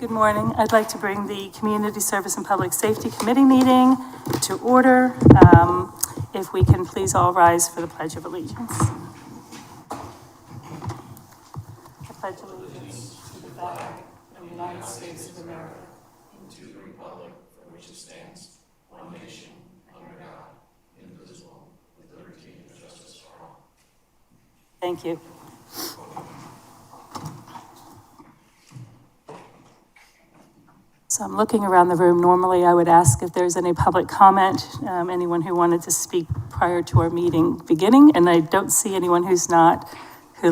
Good morning. I'd like to bring the Community Service and Public Safety Committee meeting to order. If we can please all rise for the Pledge of Allegiance. I pledge allegiance to the flag of the United States of America and to the republic for which it stands, one nation, under God, indivisible, with liberty and justice for all. Thank you. So I'm looking around the room. Normally I would ask if there's any public comment, anyone who wanted to speak prior to our meeting beginning, and I don't see anyone who's not, who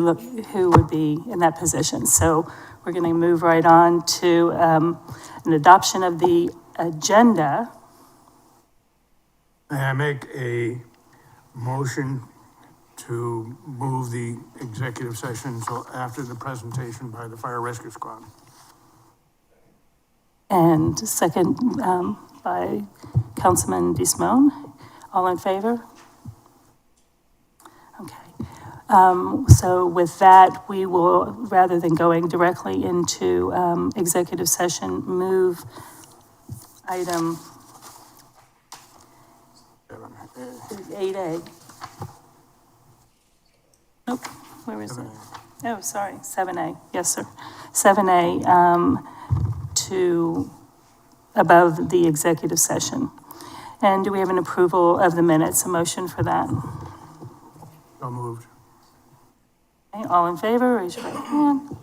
would be in that position. So we're going to move right on to an adoption of the agenda. May I make a motion to move the executive session until after the presentation by the fire rescue squad? And second by Councilman DeSimone. All in favor? Okay. So with that, we will, rather than going directly into executive session, move item 8A. Nope, where is it? Oh, sorry, 7A. Yes, sir. 7A. To above the executive session. And do we have an approval of the minutes, a motion for that? So moved. Okay, all in favor, raise your right hand.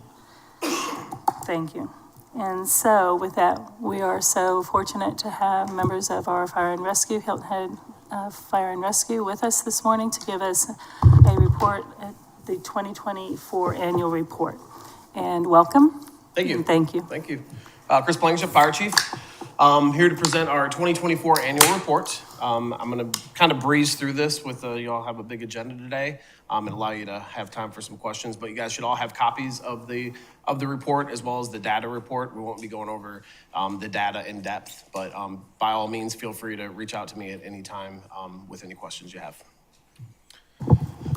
Thank you. And so with that, we are so fortunate to have members of our Fire and Rescue, Hilton Head Fire and Rescue with us this morning to give us a report at the 2024 annual report. And welcome. Thank you. And thank you. Thank you. Chris Blankenship, Fire Chief, here to present our 2024 annual report. I'm going to kind of breeze through this with you all have a big agenda today and allow you to have time for some questions, but you guys should all have copies of the report as well as the data report. We won't be going over the data in depth, but by all means, feel free to reach out to me at any time with any questions you have.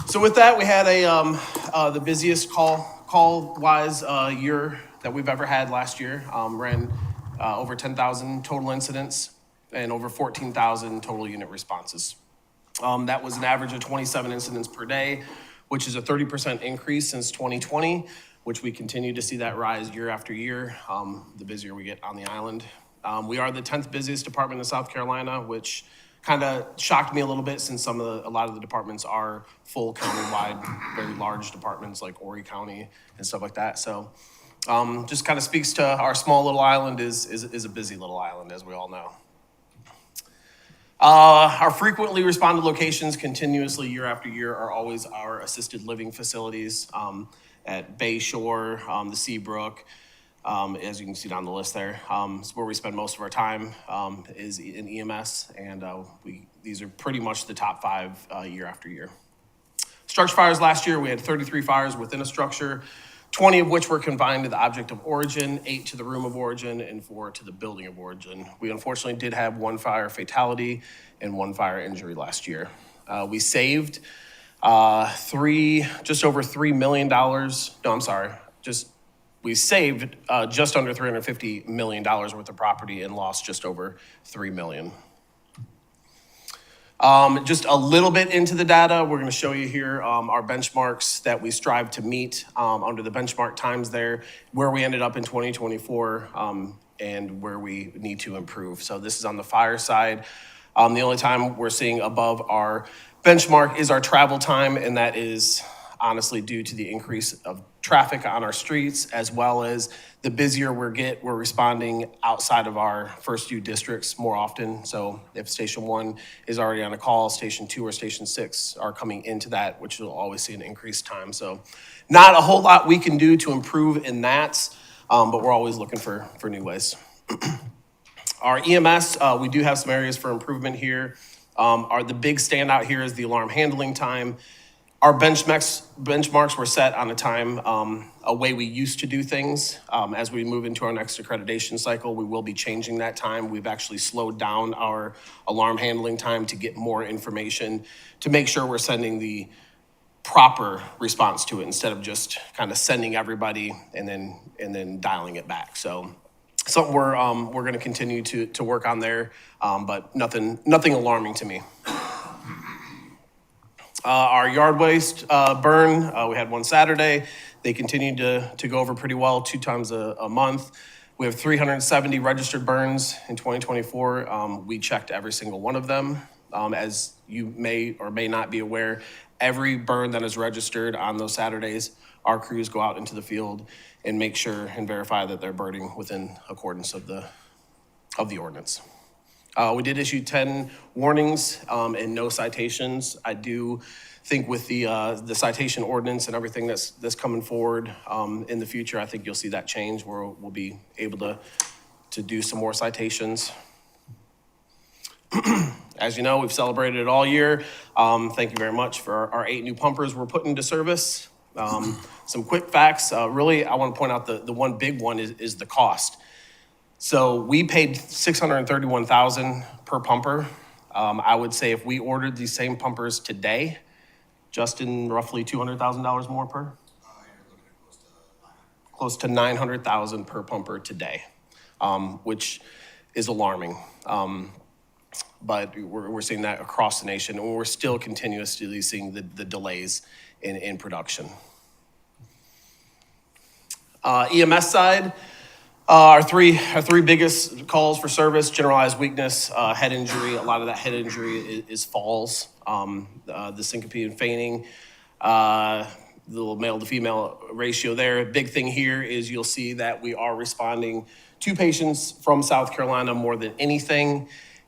So with that, we had the busiest call-wise year that we've ever had last year. Ran over 10,000 total incidents and over 14,000 total unit responses. That was an average of 27 incidents per day, which is a 30% increase since 2020, which we continue to see that rise year after year, the busier we get on the island. We are the 10th busiest department in South Carolina, which kind of shocked me a little bit since a lot of the departments are full county-wide, very large departments like Horry County and stuff like that. So just kind of speaks to our small little island is a busy little island, as we all know. Our frequently responded locations continuously year after year are always our assisted living facilities at Bay Shore, the Seabrook, as you can see down the list there. It's where we spend most of our time is in EMS, and these are pretty much the top 5 year after year. Structure fires last year, we had 33 fires within a structure, 20 of which were confined to the object of origin, 8 to the room of origin, and 4 to the building of origin. We unfortunately did have 1 fire fatality and 1 fire injury last year. We saved just over $3 million. No, I'm sorry. We saved just under $350 million worth of property and lost just over $3 million. Just a little bit into the data, we're going to show you here our benchmarks that we strive to meet under the benchmark times there, where we ended up in 2024 and where we need to improve. So this is on the fire side. The only time we're seeing above our benchmark is our travel time, and that is honestly due to the increase of traffic on our streets, as well as the busier we're responding outside of our first few districts more often. So if Station 1 is already on a call, Station 2 or Station 6 are coming into that, which will always see an increased time. So not a whole lot we can do to improve in that, but we're always looking for new ways. Our EMS, we do have some areas for improvement here. The big standout here is the alarm handling time. Our benchmarks were set on a time, a way we used to do things. As we move into our next accreditation cycle, we will be changing that time. We've actually slowed down our alarm handling time to get more information to make sure we're sending the proper response to it instead of just kind of sending everybody and then dialing it back. So something we're going to continue to work on there, but nothing alarming to me. Our yard waste burn, we had one Saturday. They continued to go over pretty well, 2 times a month. We have 370 registered burns in 2024. We checked every single one of them. As you may or may not be aware, every burn that is registered on those Saturdays, our crews go out into the field and make sure and verify that they're burning within accordance of the ordinance. We did issue 10 warnings and no citations. I do think with the citation ordinance and everything that's coming forward in the future, I think you'll see that change where we'll be able to do some more citations. As you know, we've celebrated it all year. Thank you very much for our 8 new pumpers we're putting into service. Some quick facts. Really, I want to point out the one big one is the cost. So we paid $631,000 per pumper. I would say if we ordered these same pumpers today, Justin, roughly $200,000 more per? Close to $900,000 per pumper today, which is alarming. But we're seeing that across the nation, and we're still continuously seeing the delays in production. EMS side. Our three biggest calls for service: generalized weakness, head injury. A lot of that head injury is falls, the syncope and fainting, the little male to female ratio there. Big thing here is you'll see that we are responding to patients from South Carolina more than anything.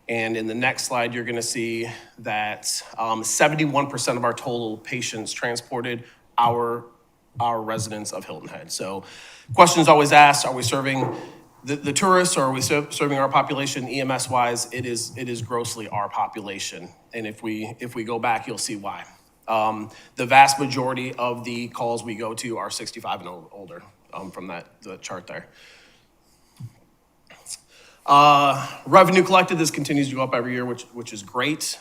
And in the next slide, you're gonna see that 71% of our total patients transported our residents of Hilton Head. So questions always asked, are we serving the tourists or are we serving our population? EMS wise, it is grossly our population. And if we go back, you'll see why. The vast majority of the calls we go to are 65 and older from the chart there. Revenue collected, this continues to go up every year, which is great.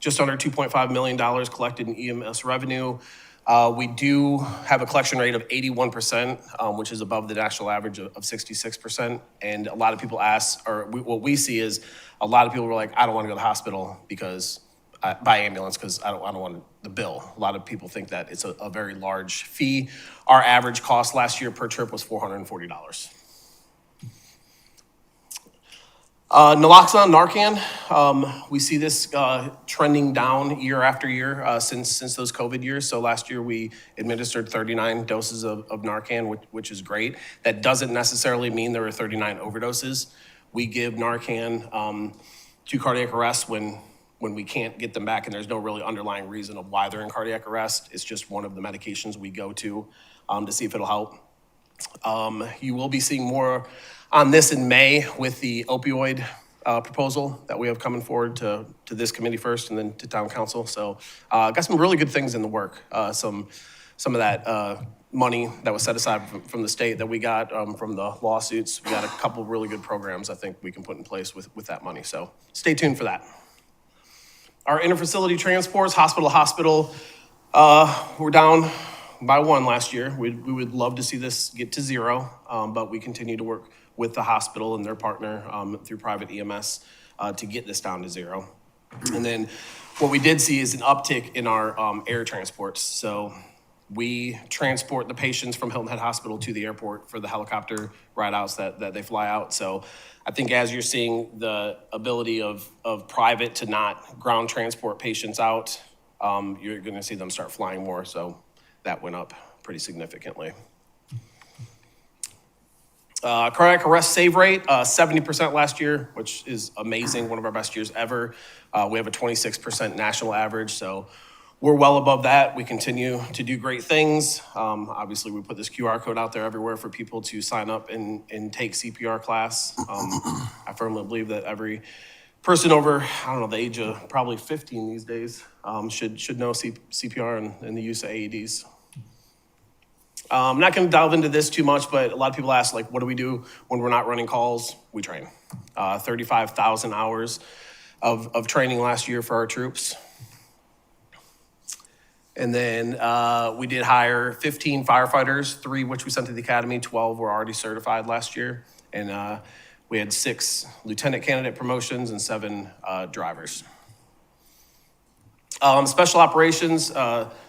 Just under $2.5 million collected in EMS revenue. We do have a collection rate of 81%, which is above the national average of 66%. And a lot of people ask, what we see is a lot of people were like, I don't want to go to the hospital by ambulance because I don't want the bill. A lot of people think that it's a very large fee. Our average cost last year per trip was $440. Naloxone, Narcan, we see this trending down year after year since those COVID years. So last year we administered 39 doses of Narcan, which is great. That doesn't necessarily mean there were 39 overdoses. We give Narcan to cardiac arrest when we can't get them back and there's no really underlying reason of why they're in cardiac arrest. It's just one of the medications we go to see if it'll help. You will be seeing more on this in May with the opioid proposal that we have coming forward to this committee first and then to town council. So got some really good things in the work. Some of that money that was set aside from the state that we got from the lawsuits. We got a couple of really good programs I think we can put in place with that money. So stay tuned for that. Our interfacility transports, hospital to hospital, we're down by 1 last year. We would love to see this get to 0, but we continue to work with the hospital and their partner through private EMS to get this down to 0. And then what we did see is an uptick in our air transports. So we transport the patients from Hilton Head Hospital to the airport for the helicopter ride-outs that they fly out. So I think as you're seeing the ability of private to not ground transport patients out, you're gonna see them start flying more. So that went up pretty significantly. Cardiac arrest save rate, 70% last year, which is amazing, one of our best years ever. We have a 26% national average, so we're well above that. We continue to do great things. Obviously, we put this QR code out there everywhere for people to sign up and take CPR class. I firmly believe that every person over, I don't know, the age of probably 15 these days should know CPR and the use of AEDs. I'm not going to delve into this too much, but a lot of people ask, like, what do we do when we're not running calls? We train. 35,000 hours of training last year for our troops. And then we did hire 15 firefighters, 3 which we sent to the academy, 12 were already certified last year. And we had 6 lieutenant candidate promotions and 7 drivers. Special operations,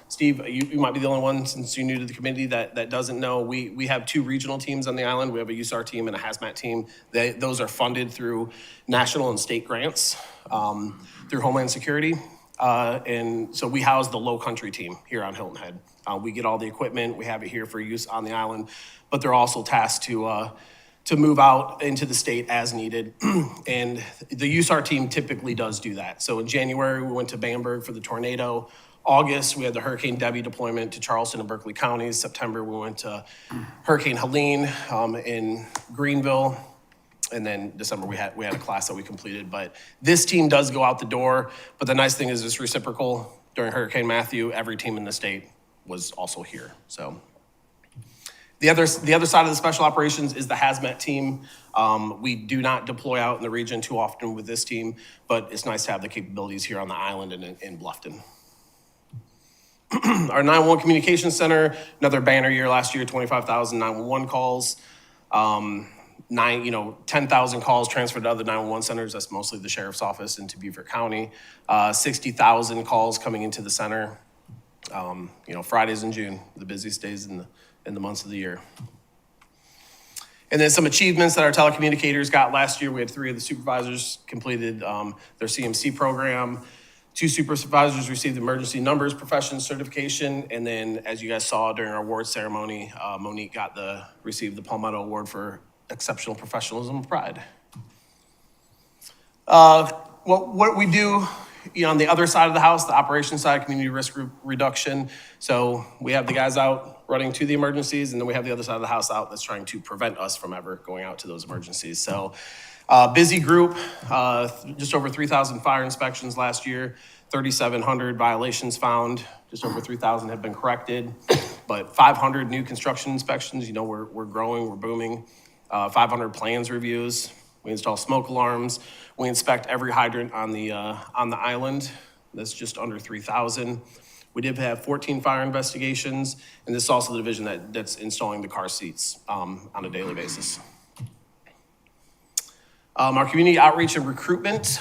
Steve, you might be the only one since you're new to the committee that doesn't know. We have 2 regional teams on the island. We have a USAR team and a hazmat team. Those are funded through national and state grants through Homeland Security. And so we house the low country team here on Hilton Head. We get all the equipment, we have it here for use on the island, but they're also tasked to move out into the state as needed. And the USAR team typically does do that. So in January, we went to Bamberg for the tornado. August, we had the Hurricane Debbie deployment to Charleston and Berkeley counties. September, we went to Hurricane Helene in Greenville. And then December, we had a class that we completed. But this team does go out the door. But the nice thing is it's reciprocal. During Hurricane Matthew, every team in the state was also here. So the other side of the special operations is the hazmat team. We do not deploy out in the region too often with this team, but it's nice to have the capabilities here on the island and in Bluffton. Our 911 Communications Center, another banner year last year, 25,000 911 calls. 10,000 calls transferred to other 911 centers. That's mostly the sheriff's office into Beaufort County. 60,000 calls coming into the center. Fridays in June, the busiest days in the months of the year. And then some achievements that our telecommunicators got last year. We had 3 of the supervisors completed their CMC program. 2 supervisors received emergency numbers profession certification. And then, as you guys saw during our award ceremony, Monique received the Palmetto Award for exceptional professionalism and pride. What we do, on the other side of the house, the operations side, community risk reduction. So we have the guys out running to the emergencies, and then we have the other side of the house out that's trying to prevent us from ever going out to those emergencies. So busy group, just over 3,000 fire inspections last year, 3,700 violations found, just over 3,000 have been corrected, but 500 new construction inspections. We're growing, we're booming. 500 plans reviews. We install smoke alarms. We inspect every hydrant on the island. That's just under 3,000. We did have 14 fire investigations, and this is also the division that's installing the car seats on a daily basis. Our community outreach and recruitment,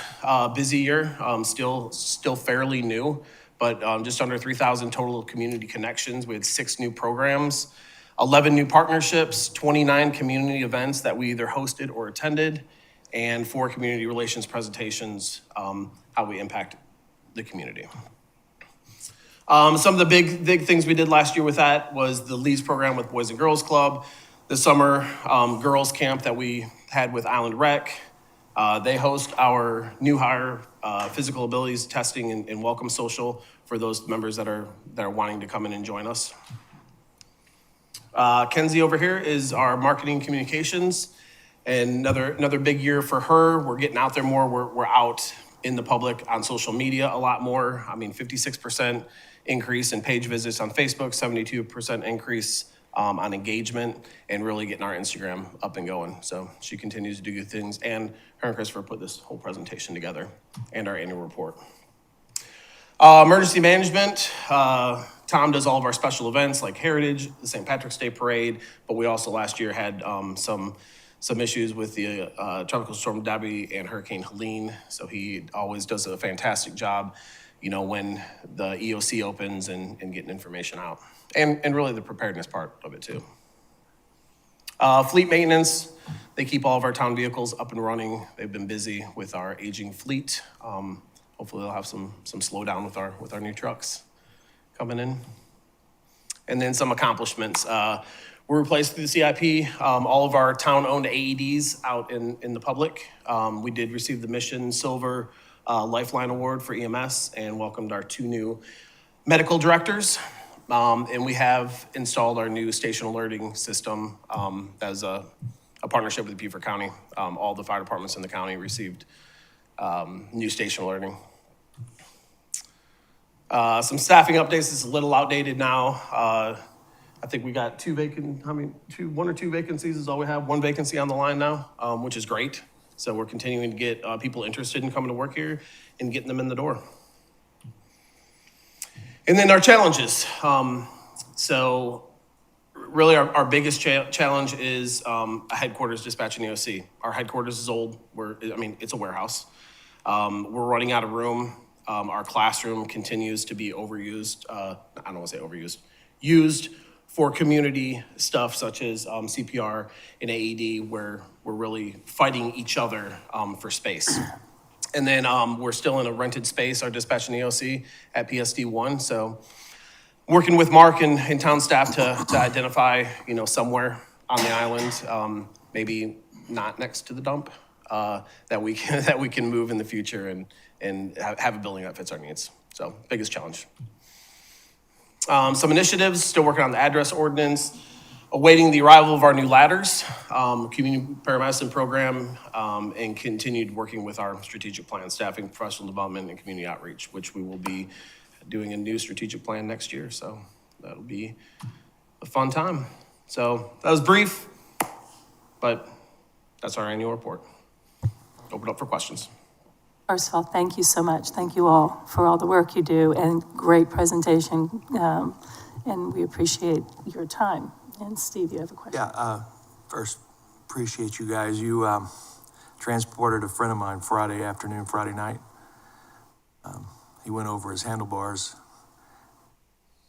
busy year, still fairly new, but just under 3,000 total community connections. We had 6 new programs, 11 new partnerships, 29 community events that we either hosted or attended, and 4 community relations presentations, how we impact the community. Some of the big things we did last year with that was the Leads program with Boys and Girls Club, the summer girls camp that we had with Island Rec. They host our new hire physical abilities testing and welcome social for those members that are wanting to come in and join us. Kenzie over here is our marketing communications, and another big year for her. We're getting out there more. We're out in the public on social media a lot more. 56% increase in page visits on Facebook, 72% increase on engagement, and really getting our Instagram up and going. So she continues to do good things, and her and Christopher put this whole presentation together and our annual report. Emergency management. Tom does all of our special events like Heritage, the St. Patrick's Day Parade, but we also last year had some issues with the Tropical Storm Debbie and Hurricane Helene, so he always does a fantastic job, when the EOC opens and getting information out, and really the preparedness part of it too. Fleet maintenance, they keep all of our town vehicles up and running. They've been busy with our aging fleet. Hopefully they'll have some slowdown with our new trucks coming in. And then some accomplishments. We replaced through the CIP all of our town-owned AEDs out in the public. We did receive the Mission Silver Lifeline Award for EMS and welcomed our 2 new medical directors. And we have installed our new station alerting system as a partnership with Beaufort County. All the fire departments in the county received new station alerting. Some staffing updates. It's a little outdated now. I think we got 2 1 or 2 vacancies is all we have. 1 vacancy on the line now, which is great. So we're continuing to get people interested in coming to work here and getting them in the door. And then our challenges. So really our biggest challenge is a headquarters dispatch in EOC. Our headquarters is old. It's a warehouse. We're running out of room. Our classroom continues to be overused. I don't want to say overused, used for community stuff such as CPR and AED, where we're really fighting each other for space. And then we're still in a rented space, our dispatch and EOC at PSD1. So working with Mark and town staff to identify, somewhere on the island, maybe not next to the dump, that we can move in the future and have a building that fits our needs. So biggest challenge. Some initiatives, still working on the address ordinance, awaiting the arrival of our new ladders, community paramedicine program, and continued working with our strategic plan, staffing, professional development, and community outreach, which we will be doing a new strategic plan next year. So that'll be a fun time. So that was brief, but that's our annual report. Open up for questions. First of all, thank you so much. Thank you all for all the work you do and great presentation. And we appreciate your time. And Steve, you have a question? Yeah, first, appreciate you guys. You transported a friend of mine Friday night. He went over his handlebars,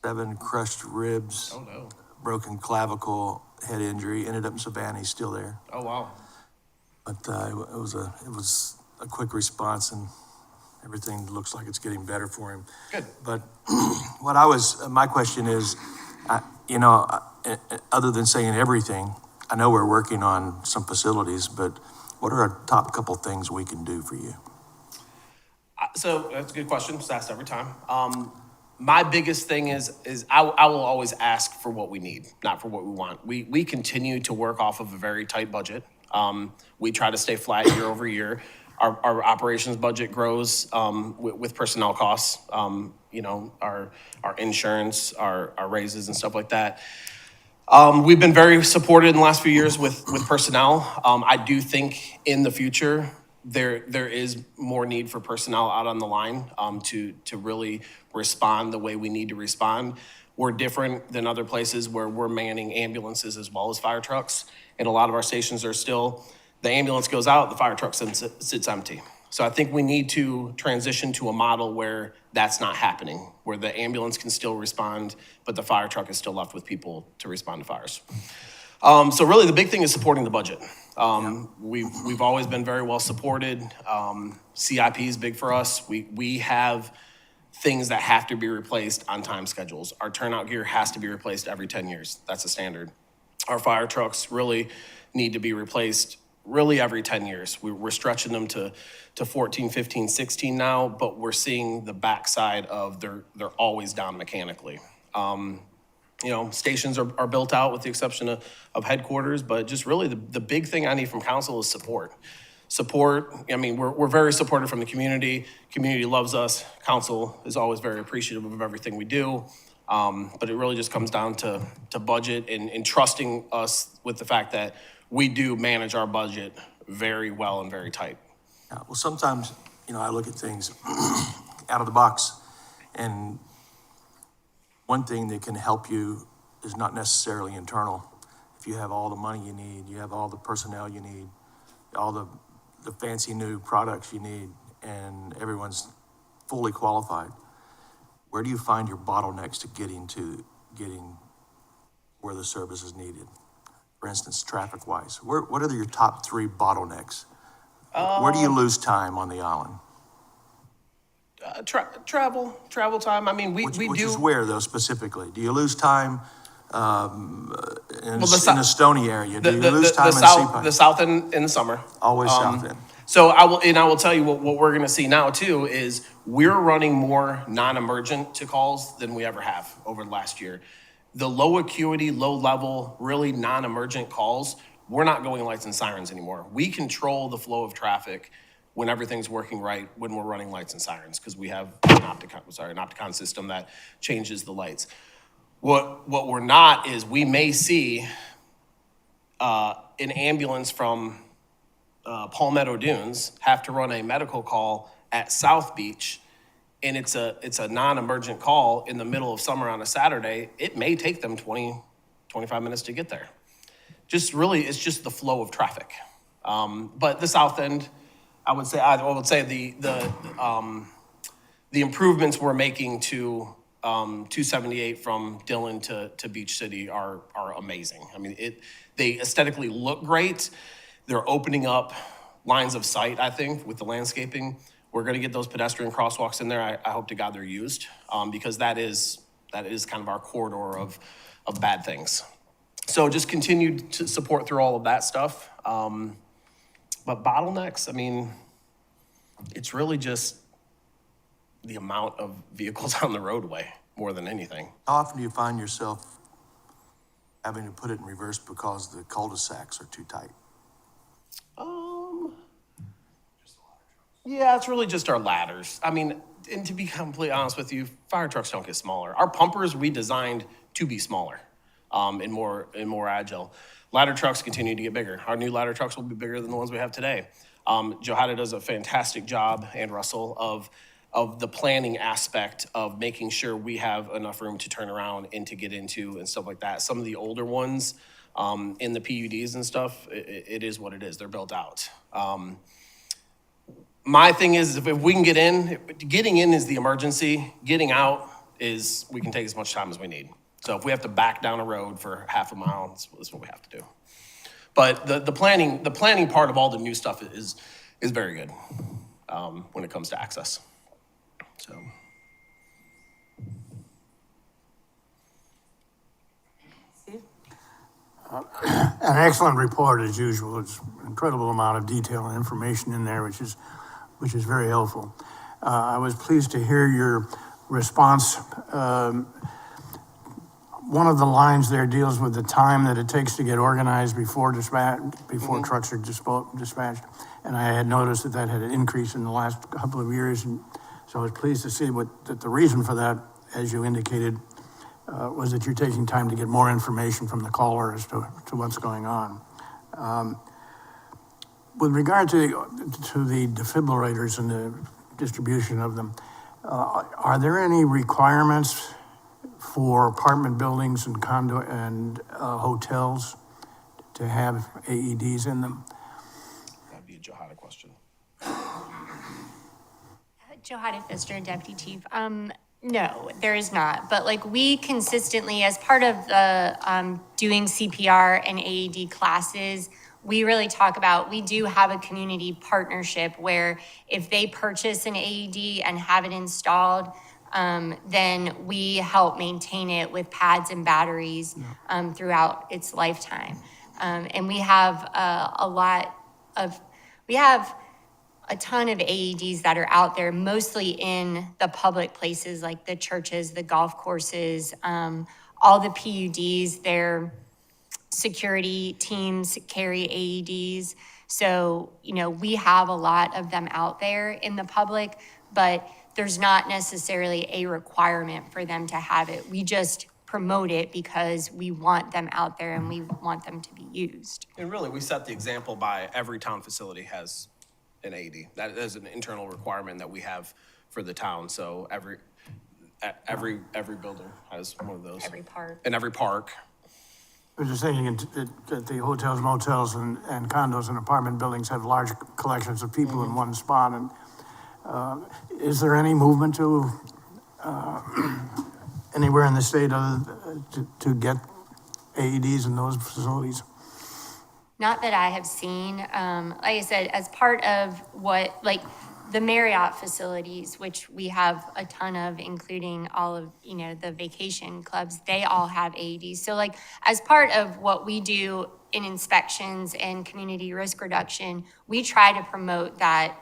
7 crushed ribs, Oh, no. broken clavicle, head injury, ended up in Savannah. He's still there. Oh, wow. But it was a quick response, and everything looks like it's getting better for him. Good. But my question is, other than saying everything, I know we're working on some facilities, but what are our top couple things we can do for you? So that's a good question. It's asked every time. My biggest thing is I will always ask for what we need, not for what we want. We continue to work off of a very tight budget. We try to stay flat year over year. Our operations budget grows with personnel costs, our insurance, our raises and stuff like that. We've been very supported in the last few years with personnel. I do think in the future there is more need for personnel out on the line to really respond the way we need to respond. We're different than other places where we're manning ambulances as well as fire trucks. And a lot of our stations are still, the ambulance goes out, the fire truck sits empty. So I think we need to transition to a model where that's not happening, where the ambulance can still respond, but the fire truck is still left with people to respond to fires. So really the big thing is supporting the budget. We've always been very well supported. CIP is big for us. We have things that have to be replaced on time schedules. Our turnout gear has to be replaced every 10 years. That's a standard. Our fire trucks really need to be replaced really every 10 years. We're stretching them to 14, 15, 16 now, but we're seeing the backside of they're always down mechanically. Stations are built out with the exception of headquarters, but just really the big thing I need from council is support. We're very supportive from the community. Community loves us. Council is always very appreciative of everything we do. But it really just comes down to budget and trusting us with the fact that we do manage our budget very well and very tight. Yeah, well, sometimes, I look at things out of the box, and one thing that can help you is not necessarily internal. If you have all the money you need, you have all the personnel you need, all the fancy new products you need, and everyone's fully qualified, where do you find your bottlenecks to getting where the service is needed? For instance, traffic-wise, what are your top 3 bottlenecks? Where do you lose time on the island? Travel time. Which do. Is where, though, specifically? Do you lose time in the Stony area? Do you lose time in Seapine? The south in the summer. Always south end. So I will tell you what we're going to see now too is we're running more non-emergent to calls than we ever have over the last year. The low acuity, low level, really non-emergent calls, we're not going lights and sirens anymore. We control the flow of traffic when everything's working right, when we're running lights and sirens, because we have an Opticon system that changes the lights. What we're not is we may see an ambulance from Palmetto Dunes have to run a medical call at South Beach and it's a non-emergent call in the middle of summer on a Saturday, it may take them 20, 25 minutes to get there. Just really, it's just the flow of traffic. But the south end, I would say the improvements we're making to 278 from Dillon to Beach City are amazing. I mean, they aesthetically look great. They're opening up lines of sight, I think, with the landscaping. We're gonna get those pedestrian crosswalks in there. I hope to God they're used, because that is kind of our corridor of bad things. So just continued to support through all of that stuff. But bottlenecks, I mean, it's really just the amount of vehicles on the roadway more than anything. How often do you find yourself having to put it in reverse because the cul-de-sacs are too tight? Yeah, it's really just our ladders. I mean, and to be completely honest with you, fire trucks don't get smaller. Our pumpers we designed to be smaller, and more agile. Ladder trucks continue to get bigger. Our new ladder trucks will be bigger than the ones we have today. Johada does a fantastic job, and Russell, of the planning aspect of making sure we have enough room to turn around and to get into and stuff like that. Some of the older ones in the PUDs and stuff, it is what it is. They're built out. My thing is, if we can get in, getting in is the emergency. Getting out is, we can take as much time as we need. So if we have to back down a road for half a mile, that's what we have to do. But the planning part of all the new stuff is very good when it comes to access. So. An excellent report as usual. It's an incredible amount of detail and information in there, which is very helpful. I was pleased to hear your response. One of the lines there deals with the time that it takes to get organized before trucks are dispatched. And I had noticed that had increased in the last couple of years. And so I was pleased to see that the reason for that, as you indicated, was that you're taking time to get more information from the caller as to what's going on. With regard to the defibrillators and the distribution of them, are there any requirements for apartment buildings and condo and hotels to have AEDs in them? That'd be a Johada question. Johada Pfister, Deputy Chief. No, there is not. But like we consistently, as part of the doing CPR and AED classes, we really talk about, we do have a community partnership where if they purchase an AED and have it installed, then we help maintain it with pads and batteries throughout its lifetime. And we have a ton of AEDs that are out there, mostly in the public places like the churches, the golf courses, all the PUDs, their security teams carry AEDs. So, we have a lot of them out there in the public, but there's not necessarily a requirement for them to have it. We just promote it because we want them out there and we want them to be used. And really, we set the example by every town facility has an AED. That is an internal requirement that we have for the town. So every builder has one of those. Every park. In every park. I was just thinking that the hotels, motels, and condos and apartment buildings have large collections of people in one spot. And is there any movement to anywhere in the state to get AEDs in those facilities? Not that I have seen. Like I said, as part of the Marriott facilities, which we have a ton of, including all of, the vacation clubs, they all have AEDs. So as part of what we do in inspections and community risk reduction, we try to promote that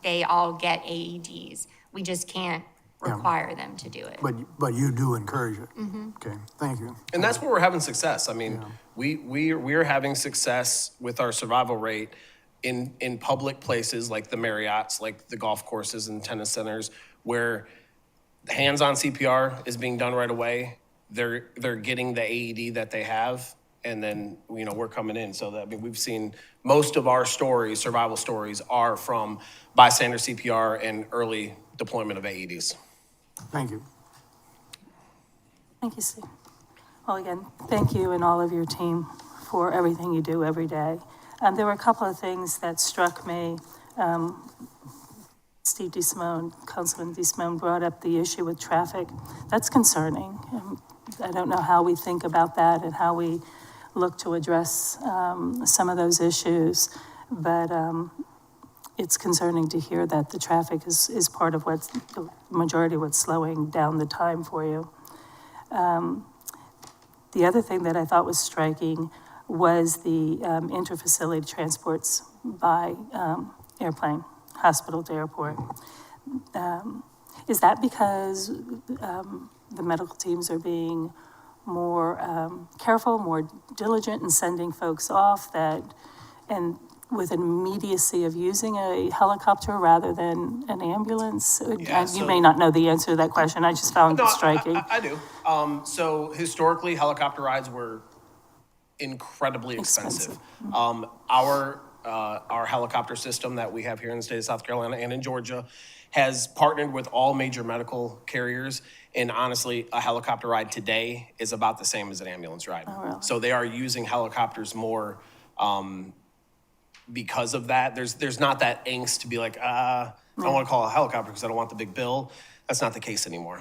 they all get AEDs. We just can't require them to do it. But you do encourage it. Okay, thank you. And that's where we're having success. I mean, we're having success with our survival rate in public places like the Marriotts, like the golf courses and tennis centers, where hands-on CPR is being done right away. They're getting the AED that they have, and then we're coming in. So that, we've seen most of our stories, survival stories, are from bystander CPR and early deployment of AEDs. Thank you. Thank you, Steve. Well, again, thank you and all of your team for everything you do every day. There were a couple of things that struck me. Steve DeSimone, Councilman DeSimone brought up the issue with traffic. That's concerning. I don't know how we think about that and how we look to address some of those issues, but it's concerning to hear that the traffic is part of what's, the majority of what's slowing down the time for you. The other thing that I thought was striking was the interfacility transports by airplane, hospital to airport. Is that because the medical teams are being more careful, more diligent in sending folks off and with an immediacy of using a helicopter rather than an ambulance? Yeah, You may not know the answer to that question, I just found it No, striking. I do. So historically, helicopter rides were incredibly expensive. Our helicopter system that we have here in the state of South Carolina and in Georgia has partnered with all major medical carriers. And honestly, a helicopter ride today is about the same as an ambulance ride. Oh, really? So they are using helicopters more because of that. There's not that angst to be like, I don't want to call a helicopter because I don't want the big bill. That's not the case anymore.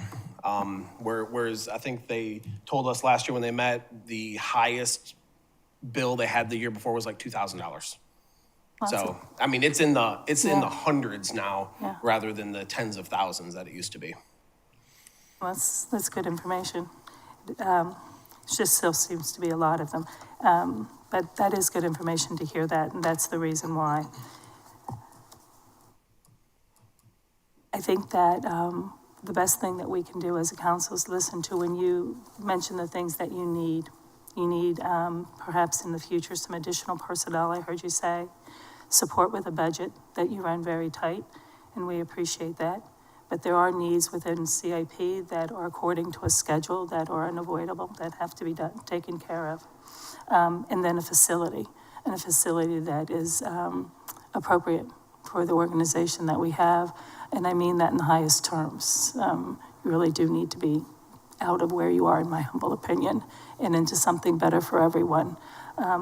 Whereas I think they told us last year when they met, the highest bill they had the year before was like $2,000. So, I mean, it's in the hundreds now, Yeah. rather than the tens of thousands that it used to be. Well, that's good information. It just still seems to be a lot of them. But that is good information to hear that, and that's the reason why. I think that the best thing that we can do as a council is listen to when you mention the things that you need. You need perhaps in the future some additional personnel, I heard you say, support with a budget that you run very tight, and we appreciate that. But there are needs within CIP that are according to a schedule that are unavoidable, that have to be taken care of. And then a facility that is appropriate for the organization that we have. And I mean that in the highest terms. You really do need to be out of where you are, in my humble opinion, and into something better for everyone.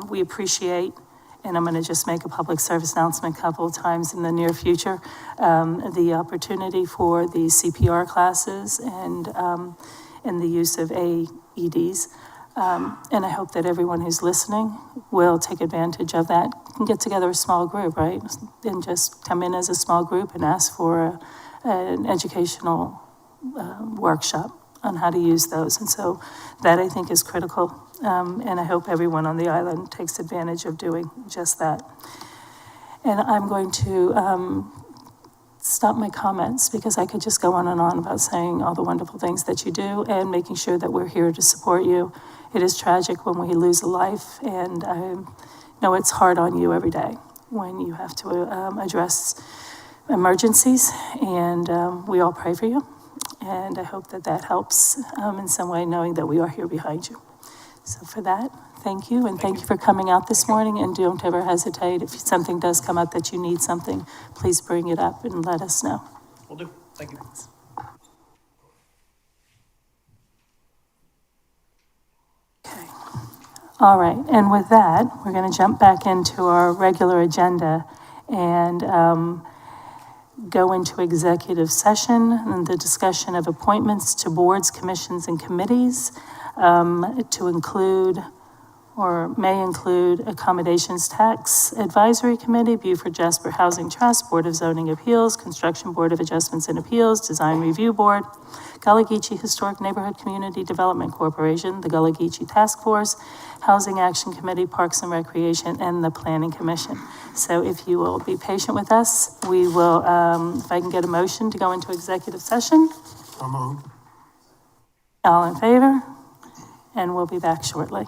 We appreciate, and I'm gonna just make a public service announcement a couple of times in the near future, the opportunity for the CPR classes and the use of AEDs. And I hope that everyone who's listening will take advantage of that and get together a small group, right? And just come in as a small group and ask for an educational workshop on how to use those. And so that, I think, is critical. And I hope everyone on the island takes advantage of doing just that. And I'm going to stop my comments because I could just go on and on about saying all the wonderful things that you do and making sure that we're here to support you. It is tragic when we lose a life, and I know it's hard on you every day when you have to address emergencies, and we all pray for you. And I hope that that helps in some way, knowing that we are here behind you. So for that, thank you, and thank you for coming out this morning, and don't ever hesitate. If something does come up that you need something, please bring it up and let us know. Will do. Thank you. Okay. All right, and with that, we're going to jump back into our regular agenda and go into executive session and the discussion of appointments to boards, commissions, and committees to include or may include Accommodations Tax Advisory Committee, Beaufort Jasper Housing Trust, Board of Zoning Appeals, Construction Board of Adjustments and Appeals, Design Review Board, Gullah Geechee Historic Neighborhood Community Development Corporation, the Gullah Geechee Task Force, Housing Action Committee, Parks and Recreation, and the Planning Commission. So if you will be patient with us, we will, if I can get a motion to go into executive session. So moved. All in favor? And we'll be back shortly.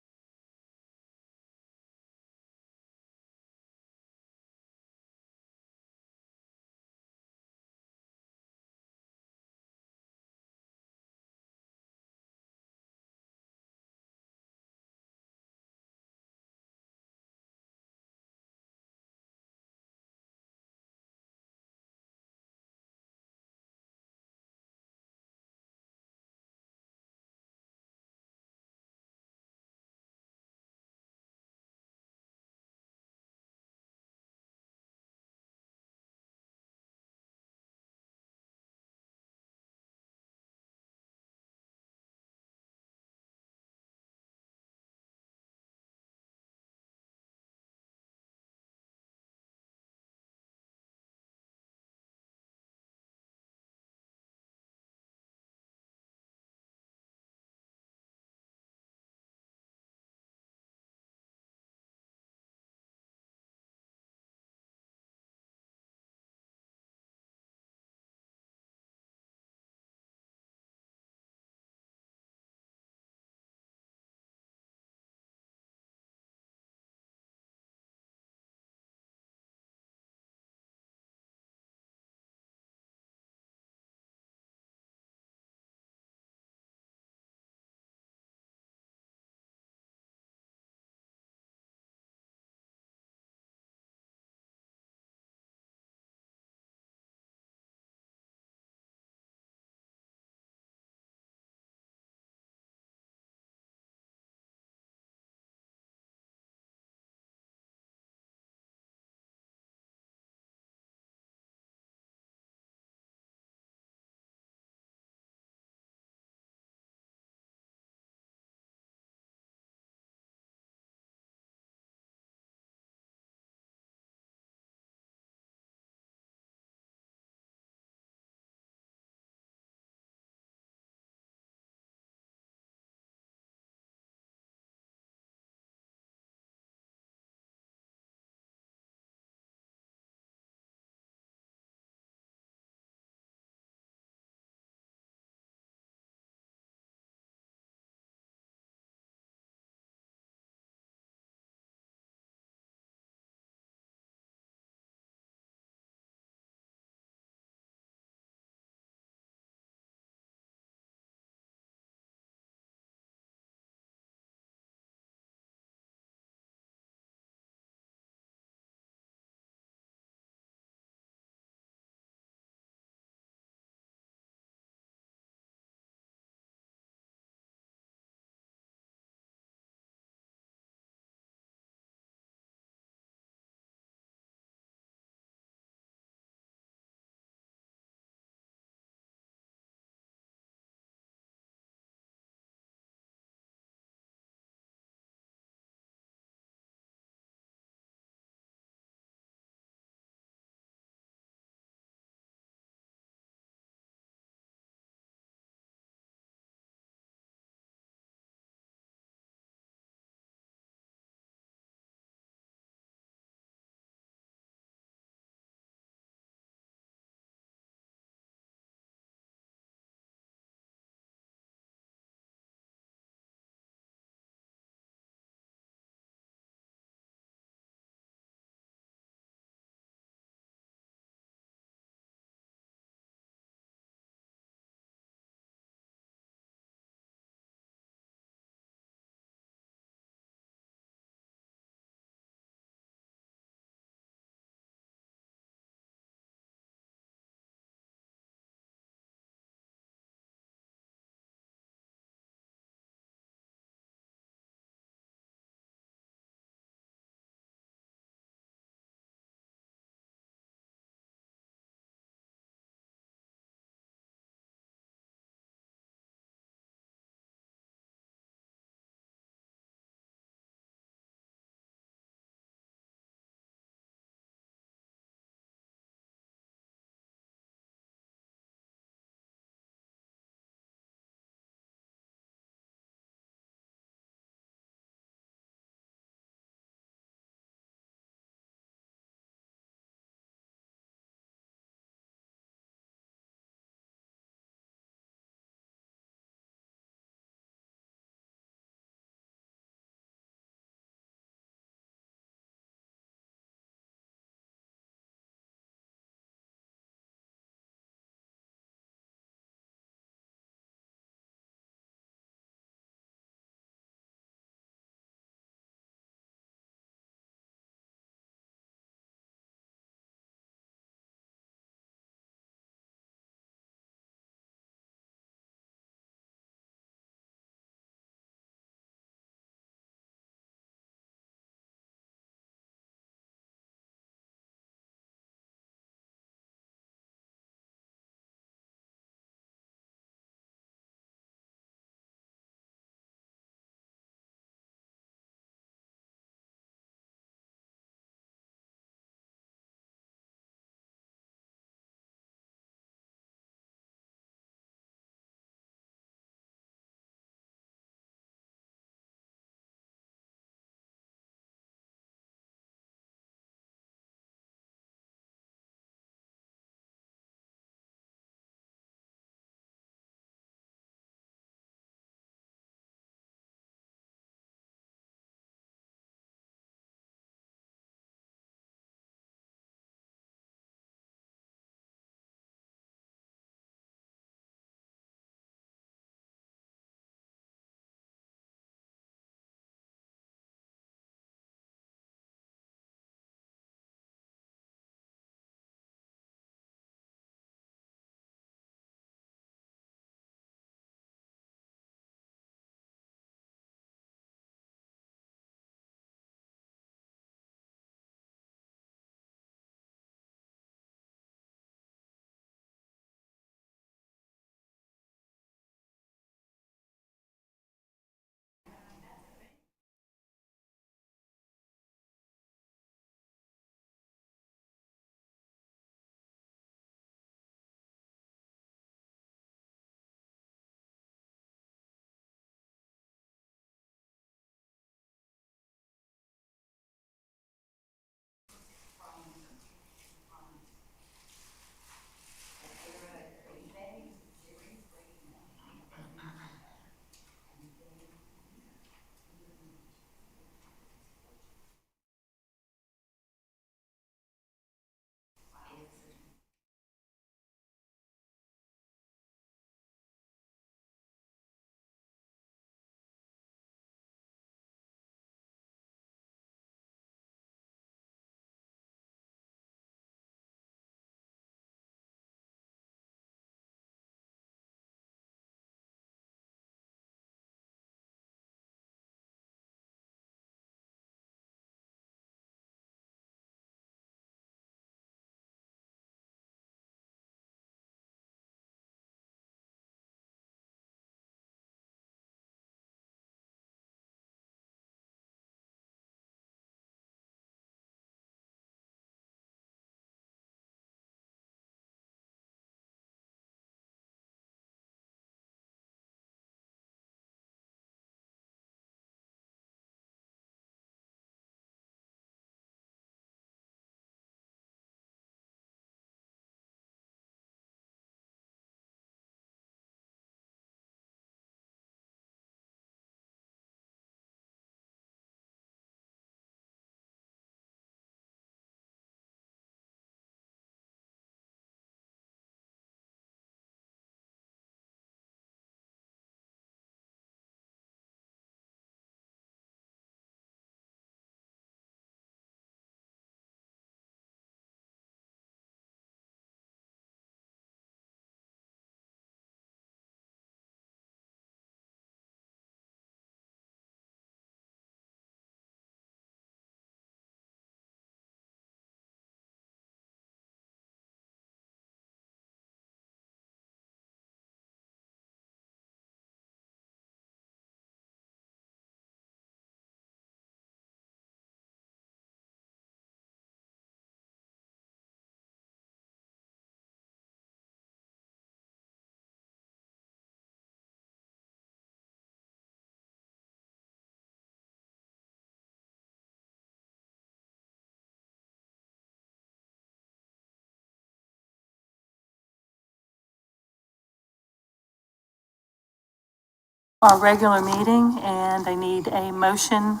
our regular meeting, and I need a motion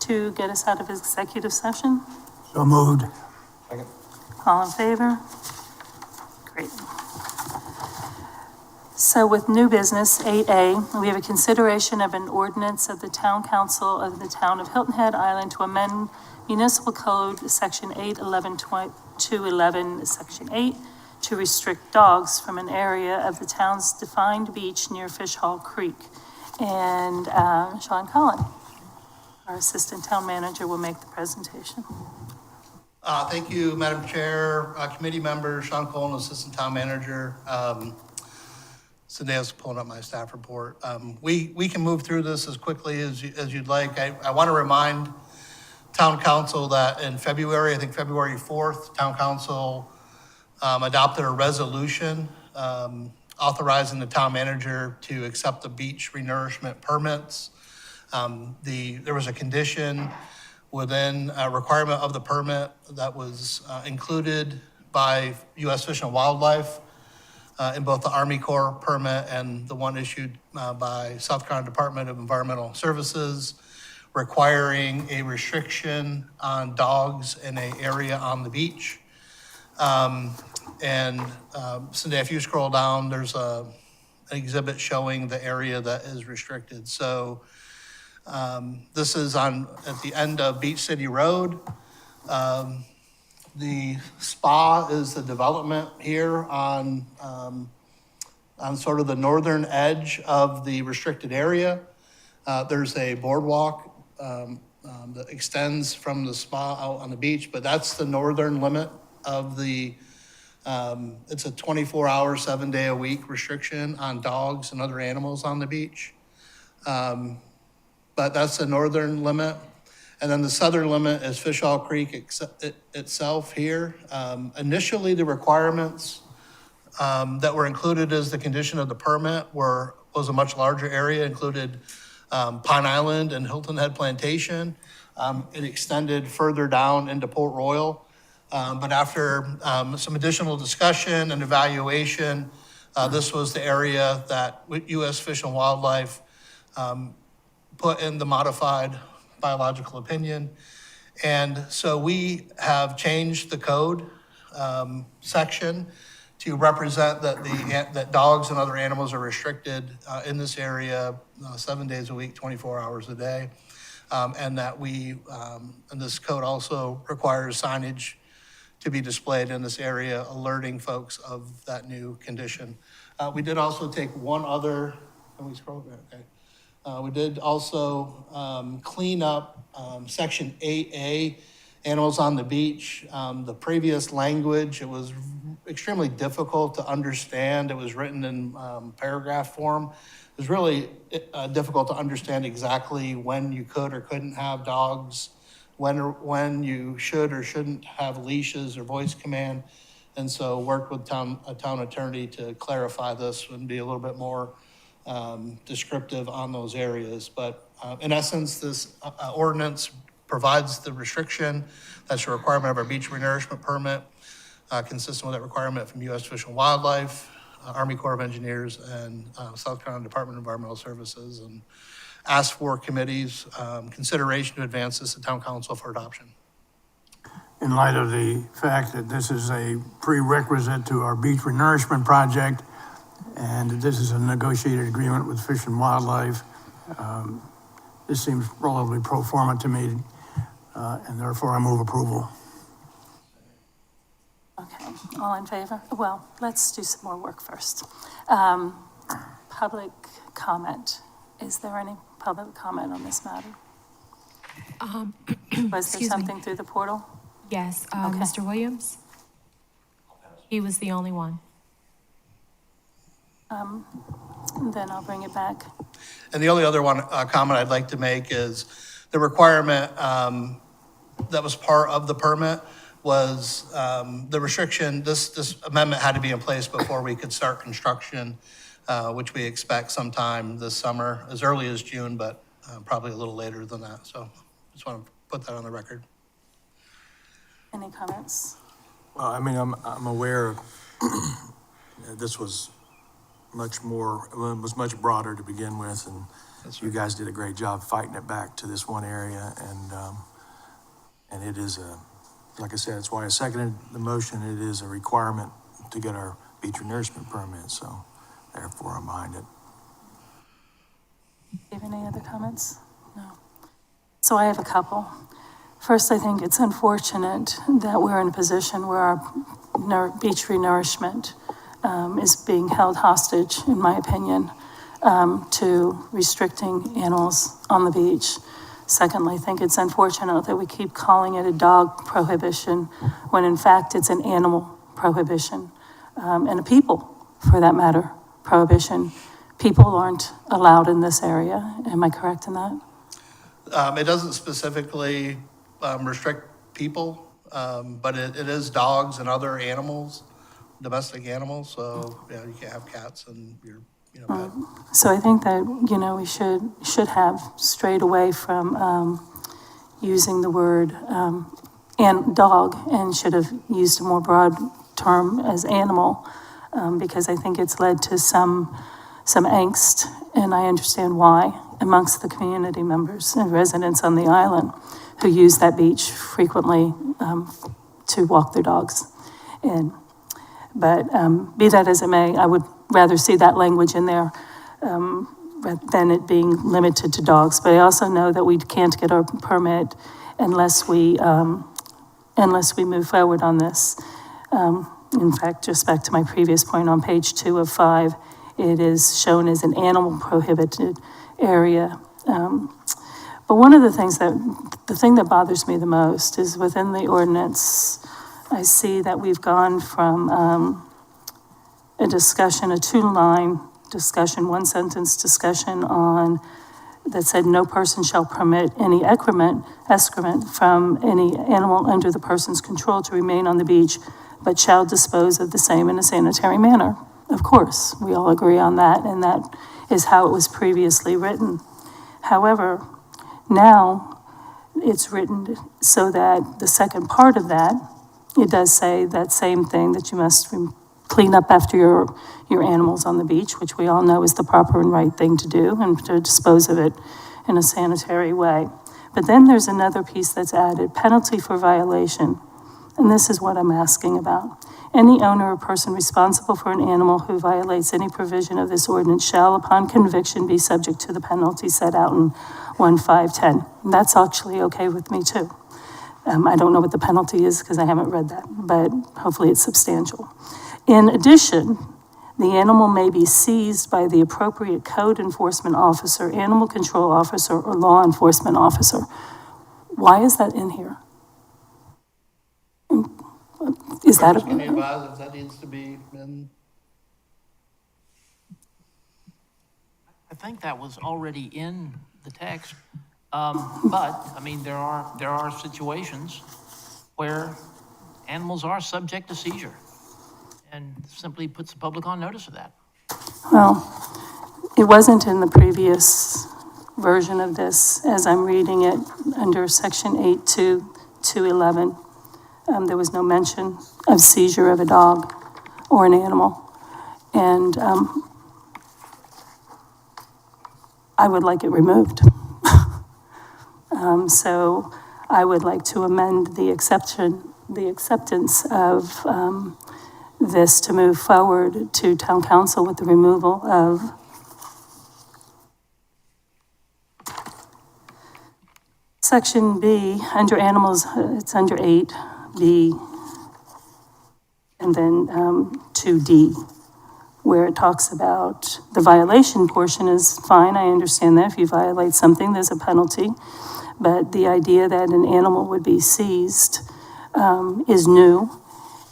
to get us out of executive session. So moved. All in favor? Great. So with new business, 8A, we have a consideration of an ordinance of the Town Council of the Town of Hilton Head Island to amend Municipal Code, Section 811.211, Section 8, to restrict dogs from an area of the town's defined beach near Fish Hall Creek. And Sean Cullen, our Assistant Town Manager, will make the presentation. Thank you, Madam Chair, committee member, Sean Colon, Assistant Town Manager. Cynthia's pulling up my staff report. We can move through this as quickly as you'd like. I want to remind Town Council that in February, I think February 4th, Town Council adopted a resolution authorizing the town manager to accept the beach renourishment permits. There was a condition within a requirement of the permit that was included by U.S. Fish and Wildlife in both the Army Corps permit and the one issued by South Carolina Department of Environmental Services, requiring a restriction on dogs in an area on the beach. Cindy, if you scroll down, there's an exhibit showing the area that is restricted. So this is at the end of Beach City Road. The spa is the development here on sort of the northern edge of the restricted area. There's a boardwalk that extends from the spa out on the beach, but that's the northern limit of the, it's a 24-hour, 7-day-a-week restriction on dogs and other animals on the beach. But that's the northern limit. And then the southern limit is Fish Hall Creek itself here. Initially, the requirements that were included as the condition of the permit was a much larger area, included Pine Island and Hilton Head Plantation. It extended further down into Port Royal. But after some additional discussion and evaluation, this was the area that U.S. Fish and Wildlife put in the modified biological opinion. And so we have changed the code section to represent that dogs and other animals are restricted in this area 7 days a week, 24 hours a day. And that and this code also requires signage to be displayed in this area, alerting folks of that new condition. We did also take one other, can we scroll back? Okay. We did also clean up Section 8A, animals on the beach. The previous language, it was extremely difficult to understand. It was written in paragraph form. It was really difficult to understand exactly when you could or couldn't have dogs, when you should or shouldn't have leashes or voice command. And so worked with a town attorney to clarify this and be a little bit more descriptive on those areas. But in essence, this ordinance provides the restriction. That's a requirement of our beach renourishment permit, consistent with that requirement from U.S. Fish and Wildlife, Army Corps of Engineers, and South Carolina Department of Environmental Services, and ask for committees consideration to advance this to Town Council for adoption. In light of the fact that this is a prerequisite to our beach renourishment project, and this is a negotiated agreement with Fish and Wildlife, this seems relatively pro forma to me, and therefore I move approval. Okay, all in favor? Well, let's do some more work first. Public comment. Is there any public comment on this matter? Was there Excuse me. something through the portal? Yes, Okay. Mr. Williams? He was the only one. Then I'll bring it back. And the only other comment I'd like to make is the requirement that was part of the permit was the restriction. This amendment had to be in place before we could start construction, which we expect sometime this summer, as early as June, but probably a little later than that. So just want to put that on the record. Any comments? Well, I mean, I'm aware this was much more, well, it was much broader to begin with, and you guys did a great job fighting it back to this one area, and it is like I said, that's why I seconded the motion. It is a requirement to get our beach renourishment permit, so therefore I'm behind it. Do you have any other comments? No. So I have a couple. First, I think it's unfortunate that we're in a position where our beach renourishment is being held hostage, in my opinion, to restricting animals on the beach. Secondly, I think it's unfortunate that we keep calling it a dog prohibition when in fact it's an animal prohibition, and a people, for that matter, prohibition. People aren't allowed in this area. Am I correct in that? It doesn't specifically restrict people, but it is dogs and other animals, domestic animals. So, yeah, you can't have cats and your, pet. So I think that, we should have strayed away from using the word and dog, and should have used a more broad term as animal, because I think it's led to some angst, and I understand why, amongst the community members and residents on the island who use that beach frequently to walk their dogs in. But be that as it may, I would rather see that language in there than it being limited to dogs. But I also know that we can't get our permit unless we move forward on this. In fact, just back to my previous point on page 2 of 5, it is shown as an animal prohibited area. But one of the thing that bothers me the most is within the ordinance, I see that we've gone from a 2-line discussion, 1-sentence discussion on, that said no person shall permit any excrement from any animal under the person's control to remain on the beach, but shall dispose of the same in a sanitary manner. Of course, we all agree on that, and that is how it was previously written. However, now it's written so that the second part of that, it does say that same thing, that you must clean up after your animals on the beach, which we all know is the proper and right thing to do, and to dispose of it in a sanitary way. But then there's another piece that's added, penalty for violation. And this is what I'm asking about. Any owner or person responsible for an animal who violates any provision of this ordinance shall, upon conviction, be subject to the penalty set out in 1.5.10. That's actually okay with me too. I don't know what the penalty is because I haven't read that, but hopefully it's substantial. In addition, the animal may be seized by the appropriate code enforcement officer, animal control officer, or law enforcement officer. Why is that in here? Is that Can you advise if that needs to be in? I think that was already in the text. But, I mean, there are situations where animals are subject to seizure, and simply puts the public on notice of that. Well, it wasn't in the previous version of this, as I'm reading it, under section 8.2.11. There was no mention of seizure of a dog or an animal. And I would like it removed. So I would like to amend the acceptance of this to move forward to town council with the removal of section B, under animals, it's under 8B, and then 2D, where it talks about the violation portion is fine. I understand that if you violate something, there's a penalty. But the idea that an animal would be seized is new,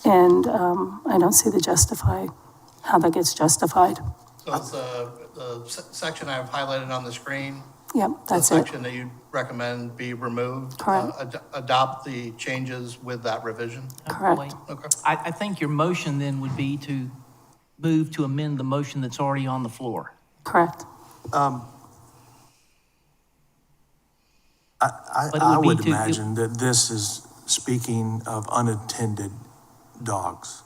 and I don't see how that gets justified. So it's the section I've highlighted on the screen. Yep, that's The it. section that you recommend be removed. Correct. Adopt the changes with that revision. Correct. Okay. I think your motion then would be to move to amend the motion that's already on the floor. Correct. But it I would be would to- imagine that this is speaking of unattended dogs.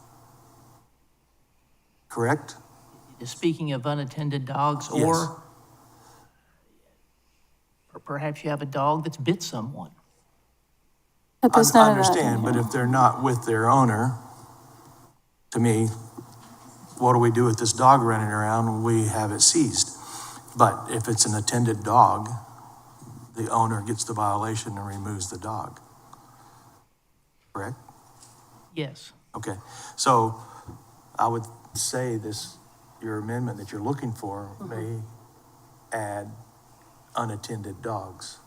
Correct? speaking of unattended dogs, Yes. or perhaps you have a dog that's bit someone. But I there's none of that. understand, but if they're not with their owner, to me, what do we do with this dog running around? We have it seized. But if it's an attended dog, the owner gets the violation and removes the dog. Correct? Yes. Okay, so I would say this, your amendment that you're looking for may add unattended dogs.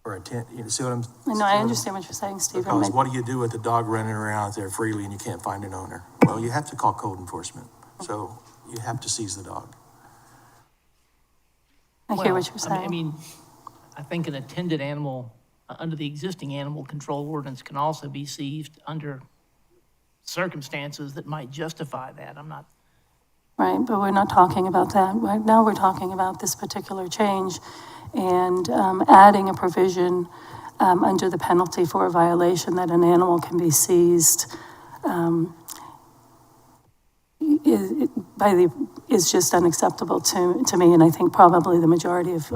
Or you see what I'm? No, I understand what you're saying, Stephen. Because what do you do with a dog running around out there freely and you can't find an owner? Well, you have to call code enforcement, so you have to seize the dog. I hear what Well, you're saying. I mean, I think an attended animal, under the existing animal control ordinance, can also be seized under circumstances that might justify that. I'm not, Right, but we're not talking about that. Right now, we're talking about this particular change and adding a provision under the penalty for a violation that an animal can be seized is just unacceptable to me, and I think probably the majority of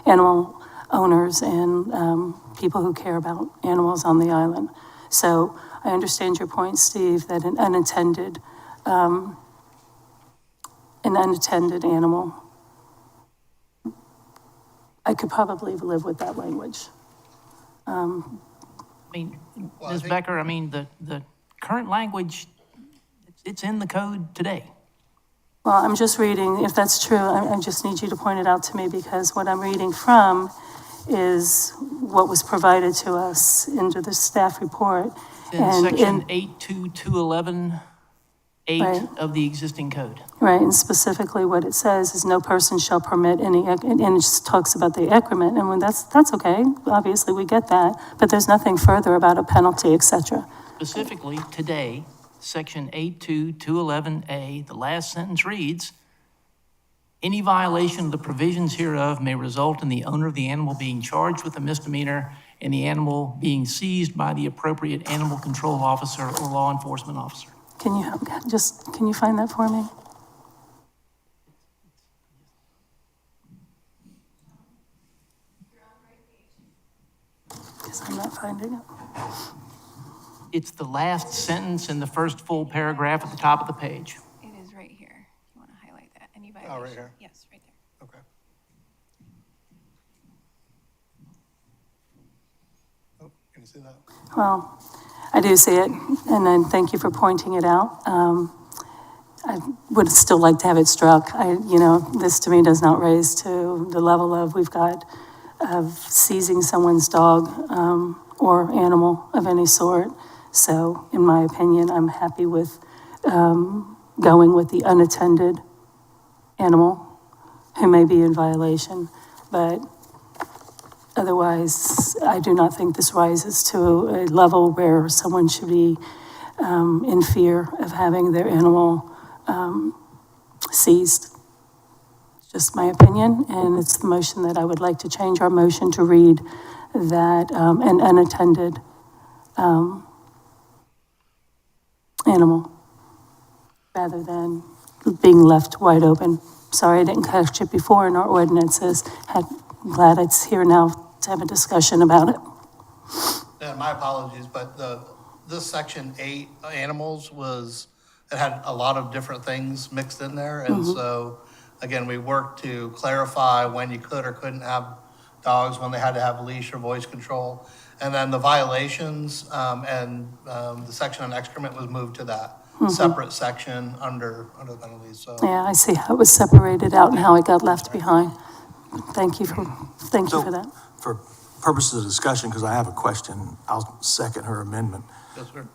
animal owners and people who care about animals on the island. So I understand your point, Steve, that an unattended animal, I could probably live with that language. I mean, Well, I Ms. think- Becker, I mean, the current language, it's in the code today. Well, I'm just reading, if that's true, I just need you to point it out to me, because what I'm reading from is what was provided to us into the staff report. In And section 82211, 8 Right. of the existing code. Right, and specifically what it says is no person shall permit any, and it just talks about the excrement, and when that's okay, obviously we get that, but there's nothing further about a penalty, et cetera. Specifically, today, section 82211A, the last sentence reads, any violation of the provisions hereof may result in the owner of the animal being charged with a misdemeanor and the animal being seized by the appropriate animal control officer or law enforcement officer. Can you find that for me? Because I'm not finding it. It's the last sentence in the first full paragraph at the top of the page. It is right here. You want to highlight that? Any right violation? here? Yes, right there. Okay. Oh, can you see that? Well, I do see it, and then thank you for pointing it out. I would still like to have it struck. This to me does not raise to the level of of seizing someone's dog or animal of any sort. So in my opinion, I'm happy with going with the unattended animal who may be in violation. But otherwise, I do not think this rises to a level where someone should be in fear of having their animal seized. It's just my opinion, and it's the motion that I would like to change our motion to read that an unattended animal, rather than being left wide open. Sorry, I didn't catch it before in our ordinances. I'm glad it's here now to have a discussion about it. Yeah, my apologies, but this section 8, animals, it had a lot of different things mixed in there. And so, again, we worked to clarify when you could or couldn't have dogs, when they had to have leash or voice control. And then the violations and the section on excrement was moved to that separate section under the penalties, so. Yeah, I see how it was separated out and how it got left behind. Thank you for that. For purposes of discussion, because I have a question, I'll second her amendment. Yes, sir.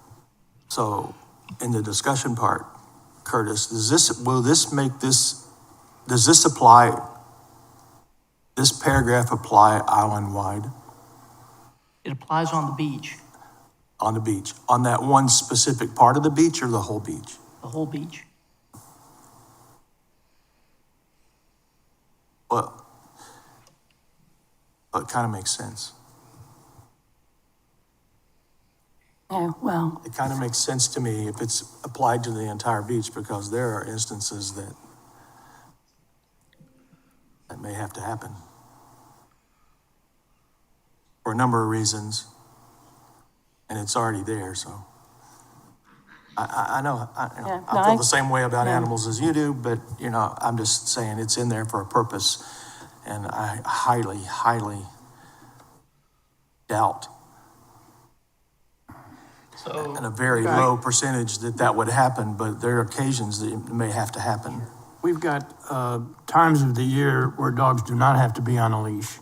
So in the discussion part, Curtis, does this paragraph apply island-wide It applies on the beach, on the beach? On that one specific part of the beach or the whole beach? the whole beach. Well, it kind of makes sense. Yeah, well, It kind of makes sense to me if it's applied to the entire beach, because there are instances that may have to happen for a number of reasons, and it's already there, so. I know, Yeah, no, I feel the same way about yeah. animals as you do, but, I'm just saying it's in there for a purpose, and I highly, highly doubt, So, at a very low percentage, that would happen, but there are occasions that it may have to happen. We've got times of the year where dogs do not have to be on a leash.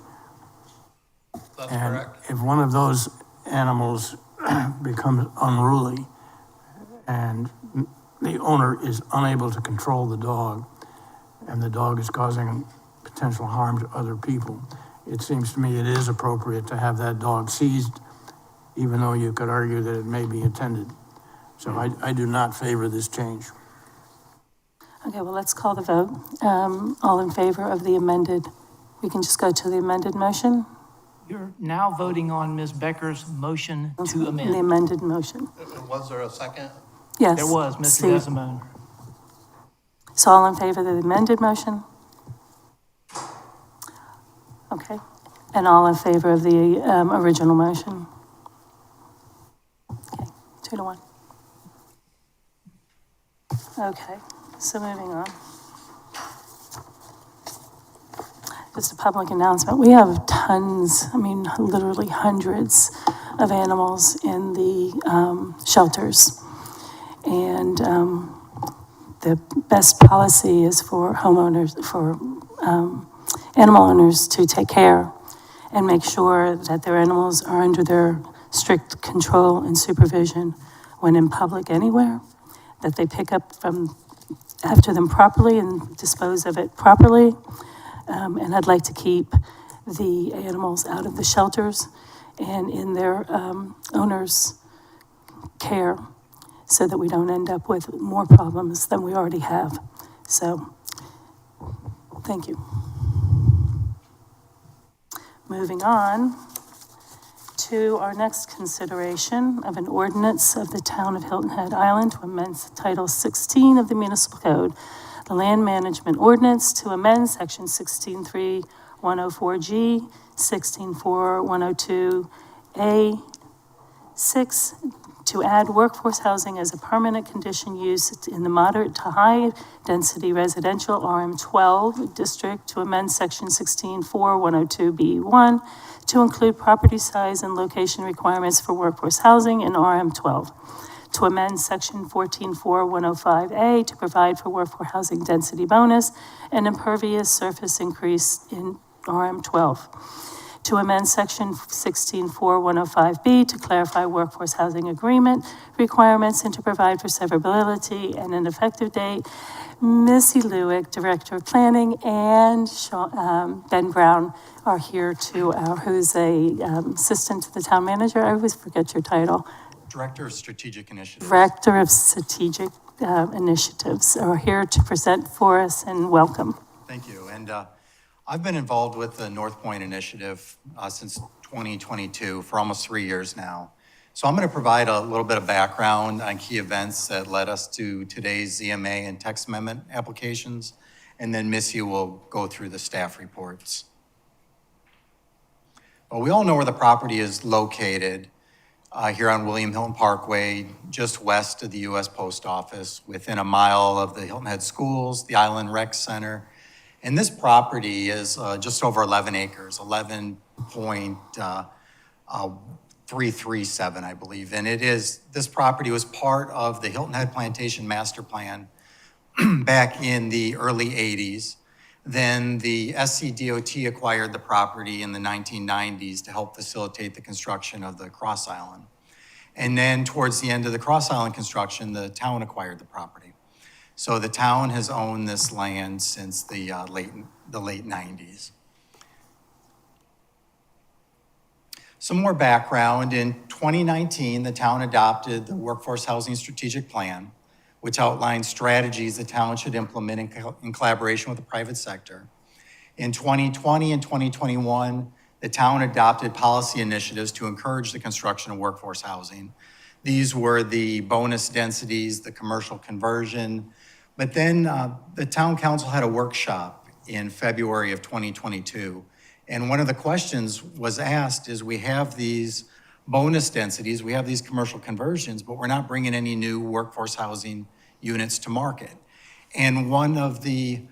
That's And correct. if one of those animals becomes unruly and the owner is unable to control the dog, and the dog is causing potential harm to other people, it seems to me it is appropriate to have that dog seized, even though you could argue that it may be attended. So I do not favor this change. Okay, well, let's call the vote. All in favor of the amended, we can just go to the amended motion? you're now voting on Ms. Becker's motion to The amend. amended motion. Was there a second? Yes. There was, Mr. Steve. Desimone. So all in favor of the amended motion? Okay. And all in favor of the original motion? Okay, 2-1. Okay, so moving on. Just a public announcement. We have tons, literally hundreds of animals in the shelters. And the best policy is for homeowners, for animal owners to take care and make sure that their animals are under their strict control and supervision when in public anywhere, that they pick up after them properly and dispose of it properly. And I'd like to keep the animals out of the shelters and in their owners' care so that we don't end up with more problems than we already have. So, thank you. Moving on to our next consideration of an ordinance of the Town of Hilton Head Island to amend Title 16 of the Municipal Code, the Land Management Ordinance to amend Section 16.3.104G, 16.4.102A, 6, to add workforce housing as a permanent condition use in the moderate to high-density residential RM12 district, to amend Section 16.4.102B1 to include property size and location requirements for workforce housing in RM12, to amend Section 14.4.105A to provide for workforce housing density bonus and impervious surface increase in RM12, to amend Section 16.4.105B to clarify workforce housing agreement requirements and to provide for severability and an effective date. Missy Lewick, Director of Planning, and Ben Brown are here who's a assistant to the town manager. I always forget your title. Director of Strategic Initiatives. Director of Strategic Initiatives are here to present for us, and welcome. Thank you. And I've been involved with the North Point Initiative since 2022 for almost 3 years now. So I'm going to provide a little bit of background on key events that led us to today's ZMA and text amendment applications, and then Missy will go through the staff reports. Well, we all know where the property is located. Here on William Hilton Parkway, just west of the U.S. Post Office, within a mile of the Hilton Head Schools, the Island Rec Center. And this property is just over 11 acres, 11.337, I believe. And this property was part of the Hilton Head Plantation Master Plan back in the early 80s. Then the SCDOT acquired the property in the 1990s to help facilitate the construction of the Cross Island. And then towards the end of the Cross Island construction, the town acquired the property. So the town has owned this land since the late 90s. Some more background. In 2019, the town adopted the Workforce Housing Strategic Plan, which outlines strategies the town should implement in collaboration with the private sector. In 2020 and 2021, the town adopted policy initiatives to encourage the construction of workforce housing. These were the bonus densities, the commercial conversion. But then the town council had a workshop in February of 2022. And one of the questions was asked is, we have these bonus densities, we have these commercial conversions, but we're not bringing any new workforce housing units to market. And one of the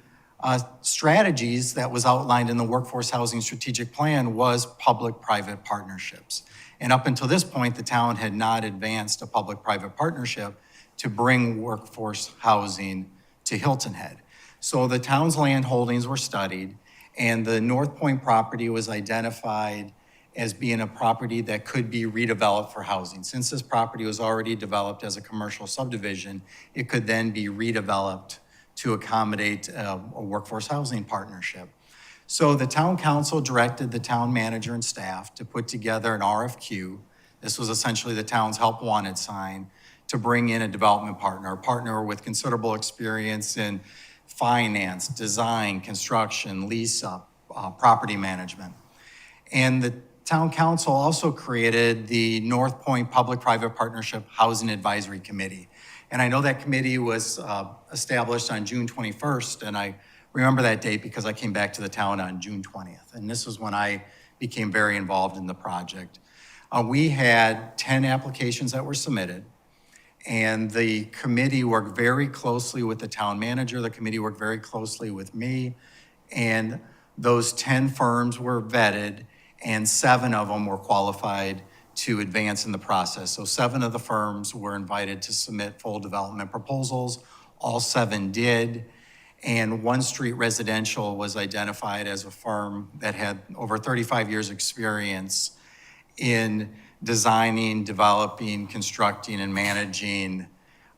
strategies that was outlined in the Workforce Housing Strategic Plan was public-private partnerships. And up until this point, the town had not advanced a public-private partnership to bring workforce housing to Hilton Head. So the town's land holdings were studied, and the North Point property was identified as being a property that could be redeveloped for housing. Since this property was already developed as a commercial subdivision, it could then be redeveloped to accommodate a workforce housing partnership. So the town council directed the town manager and staff to put together an RFQ. This was essentially the town's help wanted sign to bring in a development partner, a partner with considerable experience in finance, design, construction, lease up, property management. And the town council also created the North Point Public-Private Partnership Housing Advisory Committee. And I know that committee was established on June 21st, and I remember that date because I came back to the town on June 20th. And this was when I became very involved in the project. We had 10 applications that were submitted, and the committee worked very closely with the town manager. The committee worked very closely with me, and those 10 firms were vetted, and 7 of them were qualified to advance in the process. So 7 of the firms were invited to submit full development proposals. All 7 did. And One Street Residential was identified as a firm that had over 35 years experience in designing, developing, constructing, and managing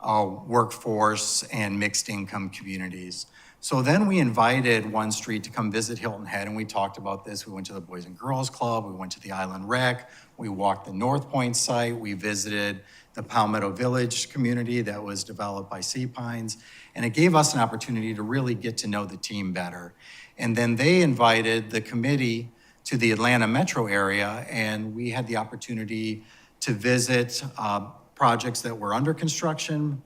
workforce and mixed income communities. So then we invited One Street to come visit Hilton Head, and we talked about this. We went to the Boys and Girls Club, we went to the Island Rec, we walked the North Point site, we visited the Palmetto Village community that was developed by Sea Pines, and it gave us an opportunity to really get to know the team better. And then they invited the committee to the Atlanta metro area, and we had the opportunity to visit projects that were under construction,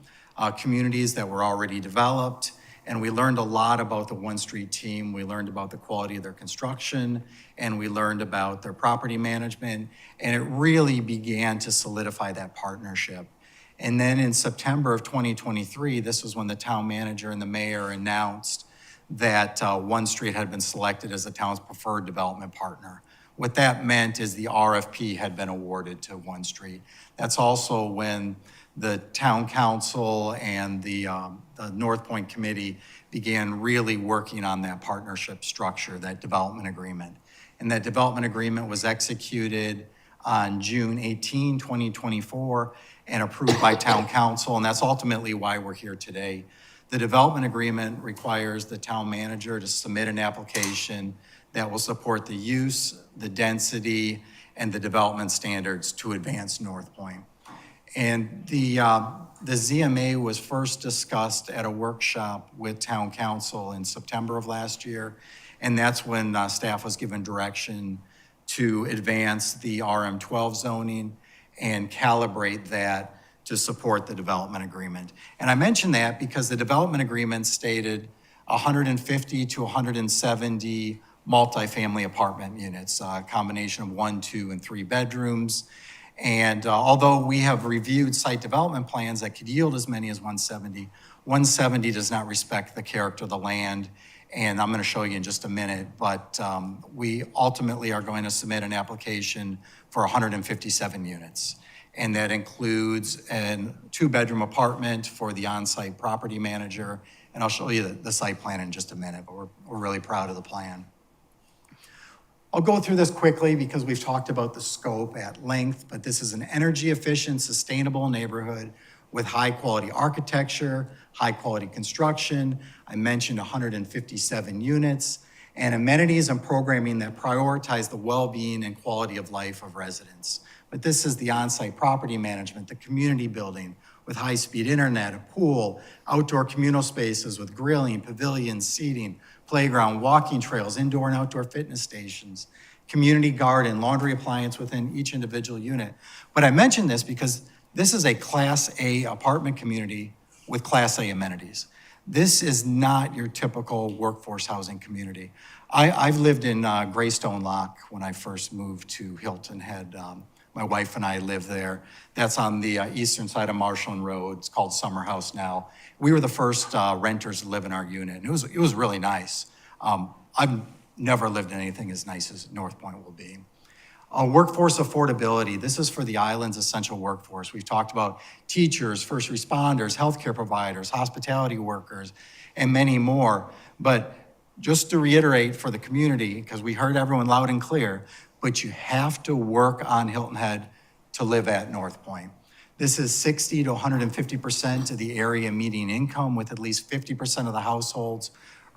communities that were already developed, and we learned a lot about the One Street team. We learned about the quality of their construction, and we learned about their property management, and it really began to solidify that partnership. And then in September of 2023, this was when the town manager and the mayor announced that One Street had been selected as the town's preferred development partner. What that meant is the RFP had been awarded to One Street. That's also when the town council and the North Point Committee began really working on that partnership structure, that development agreement. And that development agreement was executed on June 18, 2024, and approved by town council, and that's ultimately why we're here today. The development agreement requires the town manager to submit an application that will support the use, the density, and the development standards to advance North Point. And the ZMA was first discussed at a workshop with town council in September of last year, and that's when staff was given direction to advance the RM12 zoning and calibrate that to support the development agreement. And I mention that because the development agreement stated 150 to 170 multifamily apartment units, a combination of 1, 2, and 3 bedrooms. And although we have reviewed site development plans that could yield as many as 170, 170 does not respect the character of the land. And I'm going to show you in just a minute, but we ultimately are going to submit an application for 157 units. And that includes a 2-bedroom apartment for the on-site property manager. And I'll show you the site plan in just a minute, but we're really proud of the plan. I'll go through this quickly because we've talked about the scope at length, but this is an energy efficient, sustainable neighborhood with high quality architecture, high quality construction. I mentioned 157 units, and amenities and programming that prioritize the well-being and quality of life of residents. But this is the on-site property management, the community building with high-speed internet, a pool, outdoor communal spaces with grilling, pavilions, seating, playground, walking trails, indoor and outdoor fitness stations, community garden, laundry appliance within each individual unit. But I mention this because This is a Class A apartment community with Class A amenities. This is not your typical workforce housing community. I've lived in Greystone Lock when I first moved to Hilton Head. My wife and I live there. That's on the eastern side of Marshland Road. It's called Summer House now. We were the first renters to live in our unit, and it was really nice. I've never lived in anything as nice as North Point will be. Workforce affordability, this is for the island's essential workforce. We've talked about teachers, first responders, healthcare providers, hospitality workers, and many more. But just to reiterate for the community, because we heard everyone loud and clear, but you have to work on Hilton Head to live at North Point. This is 60 to 150% of the area median income, with at least 50% of the households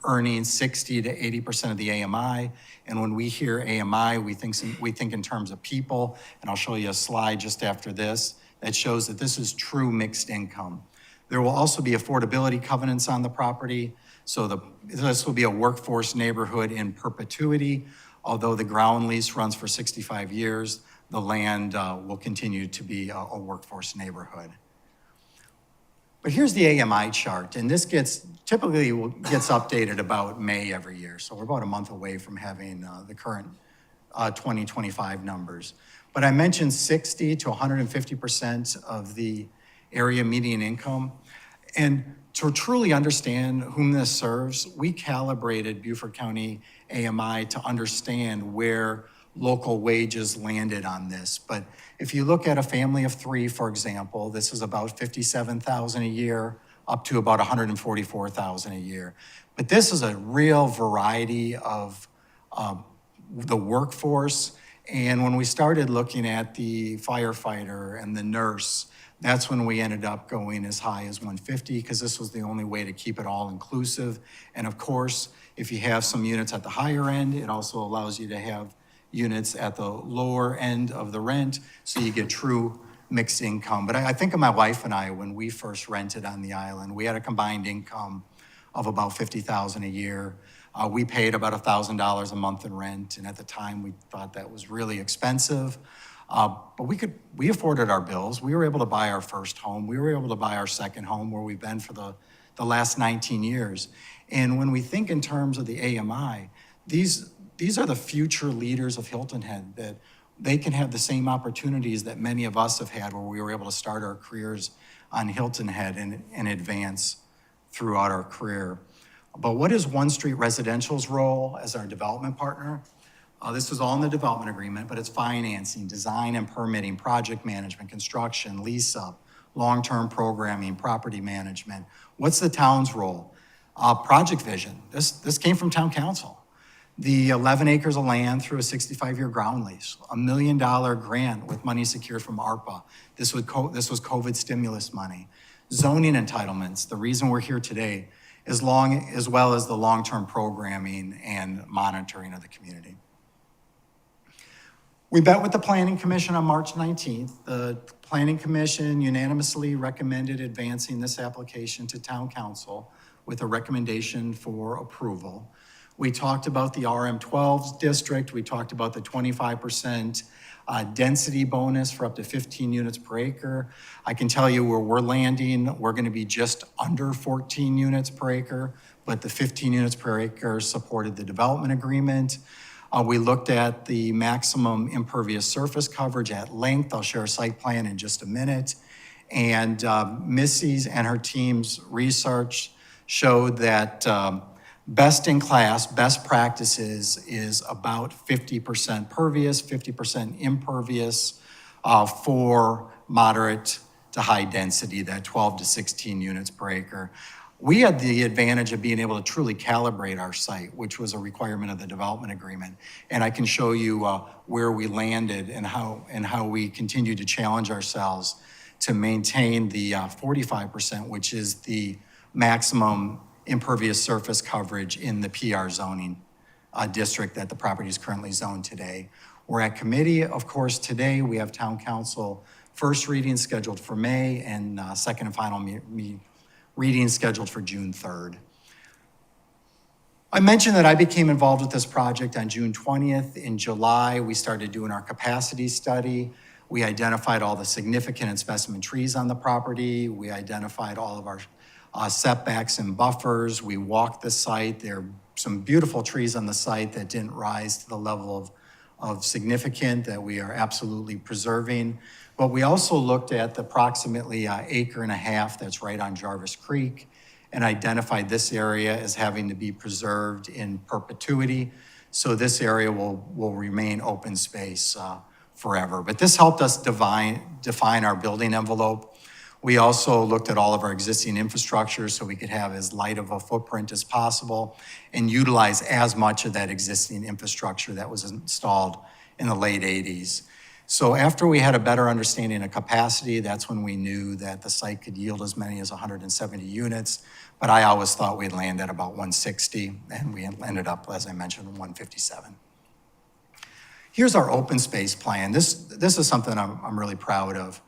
earning 60 to 80% of the AMI. And when we hear AMI, we think in terms of people, and I'll show you a slide just after this that shows that this is true mixed income. There will also be affordability covenants on the property, so this will be a workforce neighborhood in perpetuity. Although the ground lease runs for 65 years, the land will continue to be a workforce neighborhood. But here's the AMI chart, and this typically gets updated about May every year. So we're about a month away from having the current 2025 numbers. But I mentioned 60 to 150% of the area median income. And to truly understand whom this serves, we calibrated Beaufort County AMI to understand where local wages landed on this. But if you look at a family of three, for example, this is about $57,000 a year up to about $144,000 a year. But this is a real variety of the workforce. And when we started looking at the firefighter and the nurse, that's when we ended up going as high as 150, because this was the only way to keep it all inclusive. And of course, if you have some units at the higher end, it also allows you to have units at the lower end of the rent, so you get true mixed income. But I think of my wife and I, when we first rented on the island, we had a combined income of about $50,000 a year. We paid about $1,000 a month in rent, and at the time we thought that was really expensive. But we afforded our bills. We were able to buy our first home. We were able to buy our second home, where we've been for the last 19 years. And when we think in terms of the AMI, these are the future leaders of Hilton Head, that they can have the same opportunities that many of us have had, where we were able to start our careers on Hilton Head and advance throughout our career. But what is One Street Residential's role as our development partner? This is all in the development agreement, but it's financing, design and permitting, project management, construction, lease up, long-term programming, property management. What's the town's role? Project vision. This came from town council. The 11 acres of land through a 65-year ground lease, $1 million grant with money secured from ARPA. This was COVID stimulus money. Zoning entitlements, the reason we're here today, as well as the long-term programming and monitoring of the community. We met with the Planning Commission on March 19th. The Planning Commission unanimously recommended advancing this application to Town Council with a recommendation for approval. We talked about the RM12 district. We talked about the 25% density bonus for up to 15 units per acre. I can tell you where we're landing, we're going to be just under 14 units per acre, but the 15 units per acre supported the development agreement. We looked at the maximum impervious surface coverage at length. I'll share a site plan in just a minute. And Missy's and her team's research showed that best in class, best practices is about 50% pervious, 50% impervious for moderate to high density, that 12 to 16 units per acre. We had the advantage of being able to truly calibrate our site, which was a requirement of the development agreement. And I can show you where we landed and how we continue to challenge ourselves to maintain the 45%, which is the maximum impervious surface coverage in the PR zoning district that the property is currently zoned today. We're at committee, of course, today. We have town council first reading scheduled for May and second and final reading scheduled for June 3rd. I mentioned that I became involved with this project on June 20th. In July, we started doing our capacity study. We identified all the significant and specimen trees on the property. We identified all of our setbacks and buffers. We walked the site. There are some beautiful trees on the site that didn't rise to the level of significant that we are absolutely preserving. But we also looked at the approximately acre and a half that's right on Jarvis Creek and identified this area as having to be preserved in perpetuity. So this area will remain open space forever. But this helped us define our building envelope. We also looked at all of our existing infrastructure so we could have as light of a footprint as possible and utilize as much of that existing infrastructure that was installed in the late 80s. So after we had a better understanding of capacity, that's when we knew that the site could yield as many as 170 units. But I always thought we'd land at about 160, and we ended up, as I mentioned, 157. Here's our open space plan. This is something I'm really proud of.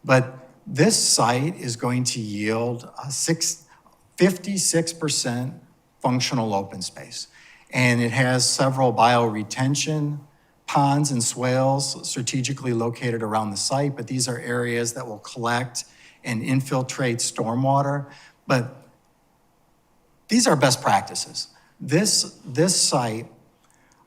But this site is going to yield 56% functional open space. And it has several bioretention ponds and swales strategically located around the site, but these are areas that will collect and infiltrate stormwater. But these are best practices. This site,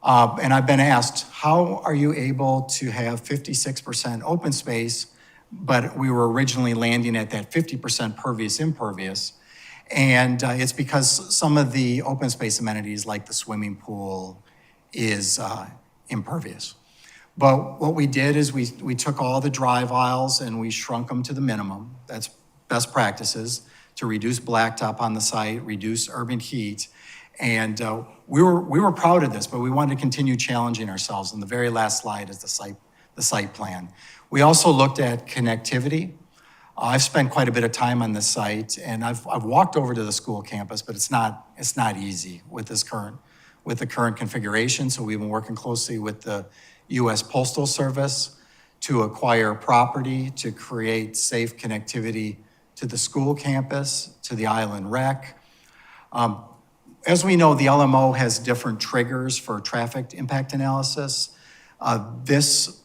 and I've been asked, how are you able to have 56% open space, but we were originally landing at that 50% pervious impervious? And it's because some of the open space amenities like the swimming pool is impervious. But what we did is we took all the drive aisles and we shrunk them to the minimum. That's best practices to reduce blacktop on the site, reduce urban heat. And we were proud of this, but we wanted to continue challenging ourselves. And the very last slide is the site plan. We also looked at connectivity. I've spent quite a bit of time on this site, and I've walked over to the school campus, but it's not easy with the current configuration. So we've been working closely with the U.S. Postal Service to acquire property to create safe connectivity to the school campus, to the island rec. As we know, the LMO has different triggers for traffic impact analysis. This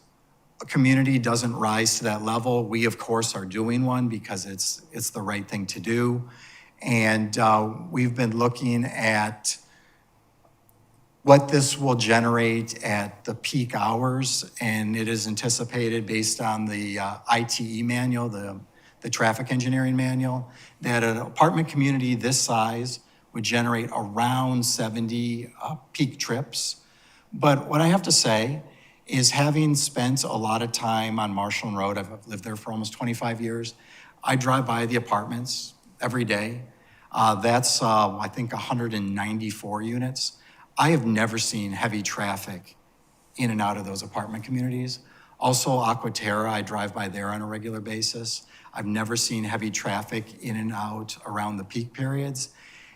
community doesn't rise to that level. We, of course, are doing one because it's the right thing to do. And we've been looking at what this will generate at the peak hours, and it is anticipated based on the ITE manual, the traffic engineering manual, that an apartment community this size would generate around 70 peak trips. But what I have to say is, having spent a lot of time on Marshall Road, I've lived there for almost 25 years, I drive by the apartments every day. That's, I think, 194 units. I have never seen heavy traffic in and out of those apartment communities. Also, Aquaterra, I drive by there on a regular basis. I've never seen heavy traffic in and out around the peak periods.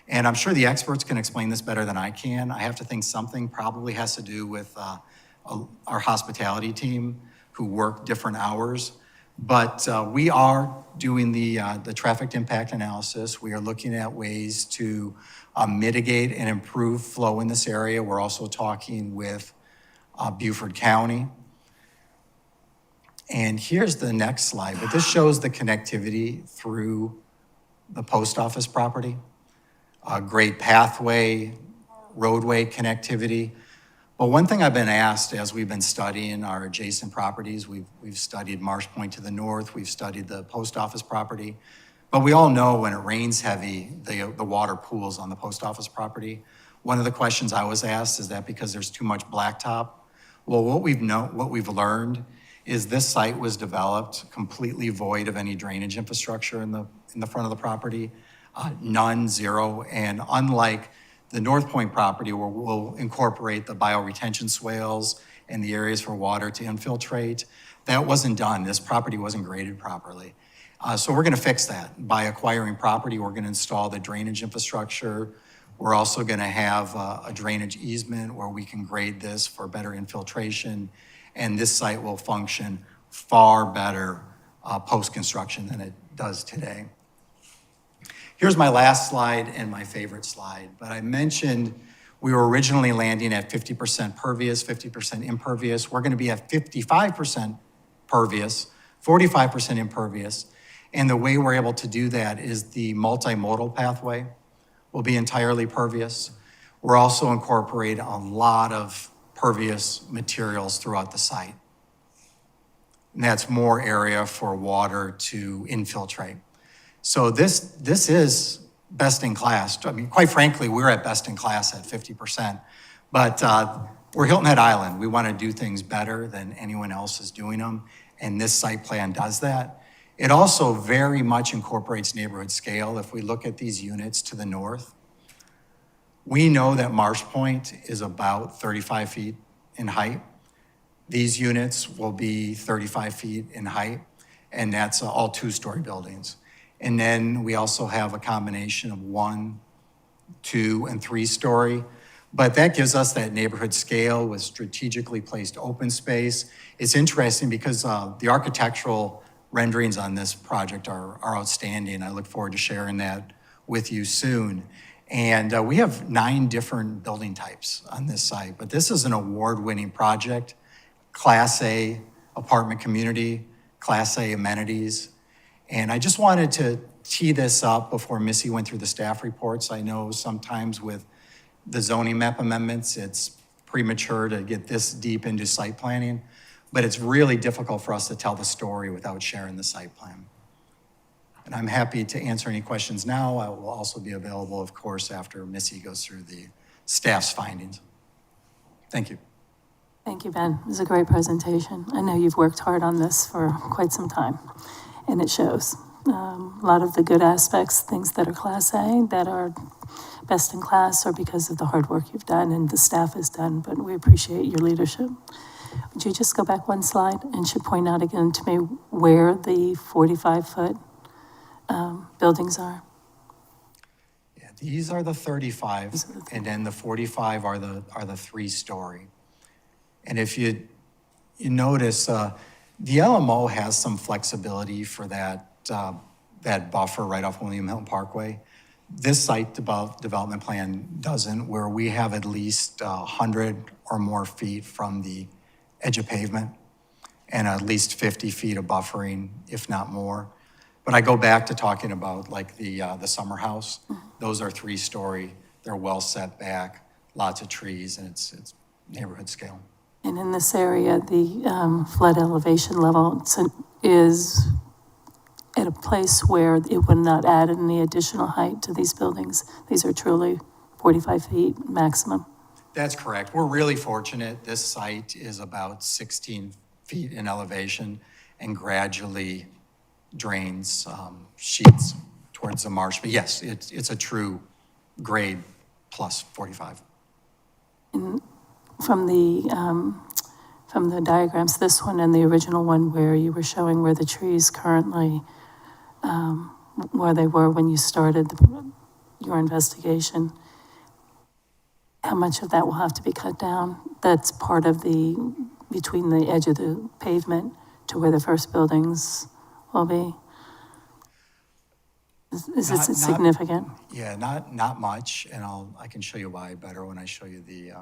And I'm sure the experts can explain this better than I can. I have to think something probably has to do with our hospitality team who work different hours. But we are doing the traffic impact analysis. We are looking at ways to mitigate and improve flow in this area. We're also talking with Beaufort County. And here's the next slide, but this shows the connectivity through the post office property. A great pathway, roadway connectivity. But one thing I've been asked as we've been studying our adjacent properties, we've studied Marsh Point to the north, we've studied the post office property, but we all know when it rains heavy, the water pools on the post office property. One of the questions I was asked, is that because there's too much blacktop? Well, what we've learned is this site was developed completely void of any drainage infrastructure in the front of the property, none, zero, and unlike the North Point property, where we'll incorporate the bioretention swales and the areas for water to infiltrate, that wasn't done. This property wasn't graded properly. So we're gonna fix that. By acquiring property, we're gonna install the drainage infrastructure. We're also gonna have a drainage easement where we can grade this for better infiltration, and this site will function far better post-construction than it does today. Here's my last slide and my favorite slide, but I mentioned we were originally landing at 50% pervious, 50% impervious. We're gonna be at 55% pervious, 45% impervious. And the way we're able to do that is the multimodal pathway will be entirely pervious. We're also incorporating a lot of pervious materials throughout the site. And that's more area for water to infiltrate. So this is best in class. I mean, quite frankly, we're at best in class at 50%. But we're Hilton Head Island. We want to do things better than anyone else is doing them. And this site plan does that. It also very much incorporates neighborhood scale. If we look at these units to the north, we know that Marsh Point is about 35 feet in height. These units will be 35 feet in height, and that's all two-story buildings. And then we also have a combination of 1, 2, and 3-story. But that gives us that neighborhood scale with strategically placed open space. It's interesting because the architectural renderings on this project are outstanding. I look forward to sharing that with you soon. And we have 9 different building types on this site, but this is an award-winning project. Class A apartment community, Class A amenities. And I just wanted to tee this up before Missy went through the staff reports. I know sometimes with the zoning map amendments, it's premature to get this deep into site planning, but it's really difficult for us to tell the story without sharing the site plan. And I'm happy to answer any questions now. I will also be available, of course, after Missy goes through the staff's findings. Thank you. Thank you, Ben. It was a great presentation. I know you've worked hard on this for quite some time, and it shows. A lot of the good aspects, things that are Class A, that are best in class, are because of the hard work you've done and the staff has done, but we appreciate your leadership. Would you just go back one slide and should point out again to me where the 45-foot buildings are? Yeah, these are the 35, and then the 45 are the 3-story. And if you notice, the LMO has some flexibility for that buffer right off William Hilton Parkway. This site development plan doesn't, where we have at least 100 or more feet from the edge of pavement and at least 50 feet of buffering, if not more. But I go back to talking about like the summer house. Those are 3-story. They're well set back, lots of trees, and it's neighborhood scale. And in this area, the flood elevation level is at a place where it would not add any additional height to these buildings. These are truly 45 feet maximum. That's correct. We're really fortunate. This site is about 16 feet in elevation and gradually drains sheets towards the marsh. But yes, it's a true grade plus 45. And from the diagrams, this one and the original one where you were showing where the trees currently, where they were when you started your investigation, how much of that will have to be cut down? That's part of between the edge of the pavement to where the first buildings will be? Is it significant? Yeah, not much, and I can show you why better when I show you the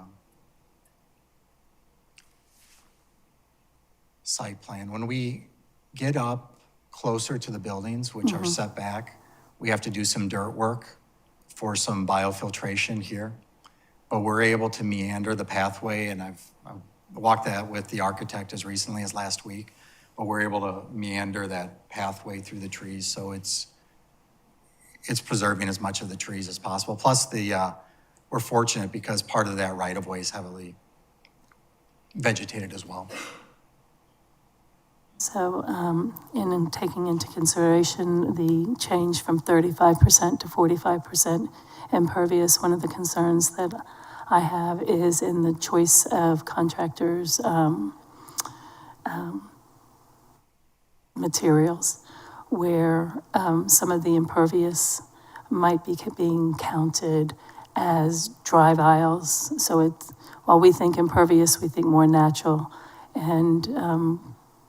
site plan. When we get up closer to the buildings, which are set back, we have to do some dirt work for some biofiltration here. But we're able to meander the pathway, and I've walked that with the architect as recently as last week. But we're able to meander that pathway through the trees, so it's preserving as much of the trees as possible. Plus, we're fortunate because part of that right-of-way is heavily vegetated as well. So, in taking into consideration the change from 35% to 45% impervious, one of the concerns that I have is in the choice of contractors' materials, where some of the impervious might be being counted as drive aisles. So while we think impervious, we think more natural. And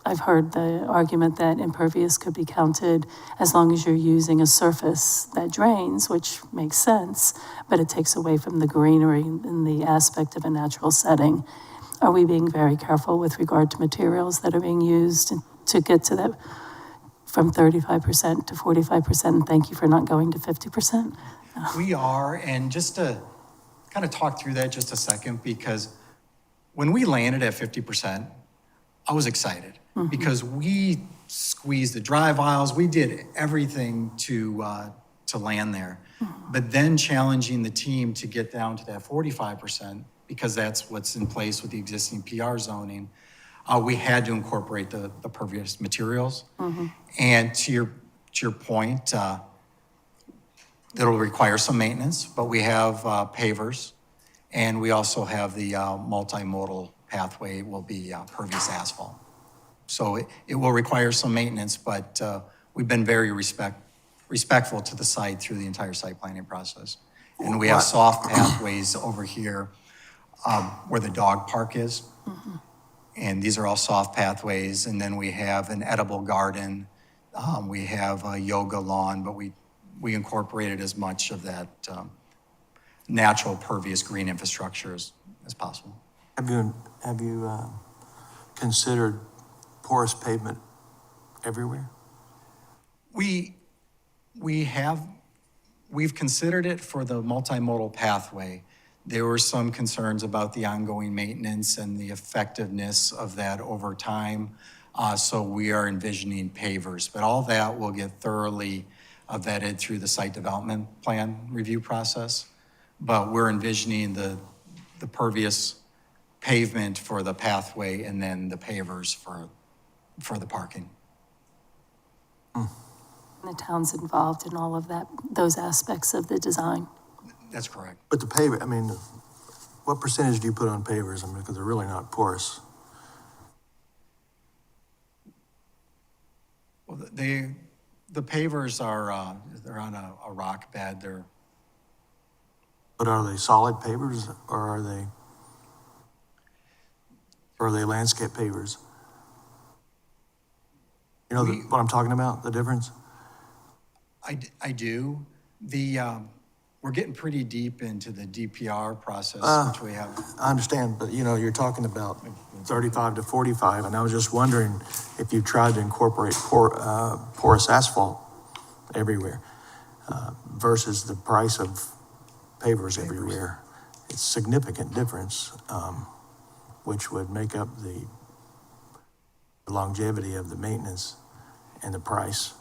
I've heard the argument that impervious could be counted as long as you're using a surface that drains, which makes sense, but it takes away from the greenery and the aspect of a natural setting. are we being very careful with regard to materials that are being used to get to that from 35% to 45%? And thank you for not going to 50%. We are, and just to kind of talk through that just a second, because when we landed at 50%, I was excited because we squeezed the drive aisles, we did everything to land there. But then challenging the team to get down to that 45%, because that's what's in place with the existing PR zoning, we had to incorporate the pervious materials. And to your point, it'll require some maintenance, but we have pavers, and we also have the multimodal pathway will be pervious asphalt. So it will require some maintenance, but we've been very respectful to the site through the entire site planning process. And we have soft pathways over here where the dog park is. And these are all soft pathways. And then we have an edible garden. We have a yoga lawn, but we incorporated as much of that natural pervious green infrastructure as possible. Have you considered porous pavement everywhere? We've considered it for the multimodal pathway. There were some concerns about the ongoing maintenance and the effectiveness of that over time. So we are envisioning pavers, but all that will get thoroughly vetted through the site development plan review process. But we're envisioning the pervious pavement for the pathway and then the pavers for the parking. The town's involved in all of that, those aspects of the design. That's correct. But the paver, I mean, what percentage do you put on pavers? I mean, because they're really not porous. Well, the pavers are, they're on a rock bed. But are they solid pavers or are they landscape pavers? You know what I'm talking about, the difference? I do. We're getting pretty deep into the DPR process, which we have. I understand, but you're talking about 35 to 45, and I was just wondering if you tried to incorporate porous asphalt everywhere versus the price of pavers everywhere. It's a significant difference, which would make up the longevity of the maintenance and the price.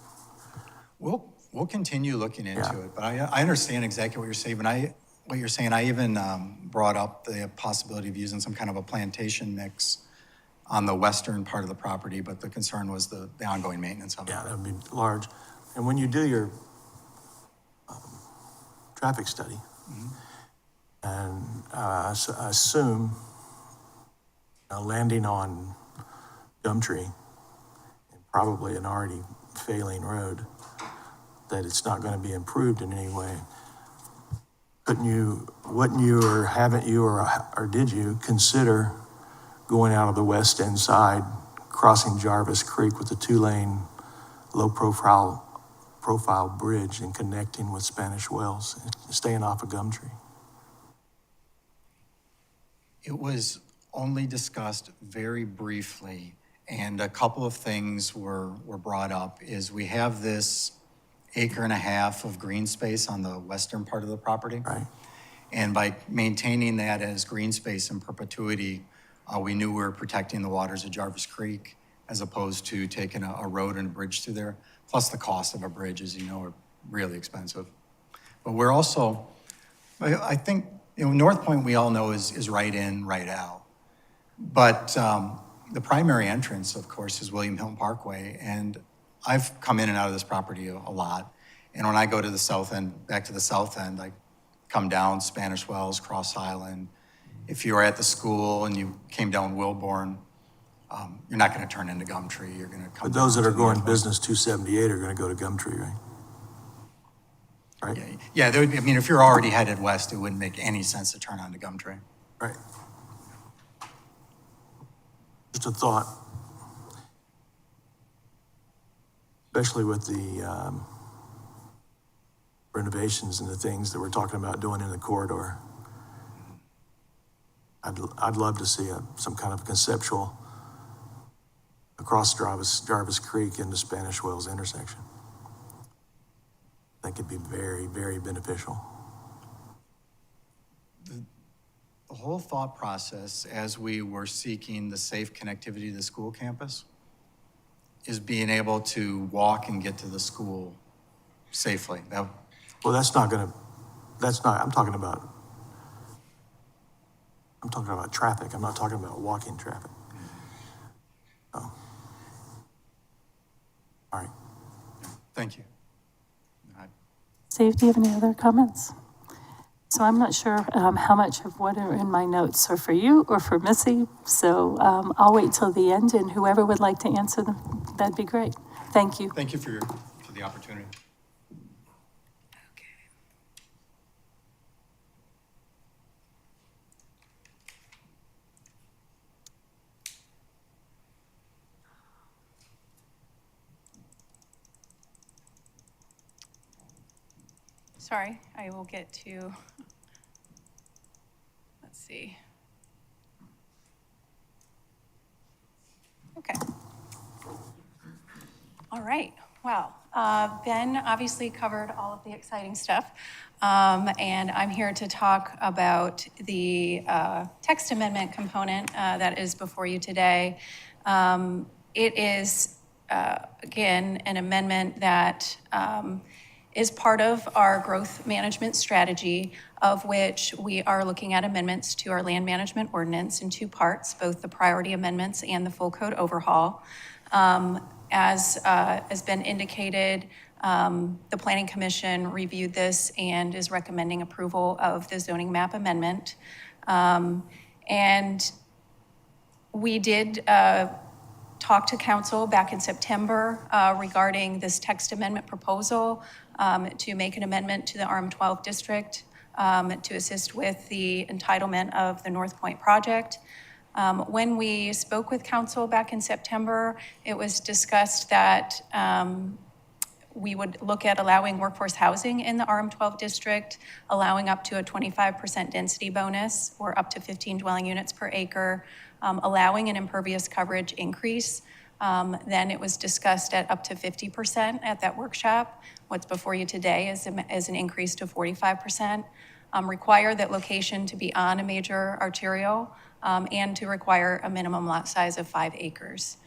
We'll continue looking into it, but I understand exactly what you're saying. I even brought up the possibility of using some kind of a plantation mix on the western part of the property, but the concern was the ongoing maintenance of it. Yeah, that would be large. And when you do your traffic study, and I assume landing on Gumtree, and probably an already failing road, that it's not going to be improved in any way. Wouldn't you, or haven't you, or did you consider going out of the west end side, crossing Jarvis Creek with a 2-lane, low profile bridge and connecting with Spanish Wells, staying off of Gumtree? It was only discussed very briefly, and a couple of things were brought up. Is we have this 1.5 acres of green space on the western part of the property. Right. And by maintaining that as green space in perpetuity, we knew we were protecting the waters of Jarvis Creek as opposed to taking a road and a bridge through there. Plus the cost of a bridge, as you know, are really expensive. But we're also, I think, North Point we all know is right in, right out. But the primary entrance, of course, is William Hilton Parkway. And I've come in and out of this property a lot. And when I go to the south end, back to the south end, I come down Spanish Wells, Cross Island. If you were at the school and you came down Wilborn, you're not going to turn into Gumtree. You're going to come. But those down that are to going Northwest. business 278 are going to go to Gumtree, right? Right? Yeah, there would be, if you're already headed west, it wouldn't make any sense to turn onto Gumtree. Right. Just a thought. Especially with the renovations and the things that we're talking about doing in the corridor. I'd love to see some kind of conceptual across Jarvis Creek into Spanish Wells intersection. I think it'd be very, very beneficial. The whole thought process as we were seeking the safe connectivity to the school campus is being able to walk and get to the school safely. Well, I'm talking about traffic. I'm not talking about walking traffic. Oh. All right. Thank you. Steve, do you have any other comments? So I'm not sure how much of what are in my notes are for you or for Missy. So I'll wait till the end, and whoever would like to answer them, that'd be great. Thank you. Thank you for the opportunity. Sorry, I will get to, let's see. Okay. All right, wow. Ben obviously covered all of the exciting stuff. And I'm here to talk about the text amendment component that is before you today. It is, again, an amendment that is part of our growth management strategy, of which we are looking at amendments to our land management ordinance in two parts, both the priority amendments and the full code overhaul. As has been indicated, the Planning Commission reviewed this and is recommending approval of the zoning map amendment. And we did talk to council back in September regarding this text amendment proposal to make an amendment to the RM12 district to assist with the entitlement of the North Point project. When we spoke with council back in September, it was discussed that we would look at allowing workforce housing in the RM12 district, allowing up to a 25% density bonus or up to 15 dwelling units per acre, allowing an impervious coverage increase. Then it was discussed at up to 50% at that workshop. What's before you today is an increase to 45%. Require that location to be on a major arterial and to require a minimum lot size of 5 acres.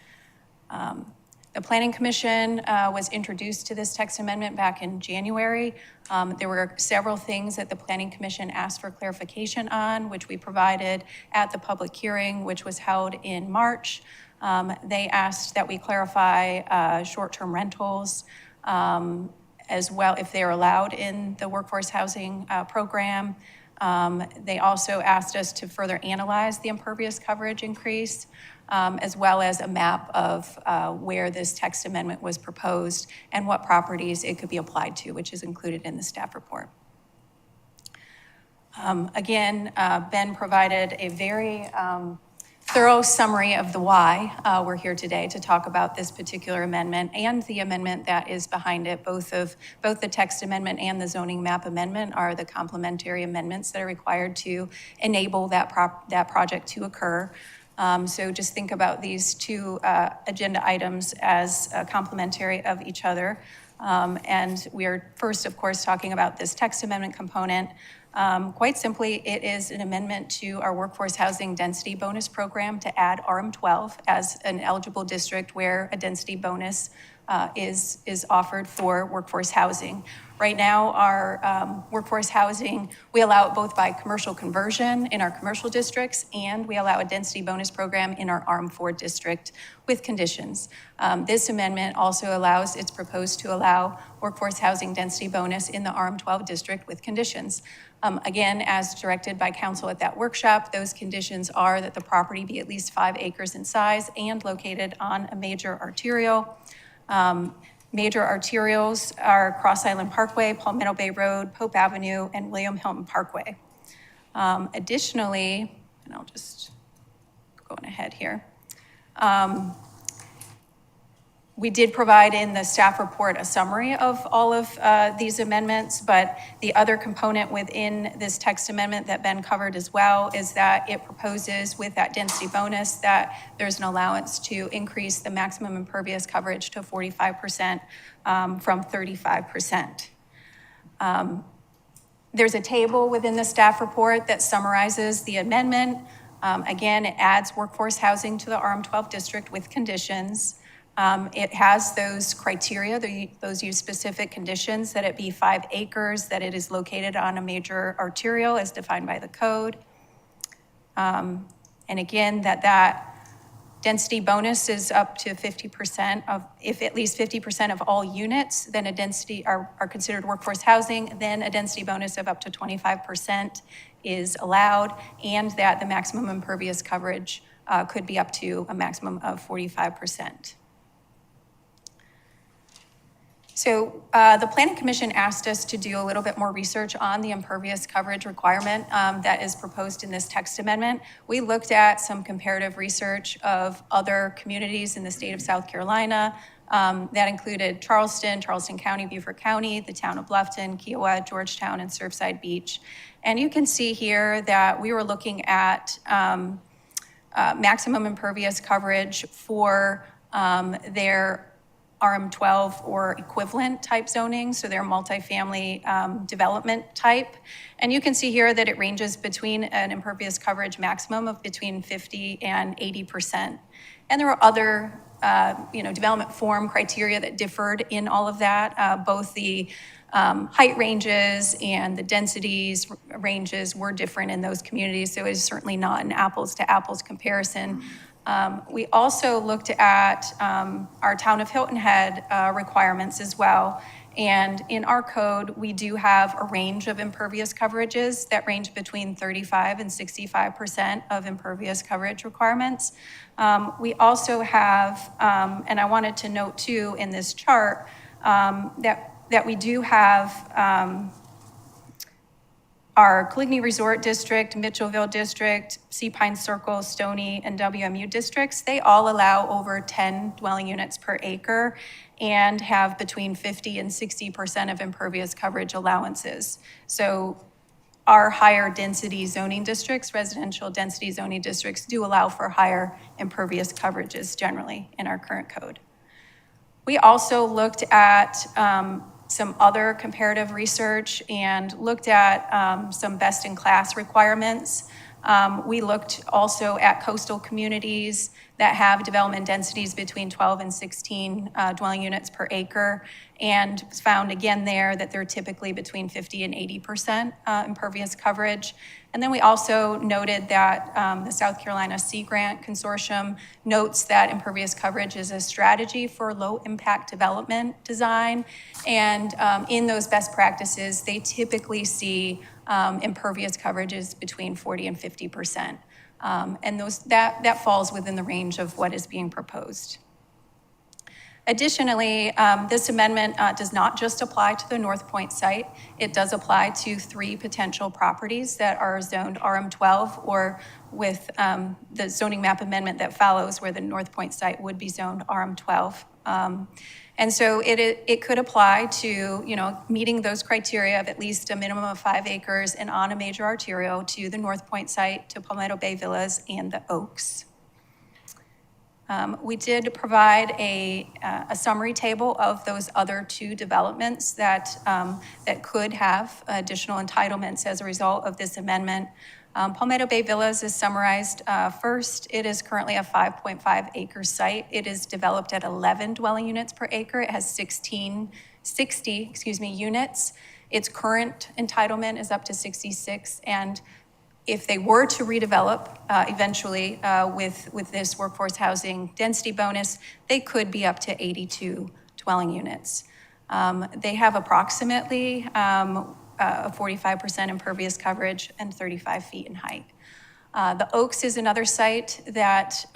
The Planning Commission was introduced to this text amendment back in January. There were several things that the Planning Commission asked for clarification on, which we provided at the public hearing, which was held in March. They asked that we clarify short-term rentals as well, if they're allowed in the workforce housing program. They also asked us to further analyze the impervious coverage increase, as well as a map of where this text amendment was proposed and what properties it could be applied to, which is included in the staff report. Again, Ben provided a very thorough summary of the why we're here today to talk about this particular amendment and the amendment that is behind it. Both the text amendment and the zoning map amendment are the complementary amendments that are required to enable that project to occur. So just think about these two agenda items as complementary of each other. And we are first, of course, talking about this text amendment component. Quite simply, it is an amendment to our workforce housing density bonus program to add RM12 as an eligible district where a density bonus is offered for workforce housing. Right now, our workforce housing, we allow it both by commercial conversion in our commercial districts, and we allow a density bonus program in our RM4 district with conditions. This amendment also allows, it's proposed to allow workforce housing density bonus in the RM12 district with conditions. Again, as directed by council at that workshop, those conditions are that the property be at least 5 acres in size and located on a major arterial. Major arterials are Cross Island Parkway, Palmetto Bay Road, Pope Avenue, and William Hilton Parkway. Additionally, and I'll just go on ahead here. We did provide in the staff report a summary of all of these amendments, but the other component within this text amendment that Ben covered as well is that it proposes with that density bonus that there's an allowance to increase the maximum impervious coverage to 45% from 35%. There's a table within the staff report that summarizes the amendment. Again, it adds workforce housing to the RM12 district with conditions. It has those criteria, those use-specific conditions, that it be 5 acres, that it is located on a major arterial as defined by the code. And again, that density bonus is up to 50% of, if at least 50% of all units, then a density are considered workforce housing, then a density bonus of up to 25% is allowed, and that the maximum impervious coverage could be up to a maximum of 45%. So the Planning Commission asked us to do a little bit more research on the impervious coverage requirement that is proposed in this text amendment. We looked at some comparative research of other communities in the state of South Carolina. That included Charleston County, Beaufort County, the town of Bluffton, Kiowa, Georgetown, and Surfside Beach. And you can see here that we were looking at maximum impervious coverage for their RM12 or equivalent type zoning, so they're multifamily development type. And you can see here that it ranges between an impervious coverage maximum of between 50 and 80%. And there were other development form criteria that differed in all of that. Both the height ranges and the densities ranges were different in those communities, so it is certainly not an apples to apples comparison. We also looked at our town of Hilton Head requirements as well. And in our code, we do have a range of impervious coverages that range between 35 and 65% of impervious coverage requirements. We also have, and I wanted to note too in this chart, that we do have our Coligny Resort District, Mitchellville District, Sea Pine Circle, Stony, and WMU districts. They all allow over 10 dwelling units per acre and have between 50 and 60% of impervious coverage allowances. So our higher density zoning districts, residential density zoning districts, do allow for higher impervious coverages generally in our current code. We also looked at some other comparative research and looked at some best-in-class requirements. We looked also at coastal communities that have development densities between 12 and 16 dwelling units per acre, and found again there that they're typically between 50 and 80% impervious coverage. And then we also noted that the South Carolina Sea Grant Consortium notes that impervious coverage is a strategy for low-impact development design. And in those best practices, they typically see impervious coverages between 40 and 50%. And that falls within the range of what is being proposed. Additionally, this amendment does not just apply to the North Point site. It does apply to 3 potential properties that are zoned RM12, or with the zoning map amendment that follows, where the North Point site would be zoned RM12. And so it could apply to, meeting those criteria of at least a minimum of 5 acres and on a major arterial to the North Point site, to Palmetto Bay Villas, and the Oaks. We did provide a summary table of those other 2 developments that could have additional entitlements as a result of this amendment. Palmetto Bay Villas is summarized first. It is currently a 5.5 acre site. It is developed at 11 dwelling units per acre. It has 60 units. Its current entitlement is up to 66, and if they were to redevelop eventually with this workforce housing density bonus, they could be up to 82 dwelling units. They have approximately a 45% impervious coverage and 35 feet in height. The Oaks is another site that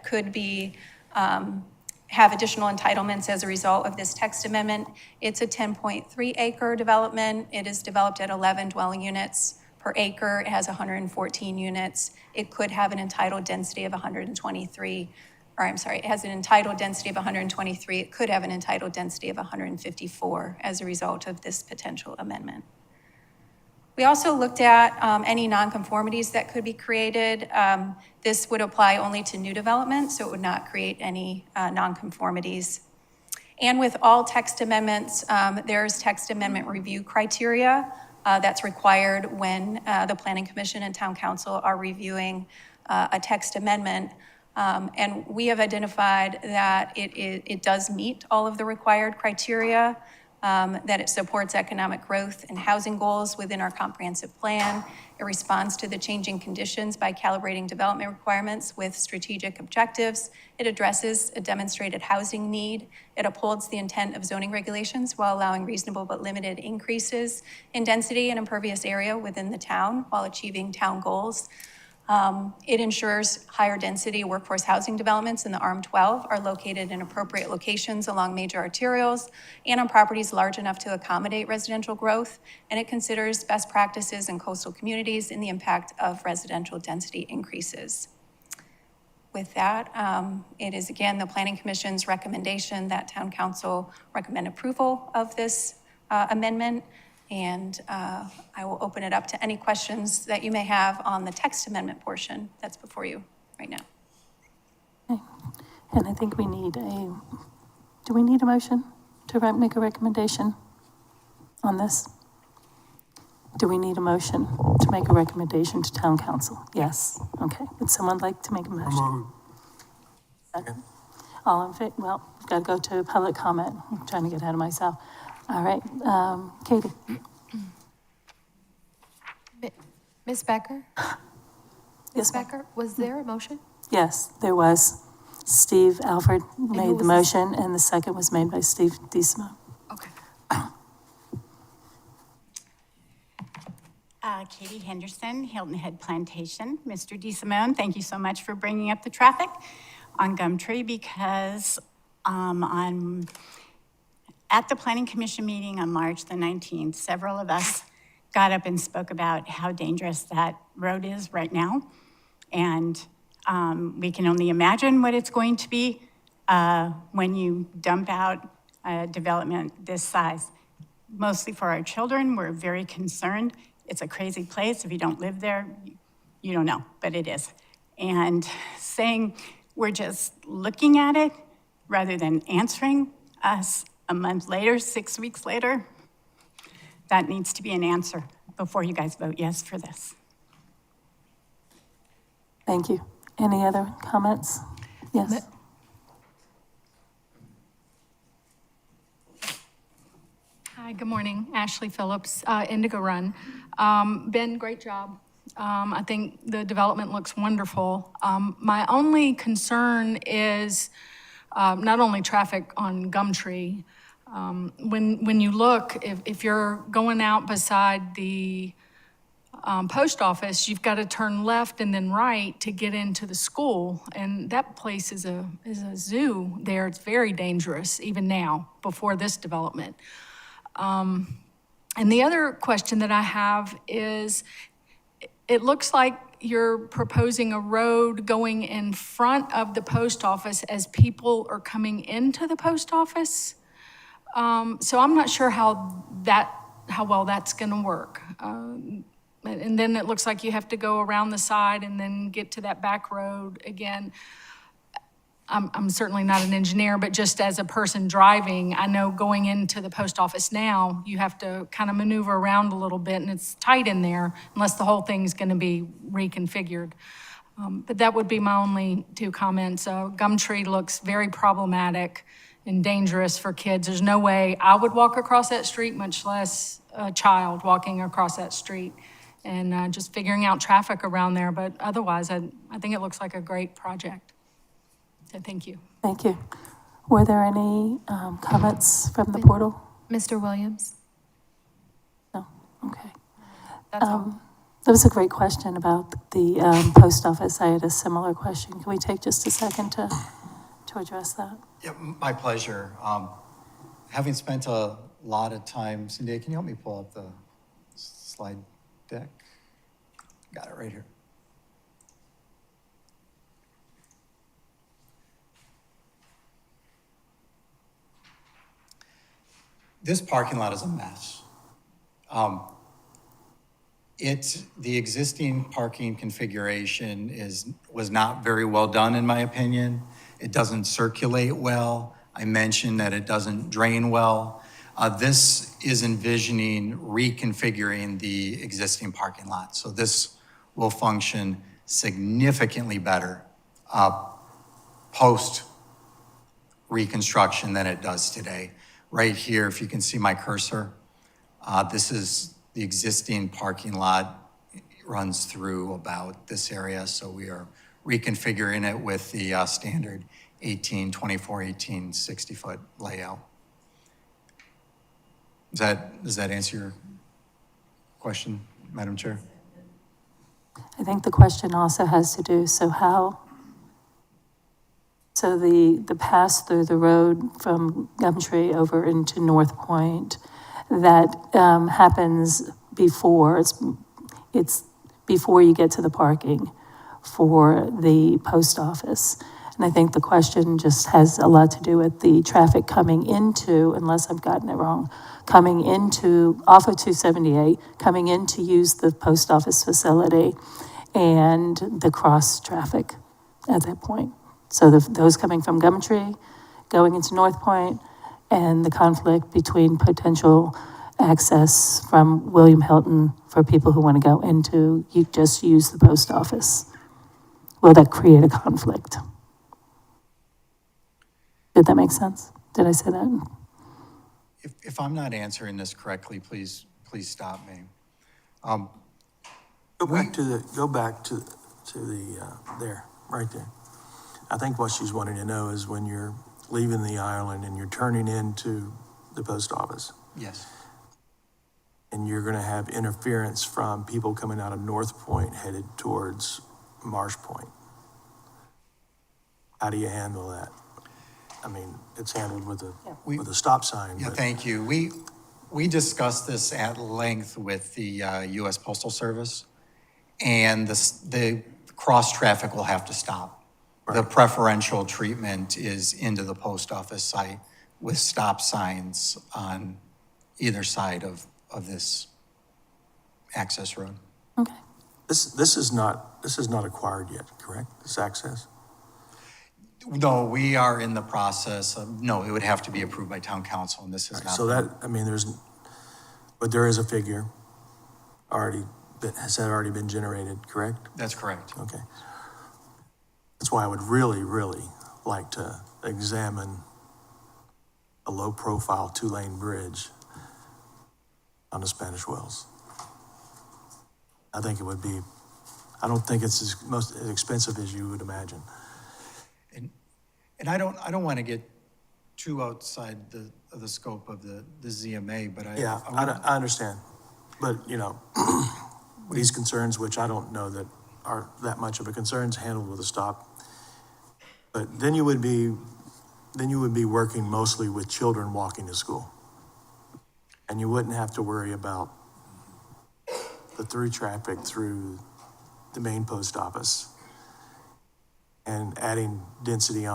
could be have additional entitlements as a result of this text amendment. It's a 10.3 acre development. It is developed at 11 dwelling units per acre. It has 114 units. It could have an entitled density of 123 it has an entitled density of 123. It could have an entitled density of 154 as a result of this potential amendment. We also looked at any nonconformities that could be created. This would apply only to new development, so it would not create any nonconformities. And with all text amendments, there's text amendment review criteria that's required when the Planning Commission and Town Council are reviewing a text amendment. And we have identified that it does meet all of the required criteria, that it supports economic growth and housing goals within our comprehensive plan. It responds to the changing conditions by calibrating development requirements with strategic objectives. It addresses a demonstrated housing need. It upholds the intent of zoning regulations while allowing reasonable but limited increases in density and impervious area within the town while achieving town goals. It ensures higher density workforce housing developments in the RM12 are located in appropriate locations along major arterials and on properties large enough to accommodate residential growth. And it considers best practices in coastal communities and the impact of residential density increases. With that, it is again the Planning Commission's recommendation that Town Council recommend approval of this amendment. And I will open it up to any questions that you may have on the text amendment portion that's before you right now. Okay. And I think do we need a motion to make a recommendation on this? Do we need a motion to make a recommendation to Town Council? Yes. Okay. Would someone like to make a motion? Second. All in favor? Well, got to go to public comment. I'm trying to get ahead of myself. All right, Katie. Ms. Becker? Yes, Ms. Becker, was there a motion? Yes, there was. Steve Alford made the was motion, and the second was made by Steve DeSimo. Okay. Katie Henderson, Hilton Head Plantation. Mr. DeSimone, thank you so much for bringing up the traffic on Gumtree because at the Planning Commission meeting on March the 19th, several of us got up and spoke about how dangerous that road is right now. And we can only imagine what it's going to be when you dump out a development this size. Mostly for our children, we're very concerned. It's a crazy place. If you don't live there, you don't know, but it is. And saying we're just looking at it rather than answering us a month later, 6 weeks later, that needs to be an answer before you guys vote yes for this. Thank you. Any other comments? Yes. Hi, good morning. Ashley Phillips, Indigo Run. Ben, great job. I think the development looks wonderful. My only concern is not only traffic on Gumtree. When you look, if you're going out beside the post office, you've got to turn left and then right to get into the school. And that place is a zoo there. It's very dangerous, even now, before this development. And the other question that I have is, it looks like you're proposing a road going in front of the post office as people are coming into the post office. So I'm not sure how well that's gonna work. And then it looks like you have to go around the side and then get to that back road again. I'm certainly not an engineer, but just as a person driving, I know going into the post office now, you have to kind of maneuver around a little bit and it's tight in there unless the whole thing's gonna be reconfigured. But that would be my only two comments. Gumtree looks very problematic and dangerous for kids. There's no way I would walk across that street, much less a child walking across that street. And just figuring out traffic around there, but otherwise, I think it looks like a great project. So thank you. Thank you. Were there any comments from the portal? Mr. Williams? No? Okay. That's all. That was a great question about the post office. I had a similar question. Can we take just a second to address that? Yeah, my pleasure. Having spent a lot of time, Cindy, can you help me pull up the slide deck? Got it right here. This parking lot is a mess. The existing parking configuration was not very well done, in my opinion. It doesn't circulate well. I mentioned that it doesn't drain well. This is envisioning reconfiguring the existing parking lot. So this will function significantly better post reconstruction than it does today. Right here, if you can see my cursor, this is the existing parking lot. It runs through about this area, so we are reconfiguring it with the standard 18, 24, 18, 60-foot layout. Does that answer your question, Madam Chair? I think the question also has to do, so the pass through the road from Gumtree over into North Point, that happens before, it's before you get to the parking for the post office. And I think the question just has a lot to do with the traffic coming into, unless I've gotten it wrong, coming into, off of 278, coming in to use the post office facility and the cross traffic at that point. So those coming from Gumtree, going into North Point, and the conflict between potential access from William Hilton for people who want to go into, you just use the post office. Will that create a conflict? Did that make sense? Did I say that? If I'm not answering this correctly, please stop me. Go back to the there, right there. I think what she's wanting to know is when you're leaving the island and you're turning into the post office, Yes. and you're gonna have interference from people coming out of North Point headed towards Marsh Point. How do you handle that? I mean, it's handled with a stop sign, Yeah, but thank you. We discussed this at length with the U.S. Postal Service, and the cross traffic will have to stop. The preferential treatment is into the post office site with stop signs on either side of this access road. Okay. this is not acquired yet, correct? This access? No, we are in the process of, no, it would have to be approved by town council, and this is not. So that, I mean, but there is a figure has that already been generated, correct? That's correct. Okay. That's why I would really, really like to examine a low-profile two-lane bridge on the Spanish Wells. I think it would be, I don't think it's as expensive as you would imagine. And I don't want to get too outside of the scope of the ZMA, but I understand. But, these concerns, which I don't know that are that much of a concern, is handled with a stop. But then you would be working mostly with children walking to school. And you wouldn't have to worry about the through traffic through the main post office and adding density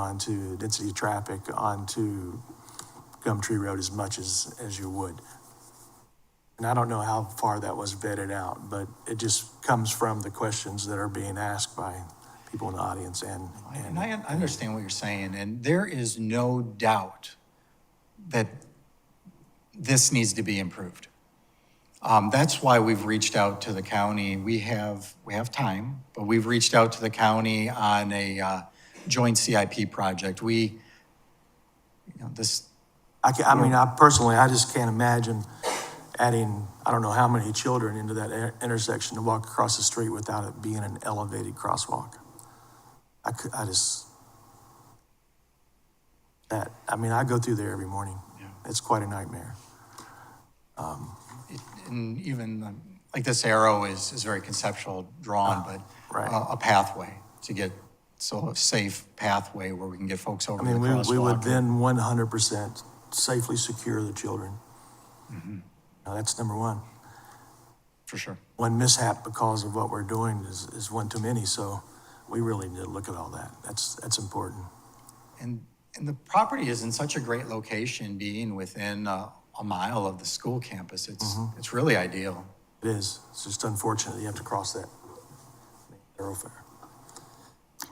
traffic onto Gumtree Road as much as you would. And I don't know how far that was vetted out, but it just comes from the questions that are being asked by people in the audience and I understand what you're saying, and there is no doubt that this needs to be improved. That's why we've reached out to the county. We have time, but we've reached out to the county on a joint CIP project. I personally, I just can't imagine adding, I don't know how many children into that intersection to walk across the street without it being an elevated crosswalk. I go through there every morning. Yeah. It's quite a nightmare. And even like this arrow is very conceptual drawn, but right. A pathway to get, so a safe pathway where we can get folks over the crosswalk. We would then 100% safely secure the children. Mm-hmm. Now, that's number one. For sure. One mishap because of what we're doing is one too many, so we really need to look at all that. That's important. And the property is in such a great location, being within a mile of the school campus. It's really ideal. It is. It's just unfortunate you have to cross that thoroughfare.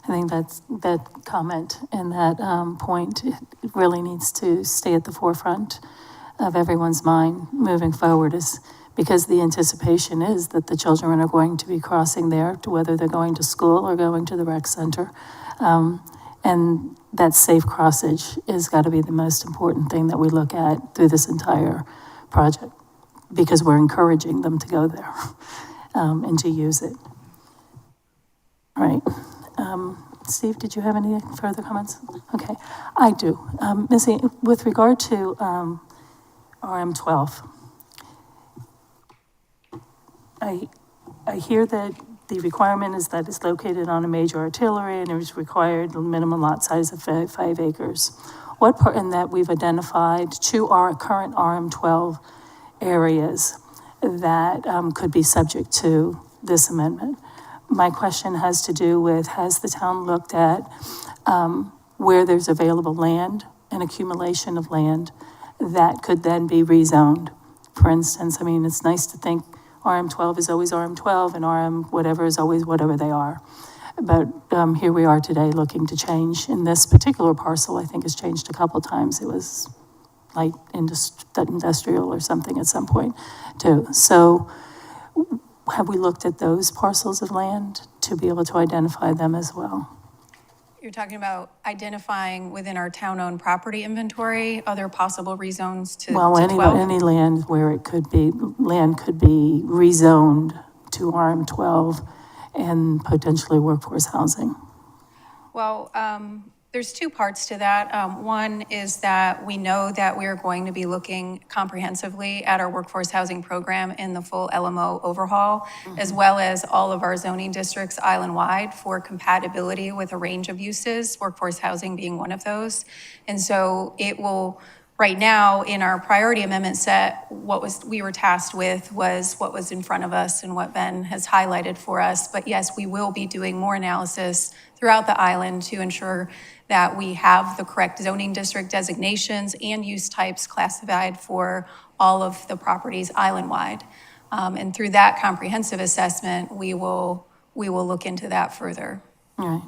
I think that comment and that point, it really needs to stay at the forefront of everyone's mind moving forward, is because the anticipation is that the children are going to be crossing there, to whether they're going to school or going to the rec center. And that safe crossage has got to be the most important thing that we look at through this entire project, because we're encouraging them to go there and to use it. All right. Steve, did you have any further comments? Okay, I do. Missy, with regard to RM12, I hear that the requirement is that it's located on a major arterial and it was required a minimum lot size of 5 acres. What part, in that we've identified 2 our current RM12 areas that could be subject to this amendment. My question has to do with, has the town looked at where there's available land and accumulation of land that could then be rezoned? For instance, I mean, it's nice to think RM12 is always RM12 and RM whatever is always whatever they are. But here we are today looking to change. In this particular parcel, I think it's changed a couple times. It was light industrial or something at some point too. So have we looked at those parcels of land to be able to identify them as well? You're talking about identifying within our town-owned property inventory, other possible rezones to 12? Any land where it could be, land could be rezoned to RM12 and potentially workforce housing. Well, there's 2 parts to that. One is that we know that we are going to be looking comprehensively at our workforce housing program in the full LMO overhaul, as well as all of our zoning districts island-wide for compatibility with a range of uses, workforce housing being one of those. And so it will, right now, in our priority amendment set, we were tasked with was what was in front of us and what Ben has highlighted for us. But yes, we will be doing more analysis throughout the island to ensure that we have the correct zoning district designations and use types classified for all of the properties island-wide. And through that comprehensive assessment, we will look into that further. All right.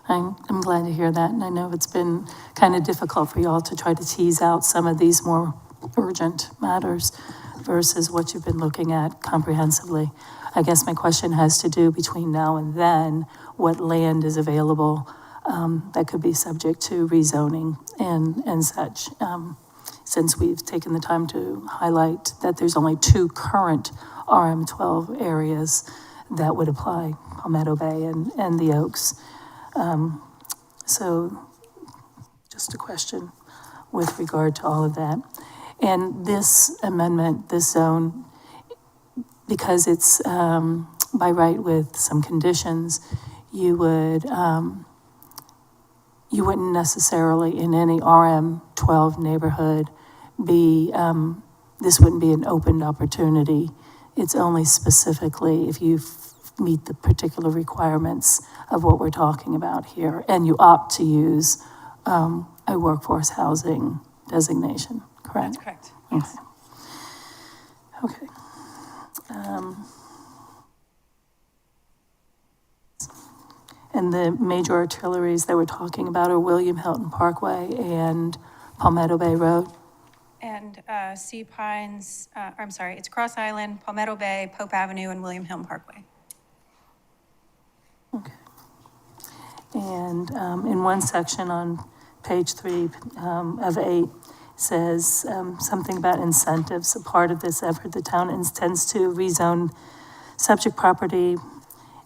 I'm glad to hear that. And I know it's been kind of difficult for y'all to try to tease out some of these more urgent matters versus what you've been looking at comprehensively. I guess my question has to do between now and then, what land is available that could be subject to rezoning and such. Since we've taken the time to highlight that there's only 2 current RM12 areas that would apply, Palmetto Bay and the Oaks. So just a question with regard to all of that. And this amendment, this zone, because it's by right with some conditions, you wouldn't necessarily in any RM12 neighborhood be, this wouldn't be an open opportunity. It's only specifically if you meet the particular requirements of what we're talking about here, and you opt to use a workforce housing designation, correct? That's correct, yes. Okay. And the major arteries that we're talking about are William Hilton Parkway and Palmetto Bay Road? And Sea Pines, I'm sorry, it's Cross Island, Palmetto Bay, Pope Avenue, and William Hilton Parkway. Okay. And in one section on page 3 of 8, says something about incentives. A part of this effort, the town intends to rezone subject property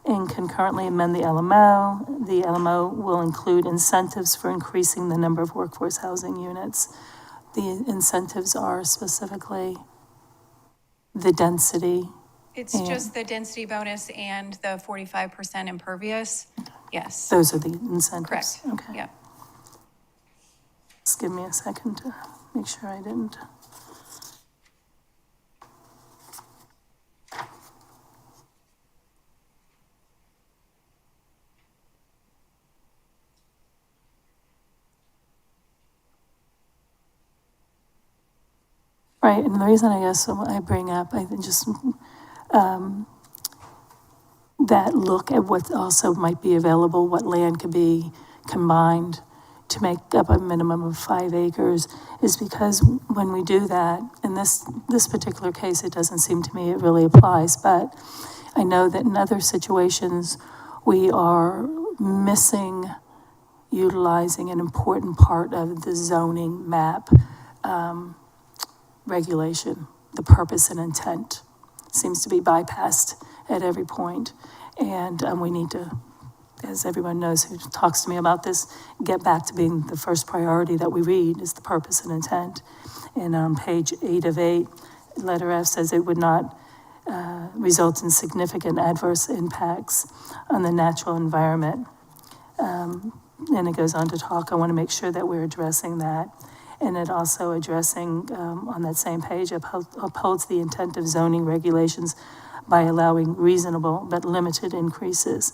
and concurrently amend the LMO. The LMO will include incentives for increasing the number of workforce housing units. The incentives are specifically the density. It's just the density bonus and the 45% impervious, yes. Those are the incentives? Correct, Okay. yeah. Just give me a second to make sure I didn't. Right, and the reason I guess I bring up, I think just, that look at what also might be available, what land could be combined to make up a minimum of 5 acres, is because when we do that, in this particular case, it doesn't seem to me it really applies, but I know that in other situations, we are missing utilizing an important part of the zoning map regulation, the purpose and intent seems to be bypassed at every point. And we need to, as everyone knows who talks to me about this, get back to being the first priority that we read is the purpose and intent. And on page 8 of 8, letter F says it would not result in significant adverse impacts on the natural environment. And it goes on to talk, I want to make sure that we're addressing that. And it also addressing, on that same page, upholds the intent of zoning regulations by allowing reasonable but limited increases.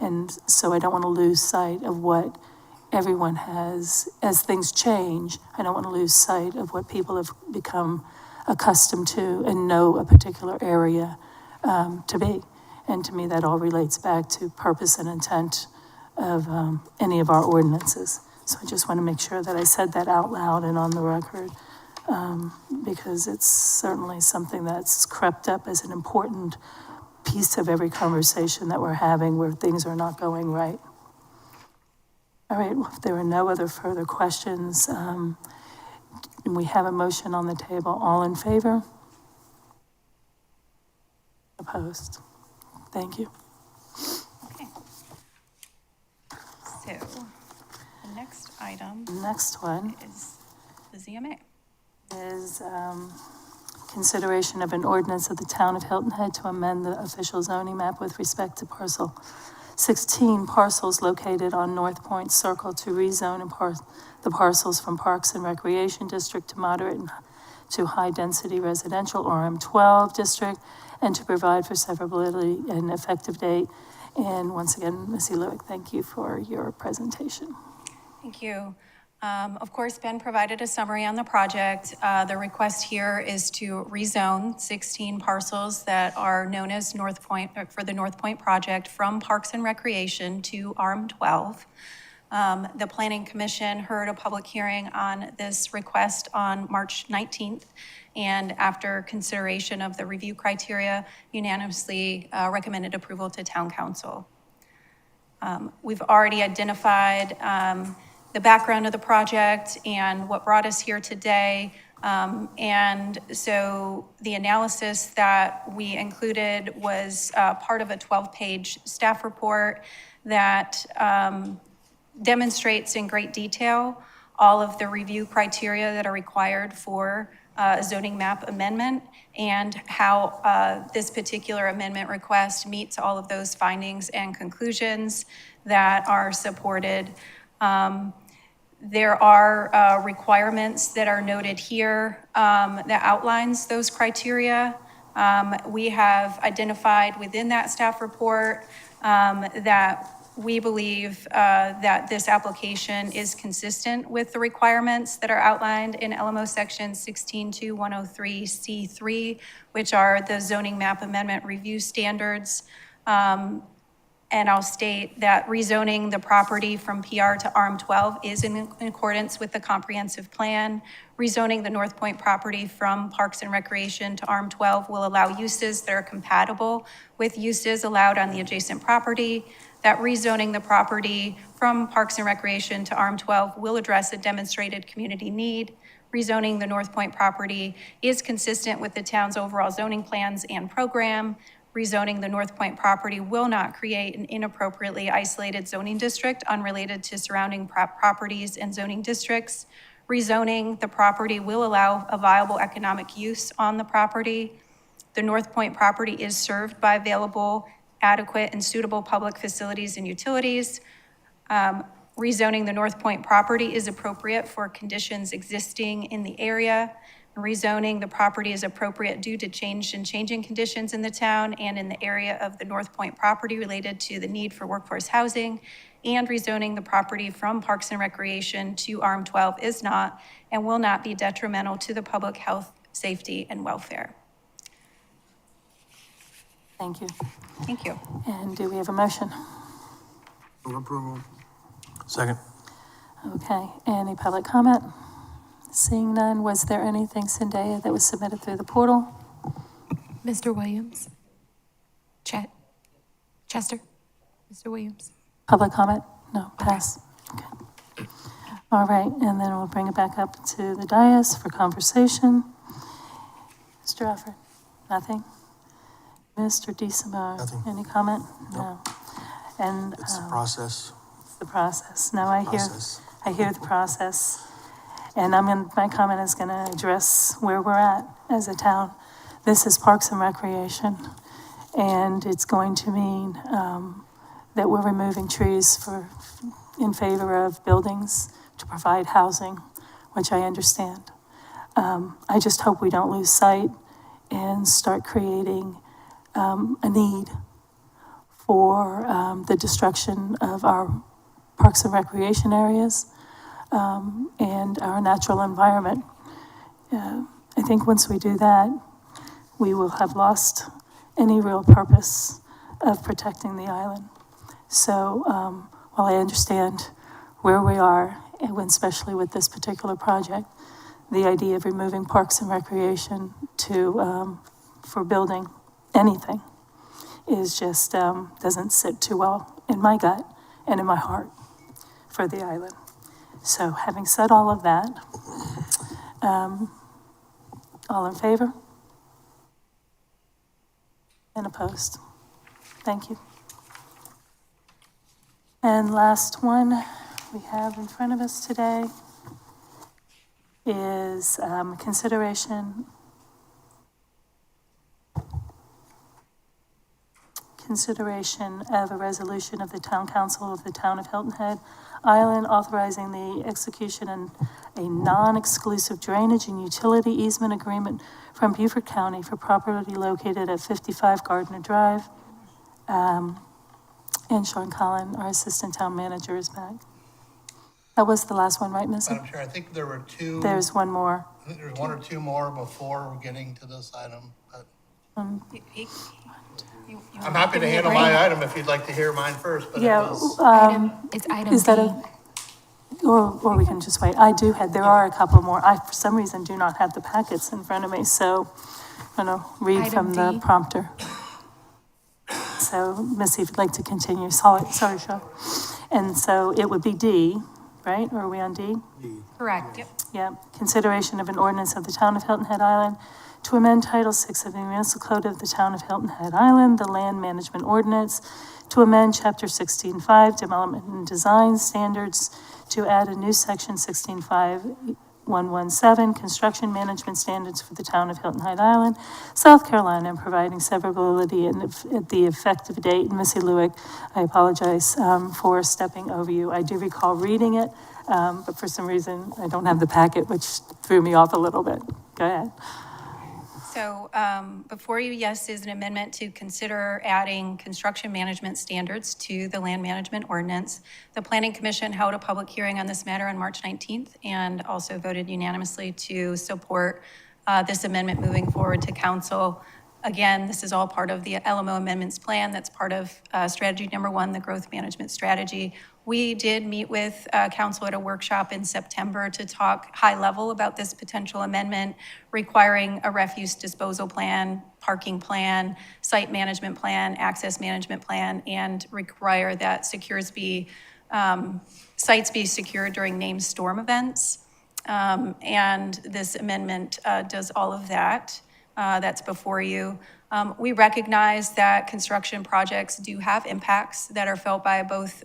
And so I don't want to lose sight of what everyone has, as things change, I don't want to lose sight of what people have become accustomed to and know a particular area to be. And to me, that all relates back to purpose and intent of any of our ordinances. So I just want to make sure that I said that out loud and on the record, because it's certainly something that's crept up as an important piece of every conversation that we're having where things are not going right. All right, well, if there are no other further questions, and we have a motion on the table. All in favor? Opposed? Thank you. Okay. So, the next item Next one is the ZMA. is consideration of an ordinance of the town of Hilton Head to amend the official zoning map with respect to parcel 16 parcels located on North Point Circle to rezone the parcels from Parks and Recreation District to moderate and to high-density residential RM12 district, and to provide for severability and effective date. And once again, Ms. Lewick, thank you for your presentation. Thank you. Of course, Ben provided a summary on the project. The request here is to rezone 16 parcels that are known as North Point, for the North Point project, from Parks and Recreation to RM12. The Planning Commission heard a public hearing on this request on March 19th, and after consideration of the review criteria, unanimously recommended approval to Town Council. We've already identified the background of the project and what brought us here today. And so the analysis that we included was part of a 12-page staff report that demonstrates in great detail all of the review criteria that are required for a zoning map amendment and how this particular amendment request meets all of those findings and conclusions that are supported. There are requirements that are noted here that outlines those criteria. We have identified within that staff report that we believe that this application is consistent with the requirements that are outlined in LMO section 16.103C3, which are the zoning map amendment review standards. And I'll state that rezoning the property from PR to RM12 is in accordance with the comprehensive plan. Rezoning the North Point property from Parks and Recreation to RM12 will allow uses that are compatible with uses allowed on the adjacent property. That rezoning the property from Parks and Recreation to RM12 will address a demonstrated community need. Rezoning the North Point property is consistent with the town's overall zoning plans and program. Rezoning the North Point property will not create an inappropriately isolated zoning district unrelated to surrounding properties and zoning districts. Rezoning the property will allow a viable economic use on the property. The North Point property is served by available, adequate, and suitable public facilities and utilities. Rezoning the North Point property is appropriate for conditions existing in the area. Rezoning the property is appropriate due to changing conditions in the town and in the area of the North Point property related to the need for workforce housing. And rezoning the property from Parks and Recreation to RM12 is not and will not be detrimental to the public health safety, and welfare. Thank you. Thank you. And do we have a motion? Move approval. Second. Okay, any public comment? Seeing none, was there anything, Zendaya, that was submitted through the portal? Mr. Williams? Chester? Mr. Williams? Public comment? No, pass. Okay. All right, and then we'll bring it back up to the dais for conversation. Mr. Alford, nothing? Mr. DeSimone? Nothing. Any comment? No. And It's the process. the process. No, I Process. hear the process. And my comment is gonna address where we're at as a town. This is Parks and Recreation, and it's going to mean, that we're removing trees in favor of buildings to provide housing, which I understand. I just hope we don't lose sight and start creating, a need for, the destruction of our Parks and Recreation areas, and our natural environment. I think once we do that, we will have lost any real purpose of protecting the island. So while I understand where we are, and especially with this particular project, the idea of removing Parks and Recreation for building anything is just, doesn't sit too well in my gut and in my heart for the island. So having said all of that, all in favor? And opposed? Thank you. And last one we have in front of us today is consideration of a resolution of the Town Council of the Town of Hilton Head Island authorizing the execution and a non-exclusive drainage and utility easement agreement from Beaufort County for property located at 55 Gardner Drive. And Sean Collin, our Assistant Town Manager, is back. That was the last one, right, Missy? Madam Chair, I think there were two. There's one more. I think there's one or two more before we're getting to this item, but I'm happy to handle my item if you'd like to hear mine first, but it Yeah, was. It's item is that D. or we can just wait. There are a couple more. I, for some reason, do not have the packets in front of me, so I'm gonna read Item from the D. prompter. So, Missy, if you'd like to continue, sorry, Sean. And so it would be D, right? Or are we on D? Correct. Yeah, consideration of an ordinance of the Town of Hilton Head Island to amend Title VI of the Municipal Code of the Town of Hilton Head Island, the Land Management Ordinance, to amend Chapter 16.5, Development and Design Standards, to add a new Section 16.5.117, Construction Management Standards for the Town of Hilton Head Island, South Carolina, and providing severability at the effective date. And Missy Lewick, I apologize for stepping over you. I do recall reading it, but for some reason, I don't have the packet, which threw me off a little bit. Go ahead. So before you, yes, is an amendment to consider adding construction management standards to the land management ordinance. The Planning Commission held a public hearing on this matter on March 19th and also voted unanimously to support this amendment moving forward to council. Again, this is all part of the LMO amendments plan. That's part of strategy number 1, the growth management strategy. We did meet with council at a workshop in September to talk high level about this potential amendment requiring a refuse disposal plan, parking plan, site management plan, access management plan, and require that sites be secured during named storm events. And this amendment does all of that. That's before you. We recognize that construction projects do have impacts that are felt by both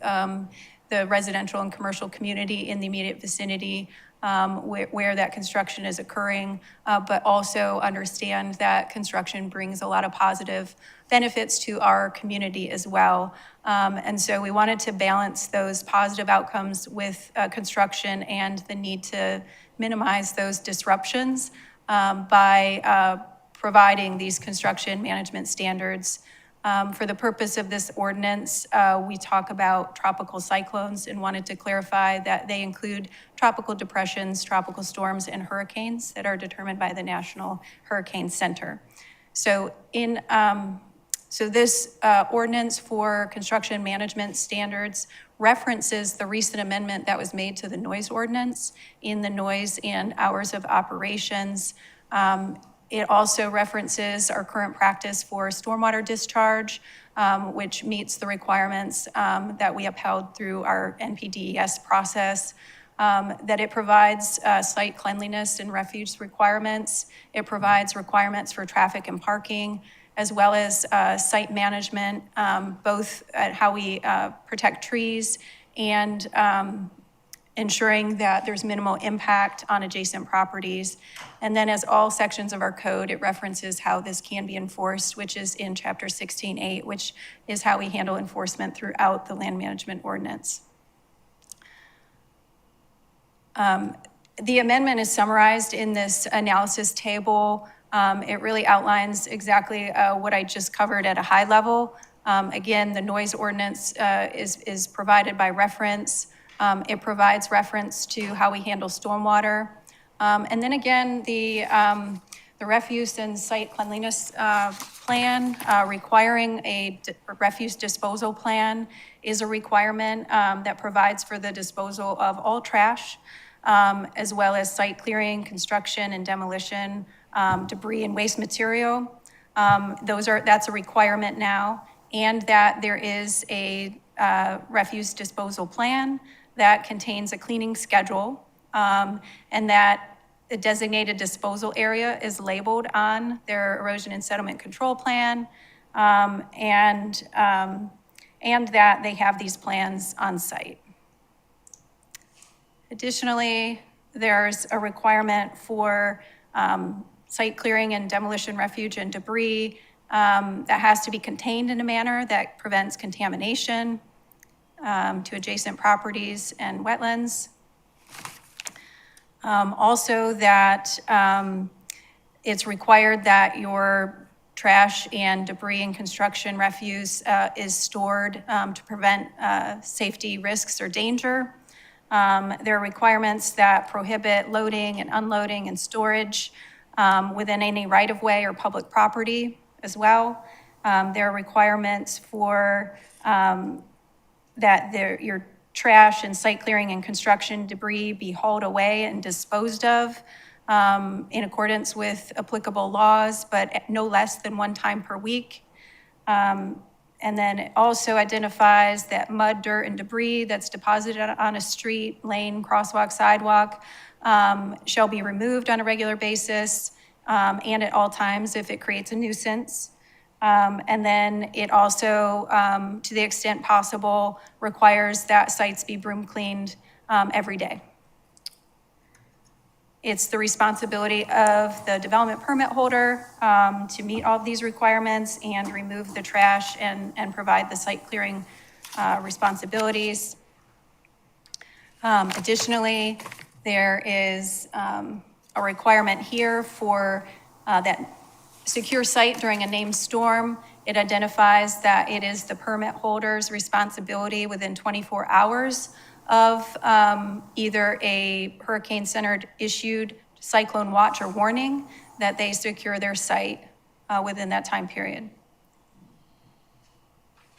the residential and commercial community in the immediate vicinity where that construction is occurring, but also understand that construction brings a lot of positive benefits to our community as well. And so we wanted to balance those positive outcomes with construction and the need to minimize those disruptions by providing these construction management standards For the purpose of this ordinance, we talk about tropical cyclones and wanted to clarify that they include tropical depressions, tropical storms, and hurricanes that are determined by the National Hurricane Center. So this ordinance for construction management standards references the recent amendment that was made to the noise ordinance in the noise and hours of operations. It also references our current practice for stormwater discharge, which meets the requirements that we upheld through our NPDES process. That it provides site cleanliness and refuse requirements. It provides requirements for traffic and parking, as well as site management, both at how we protect trees and ensuring that there's minimal impact on adjacent properties. And then as all sections of our code, it references how this can be enforced, which is in Chapter 16.8, which is how we handle enforcement throughout the land management ordinance. The amendment is summarized in this analysis table. It really outlines exactly what I just covered at a high level. Again, the noise ordinance is provided by reference. It provides reference to how we handle stormwater. And then again, the refuse and site cleanliness plan requiring a refuse disposal plan is a requirement that provides for the disposal of all trash, as well as site clearing, construction, and demolition, debris and waste material. That's a requirement now, and that there is a refuse disposal plan that contains a cleaning schedule, and that the designated disposal area is labeled on their erosion and settlement control plan, and that they have these plans on site. Additionally, there's a requirement for site clearing and demolition refuge and debris that has to be contained in a manner that prevents contamination to adjacent properties and wetlands. Also that it's required that your trash and debris and construction refuse is stored to prevent safety risks or danger. There are requirements that prohibit loading and unloading and storage within any right-of-way or public property as well. There are requirements for your trash and site clearing and construction debris be hauled away and disposed of in accordance with applicable laws, but no less than one time per week. And then it also identifies that mud, dirt, and debris that's deposited on a street, lane, crosswalk, sidewalk shall be removed on a regular basis and at all times if it creates a nuisance. And then it also, to the extent possible, requires that sites be broom cleaned every day. It's the responsibility of the development permit holder to meet all of these requirements and remove the trash and provide the site clearing responsibilities. Additionally, there is a requirement here for that secure site during a named storm. It identifies that it is the permit holder's responsibility within 24 hours of either a hurricane center issued cyclone watch or warning that they secure their site within that time period.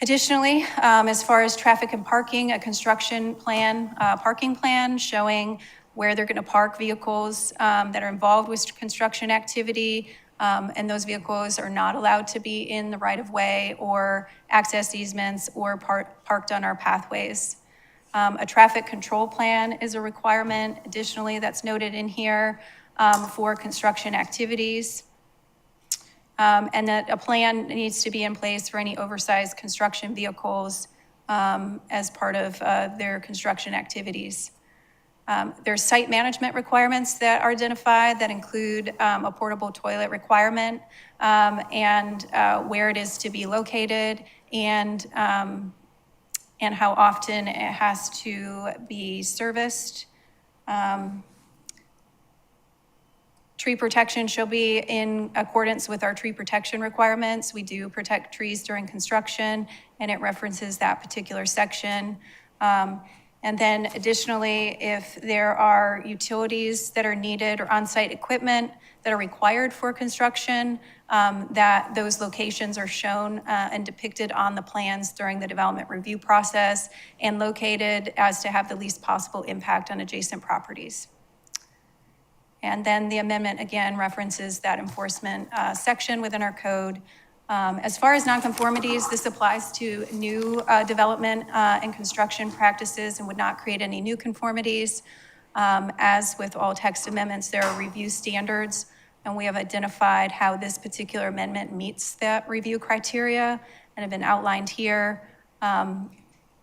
Additionally, as far as traffic and parking, a construction plan, parking plan showing where they're going to park vehicles that are involved with construction activity, and those vehicles are not allowed to be in the right-of-way or access easements or parked on our pathways. A traffic control plan is a requirement, additionally, that's noted in here for construction activities. And that a plan needs to be in place for any oversized construction vehicles as part of their construction activities. There's site management requirements that are identified that include a portable toilet requirement and where it is to be located and how often it has to be serviced. Tree protection shall be in accordance with our tree protection requirements. We do protect trees during construction, and it references that particular section. And then additionally, if there are utilities that are needed or on-site equipment that are required for construction, that those locations are shown and depicted on the plans during the development review process and located as to have the least possible impact on adjacent properties. And then the amendment again references that enforcement section within our code. As far as nonconformities, this applies to new development and construction practices and would not create any new conformities. As with all text amendments, there are review standards, and we have identified how this particular amendment meets that review criteria and have been outlined here.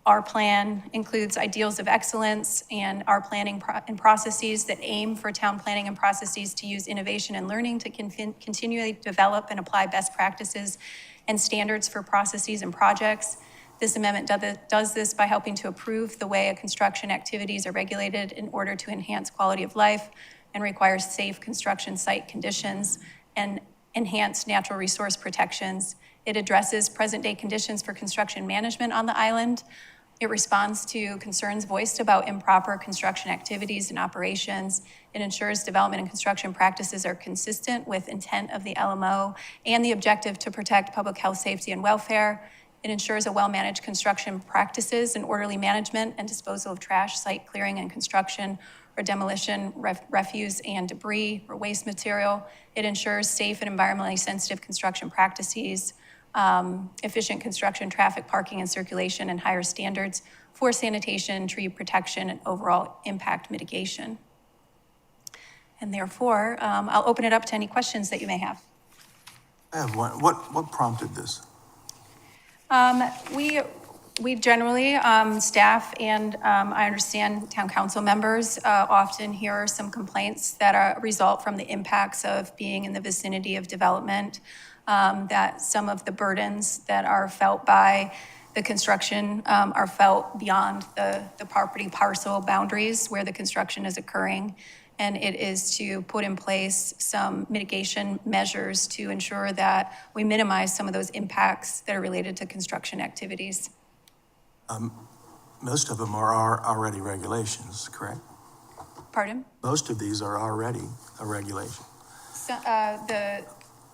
Our plan includes ideals of excellence, and our planning and processes that aim for town planning and processes to use innovation and learning to continually develop and apply best practices and standards for processes and projects. This amendment does this by helping to improve the way construction activities are regulated in order to enhance quality of life and requires safe construction site conditions and enhance natural resource protections. It addresses present-day conditions for construction management on the island. It responds to concerns voiced about improper construction activities and operations. It ensures development and construction practices are consistent with intent of the LMO and the objective to protect public health, safety, and welfare. It ensures a well-managed construction practices and orderly management and disposal of trash, site clearing and construction or demolition, refuse and debris or waste material. It ensures safe and environmentally sensitive construction practices, efficient construction, traffic, parking, and circulation, and higher standards for sanitation, tree protection, and overall impact mitigation. And therefore, I'll open it up to any questions that you may have. I have one. What prompted this? We generally, staff and I understand town council members often hear some complaints that result from the impacts of being in the vicinity of development, that some of the burdens that are felt by the construction are felt beyond the property parcel boundaries where the construction is occurring. And it is to put in place some mitigation measures to ensure that we minimize some of those impacts that are related to construction activities. Most of them are already regulations, correct? Pardon? Most of these are already a regulation. So, the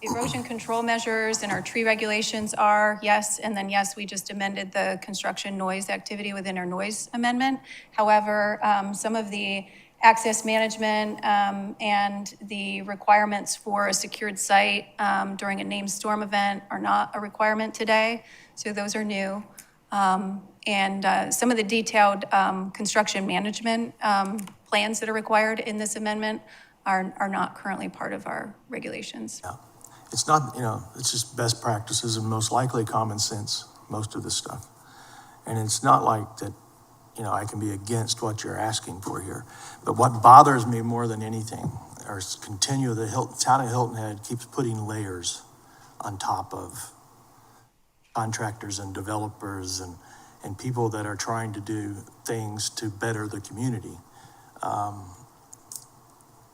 erosion control measures and our tree regulations are, yes, and then yes, we just amended the construction noise activity within our noise amendment. However, some of the access management and the requirements for a secured site during a named storm event are not a requirement today, so those are new. And some of the detailed construction management plans that are required in this amendment are not currently part of our regulations. Yeah. It's not, it's just best practices and most likely common sense, most of this stuff. And it's not like that, I can be against what you're asking for here. But what bothers me more than anything is the town of Hilton Head keeps putting layers on top of contractors and developers and people that are trying to do things to better the community.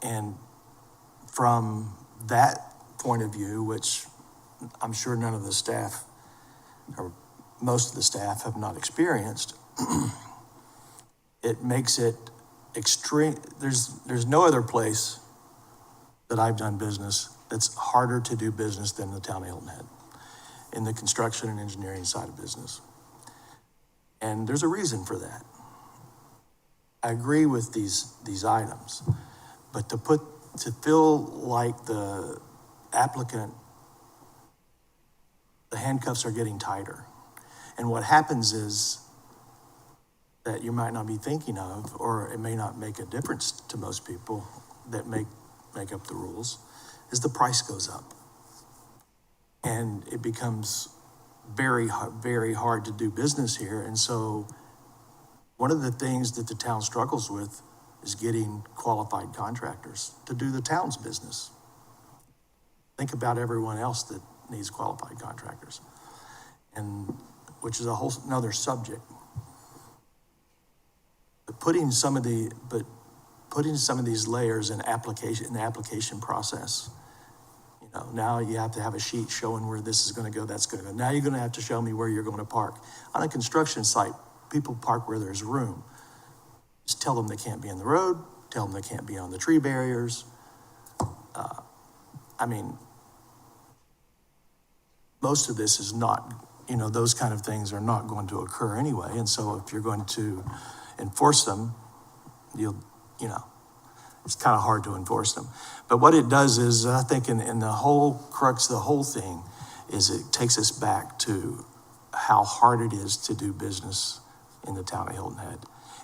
And from that point of view, which I'm sure none of the staff, or most of the staff have not experienced, it makes it extreme. There's no other place that I've done business that's harder to do business than the town of Hilton Head in the construction and engineering side of business. And there's a reason for that. I agree with these items, but to feel like the applicant, the handcuffs are getting tighter. And what happens is that you might not be thinking of, or it may not make a difference to most people that make up the rules, is the price goes up. And it becomes very, very hard to do business here. And so one of the things that the town struggles with is getting qualified contractors to do the town's business. Think about everyone else that needs qualified contractors, and which is a whole another subject. But putting some of these layers in the application process. You know, now you have to have a sheet showing where this is gonna go, that's gonna go. Now you're gonna have to show me where you're gonna park. On a construction site, people park where there's room. Just tell them they can't be in the road, tell them they can't be on the tree barriers. I mean, most of this is not, you know, those kind of things are not going to occur anyway. And so if you're going to enforce them, you know, it's kind of hard to enforce them. But what it does is, I think in the whole crux of the whole thing is it takes us back to how hard it is to do business in the town of Hilton Head.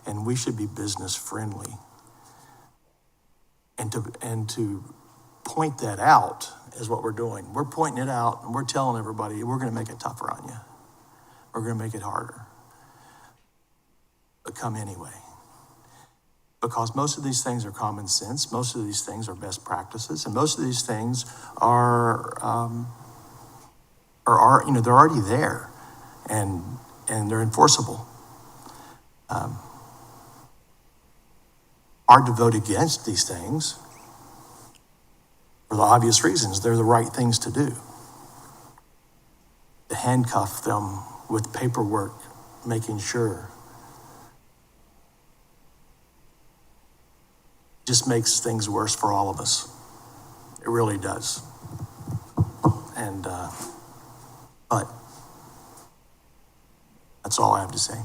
And we should be business friendly. And to point that out is what we're doing. We're pointing it out and we're telling everybody, we're gonna make it tougher on you. We're gonna make it harder. But come anyway. Because most of these things are common sense, most of these things are best practices, and most of these things are you know, they're already there and they're enforceable. Hard to vote against these things for the obvious reasons. They're the right things to do. To handcuff them with paperwork, making sure, just makes things worse for all of us. It really does. And, but that's all I have to say.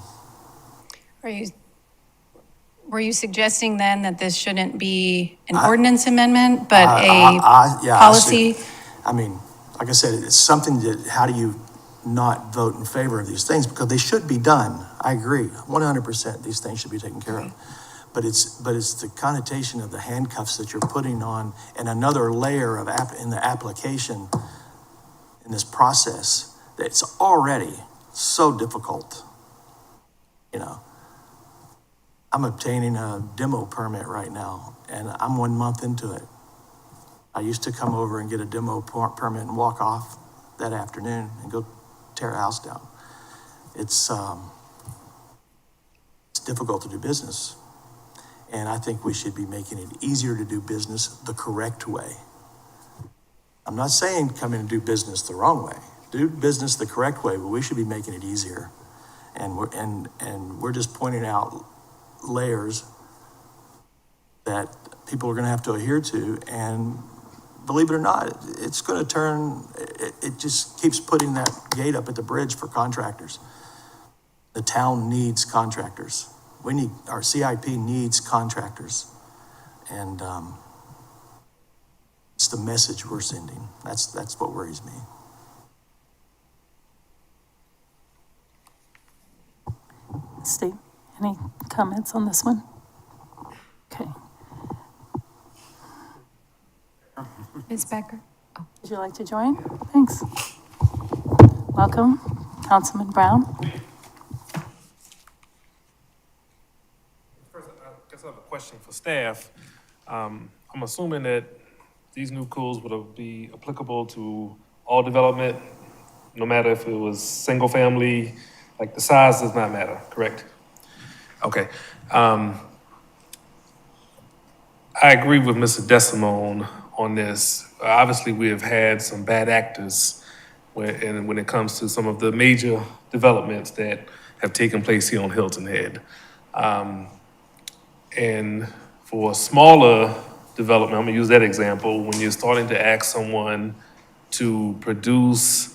Were you suggesting then that this shouldn't be an ordinance amendment, but Yeah, policy? I mean, like I said, it's something that, how do you not vote in favor of these things? Because they should be done. I agree, 100%, these things should be taken care of. But it's the connotation of the handcuffs that you're putting on and another layer of in the application in this process that's already so difficult. You know, I'm obtaining a demo permit right now and I'm 1 month into it. I used to come over and get a demo permit and walk off that afternoon and go tear a house down. It's difficult to do business. And I think we should be making it easier to do business the correct way. I'm not saying come in and do business the wrong way. Do business the correct way, but we should be making it easier. And we're just pointing out layers that people are going to have to adhere to. And believe it or not, it's going to turn, it just keeps putting that gate up at the bridge for contractors. The town needs contractors. Our CIP needs contractors. And it's the message we're sending. That's what worries me. Steve, any comments on this one? Okay. Ms. Becker? Would you like to join? Thanks. Welcome, Councilman Brown. First, I guess I have a question for staff. I'm assuming that these new codes would be applicable to all development, no matter if it was single family, like the size does not matter, correct? Okay. I agree with Mr. Decimone on this. Obviously, we have had some bad actors when it comes to some of the major developments that have taken place here on Hilton Head. And for a smaller development, I'm gonna use that example, when you're starting to ask someone to produce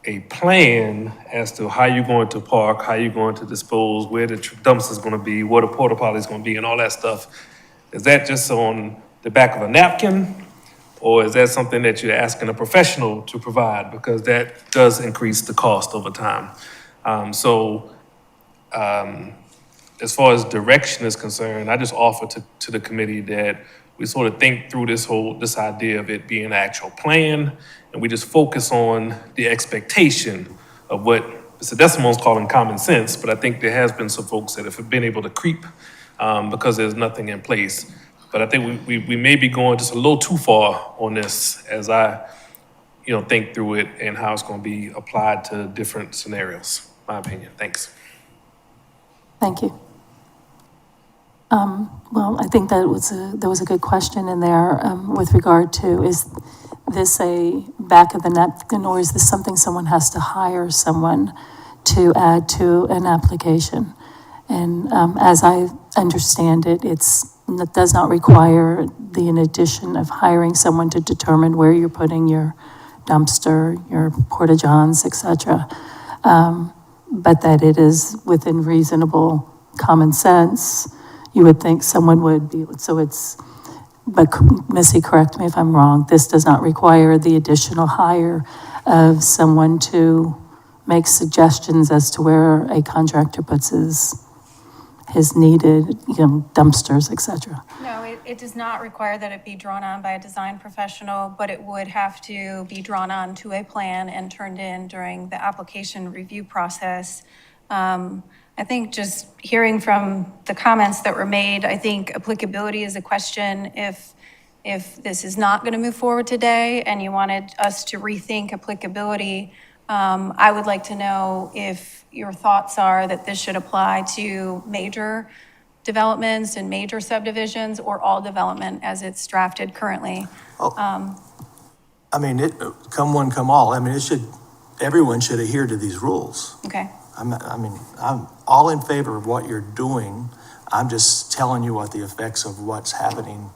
a plan as to how you're going to park, how you're going to dispose, where the dumpster's gonna be, where the porta potty's gonna be, and all that stuff, is that just on the back of a napkin? Or is that something that you're asking a professional to provide? Because that does increase the cost over time. As far as direction is concerned, I just offer to the committee that we sort of think through this idea of it being an actual plan, and we just focus on the expectation of what Mr. Decimone's calling common sense, but I think there has been some folks that have been able to creep because there's nothing in place. But I think we may be going just a little too far on this as I, think through it and how it's going to be applied to different scenarios, my opinion. Thanks. Thank you. Well, I think there was a good question in there with regard to, is this a back of the napkin, or is this something someone has to hire someone to add to an application? And as I understand it, it does not require the addition of hiring someone to determine where you're putting your dumpster, your porta-johns, et cetera. But that it is within reasonable common sense. You would think someone would be, so it's, but Missy, correct me if I'm wrong, this does not require the additional hire of someone to make suggestions as to where a contractor puts his needed, dumpsters, et cetera. No, it does not require that it be drawn on by a design professional, but it would have to be drawn on to a plan and turned in during the application review process. I think just hearing from the comments that were made, I think applicability is a question. If this is not going to move forward today and you wanted us to rethink applicability, I would like to know if your thoughts are that this should apply to major developments and major subdivisions, or all development as it's drafted currently. I mean, come one, come all. I mean, everyone should adhere to these rules. Okay. I'm all in favor of what you're doing. I'm just telling you what the effects of what's happening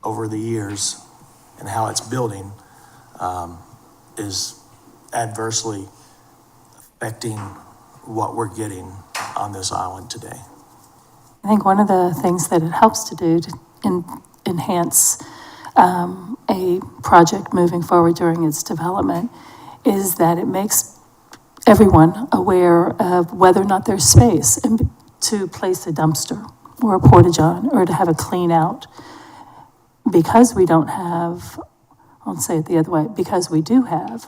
over the years and how it's building is adversely affecting what we're getting on this island today. I think one of the things that it helps to do to enhance a project moving forward during its development is that it makes everyone aware of whether or not there's space to place a dumpster or a porta-john or to have a clean out. Because we don't have, I'll say it the other way, because we do have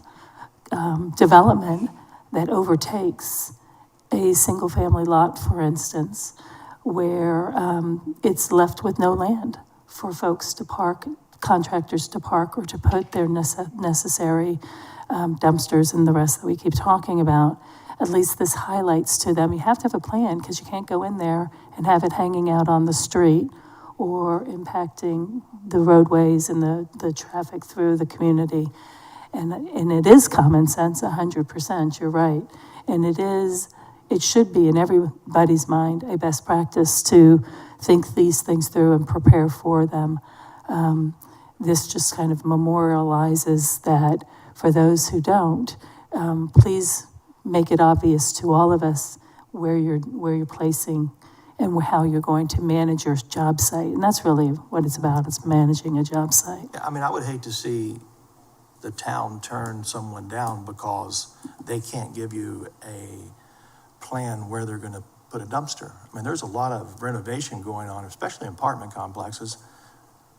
development that overtakes a single-family lot, for instance, where it's left with no land for folks to park, contractors to park, or to put their necessary dumpsters and the rest that we keep talking about. At least this highlights to them, you have to have a plan, because you can't go in there and have it hanging out on the street or impacting the roadways and the traffic through the community. And it is common sense, 100%, you're right. And it should be in everybody's mind a best practice to think these things through and prepare for them. This just kind of memorializes that for those who don't, please make it obvious to all of us where you're placing and how you're going to manage your job site. And that's really what it's about, it's managing a job site. I mean, I would hate to see the town turn someone down because they can't give you a plan where they're gonna put a dumpster. I mean, there's a lot of renovation going on, especially in apartment complexes,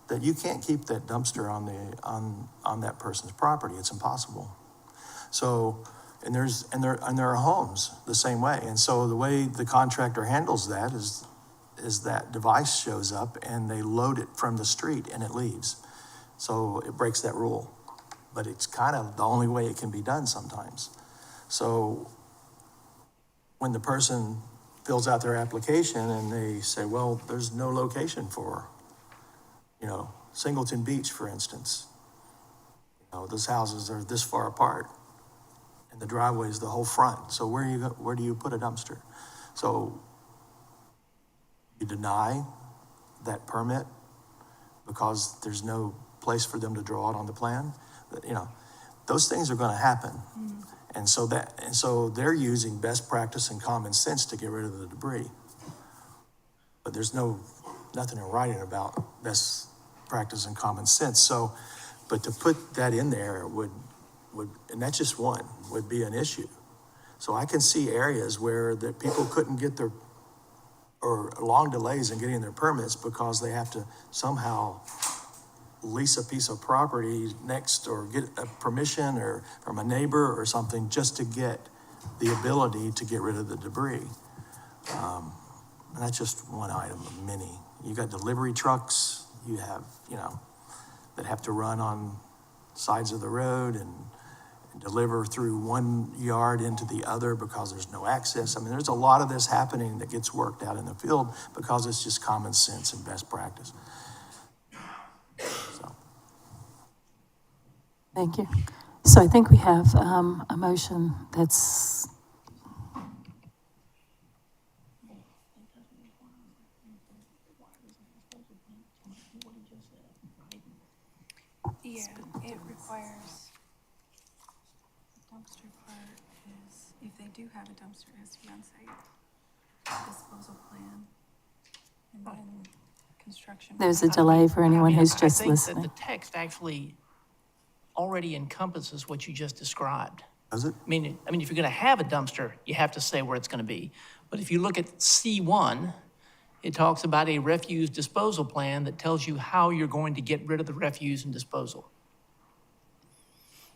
that you can't keep that dumpster on that person's property. It's impossible. So, and there are homes the same way. And so the way the contractor handles that is that device shows up and they load it from the street and it leaves. So it breaks that rule. But it's kind of the only way it can be done sometimes. So when the person fills out their application and they say, well, there's no location for, Singleton Beach, for instance. Those houses are this far apart and the driveway is the whole front. So where do you put a dumpster? So you deny that permit because there's no place for them to draw it on the plan. Those things are going to happen. Mm-hmm. And so they're using best practice and common sense to get rid of the debris. But there's nothing in writing about best practice and common sense. So, but to put that in there would, and that's just one, would be an issue. So I can see areas where the people couldn't get or long delays in getting their permits because they have to somehow lease a piece of property next or get a permission or from a neighbor or something just to get the ability to get rid of the debris. And that's just one item of many. You got delivery trucks, you have, that have to run on sides of the road and deliver through one yard into the other because there's no access. I mean, there's a lot of this happening that gets worked out in the field because it's just common sense and best practice. So, Thank you. So I think we have a motion that's, Yeah, it requires, the dumpster part is, if they do have a dumpster, it has to be on site. Disposal plan, and then construction. there's a delay for anyone who's I just think that listening. the text actually already encompasses what you just described. does it? I mean, if you're gonna have a dumpster, you have to say where it's gonna be. But if you look at C1, it talks about a refuse disposal plan that tells you how you're going to get rid of the refuse and disposal.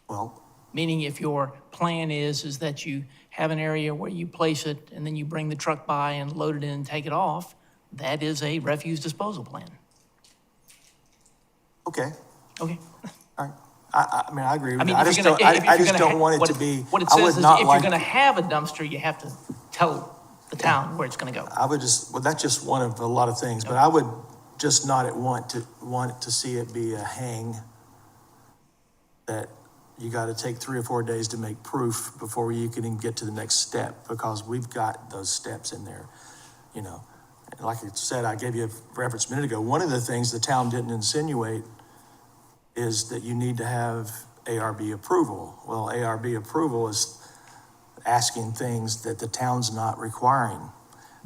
Well, Meaning if your plan is that you have an area where you place it and then you bring the truck by and load it in and take it off, that is a refuse disposal plan. okay, Okay? all right. I mean, I agree I with mean, you. I if just you're gonna, don't, if I you're just gonna don't ha- want it what to be, What it I says would is if not you're like, gonna have a dumpster, you have to tell the town where it's gonna go. I would just, well, that's just one of a lot of things, but I would just not want to see it be a hang that you got to take 3 or 4 days to make proof before you can even get to the next step, because we've got those steps in there, you know. And like I said, I gave you a reference a minute ago. One of the things the town didn't insinuate is that you need to have ARB approval. Well, ARB approval is asking things that the town's not requiring.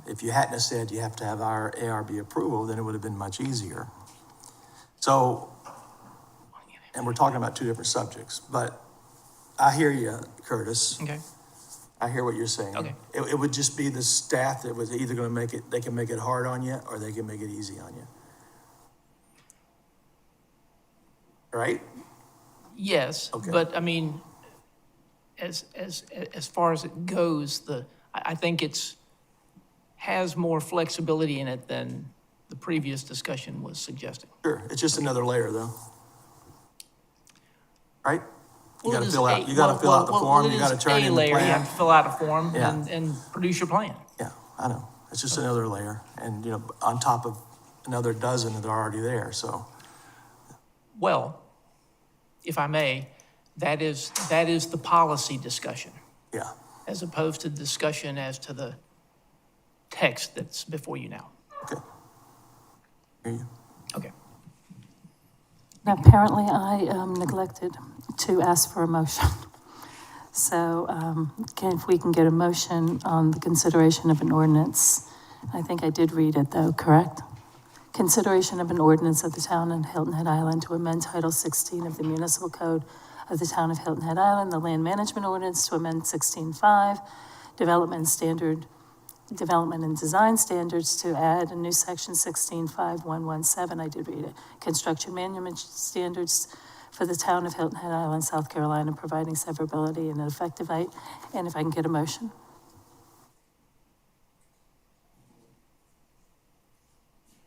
If you hadn't have said you have to have our ARB approval, then it would have been much easier. So, and we're talking about 2 different subjects, but I hear you, Curtis. Okay? I hear what you're saying. Okay. It would just be the staff that was either gonna make it, they can make it hard on you, or they can make it easy on you. Right? Yes, Okay. but I mean, as far as it goes, I think has more flexibility in it than the previous discussion was suggesting. Sure, it's just another layer, though. Right? You Well, gotta it is fill out, a- you gotta well, fill out the well, form, well, you it gotta is turn a in the layer. You plan. have to fill out a form Yeah. and produce your plan. Yeah, I know. It's just another layer, and, you know, on top of another dozen that are already there, so. Well, if I may, that is the policy discussion, Yeah, as opposed to discussion as to the text that's before you now. okay. Hear you. Okay. Now, apparently, I neglected to ask for a motion. So if we can get a motion on the consideration of an ordinance. I think I did read it, though, correct? Consideration of an ordinance of the town of Hilton Head Island to amend Title 16 of the Municipal Code of the town of Hilton Head Island, the Land Management Ordinance to amend 16.5, Development and Design Standards to add a new section 16.5117, I did read it. Construction Management Standards for the town of Hilton Head Island, South Carolina, providing severability and an effective date. And if I can get a motion?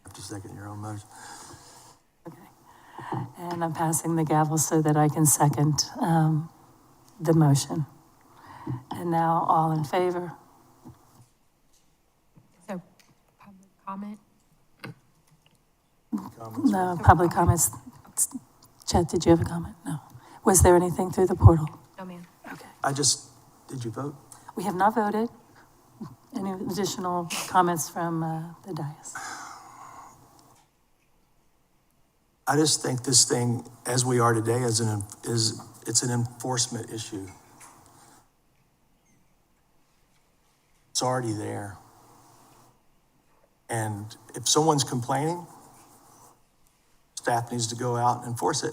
Have to second your own motion. Okay. And I'm passing the gavel so that I can second the motion. And now, all in favor? So, public comment? No, public comments. Chet, did you have a comment? No. Was there anything through the portal? No, ma'am. Okay. Did you vote? We have not voted. Any additional comments from the dais? I just think this thing, as we are today, it's an enforcement issue. It's already there. And if someone's complaining, staff needs to go out and enforce it.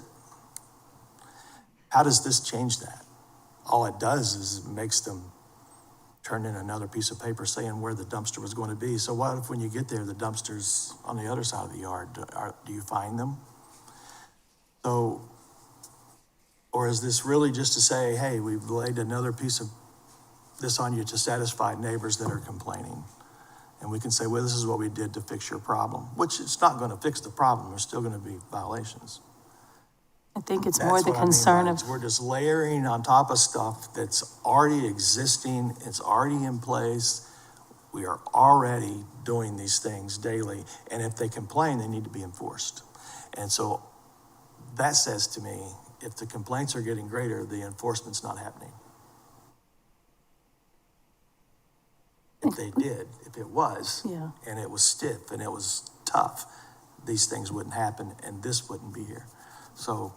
How does this change that? All it does is it makes them turn in another piece of paper saying where the dumpster was going to be. So what if when you get there, the dumpster's on the other side of the yard? Do you find them? So, or is this really just to say, hey, we've laid another piece of this on you to satisfy neighbors that are complaining? And we can say, well, this is what we did to fix your problem, which it's not going to fix the problem. There's still going to be violations. I think it's more That's the what I mean concern by of, it. We're just layering on top of stuff that's already existing, it's already in place. We are already doing these things daily, and if they complain, they need to be enforced. And so that says to me, if the complaints are getting greater, the enforcement's not happening. If they did, if it was, yeah. and it was stiff and it was tough, these things wouldn't happen and this wouldn't be here. So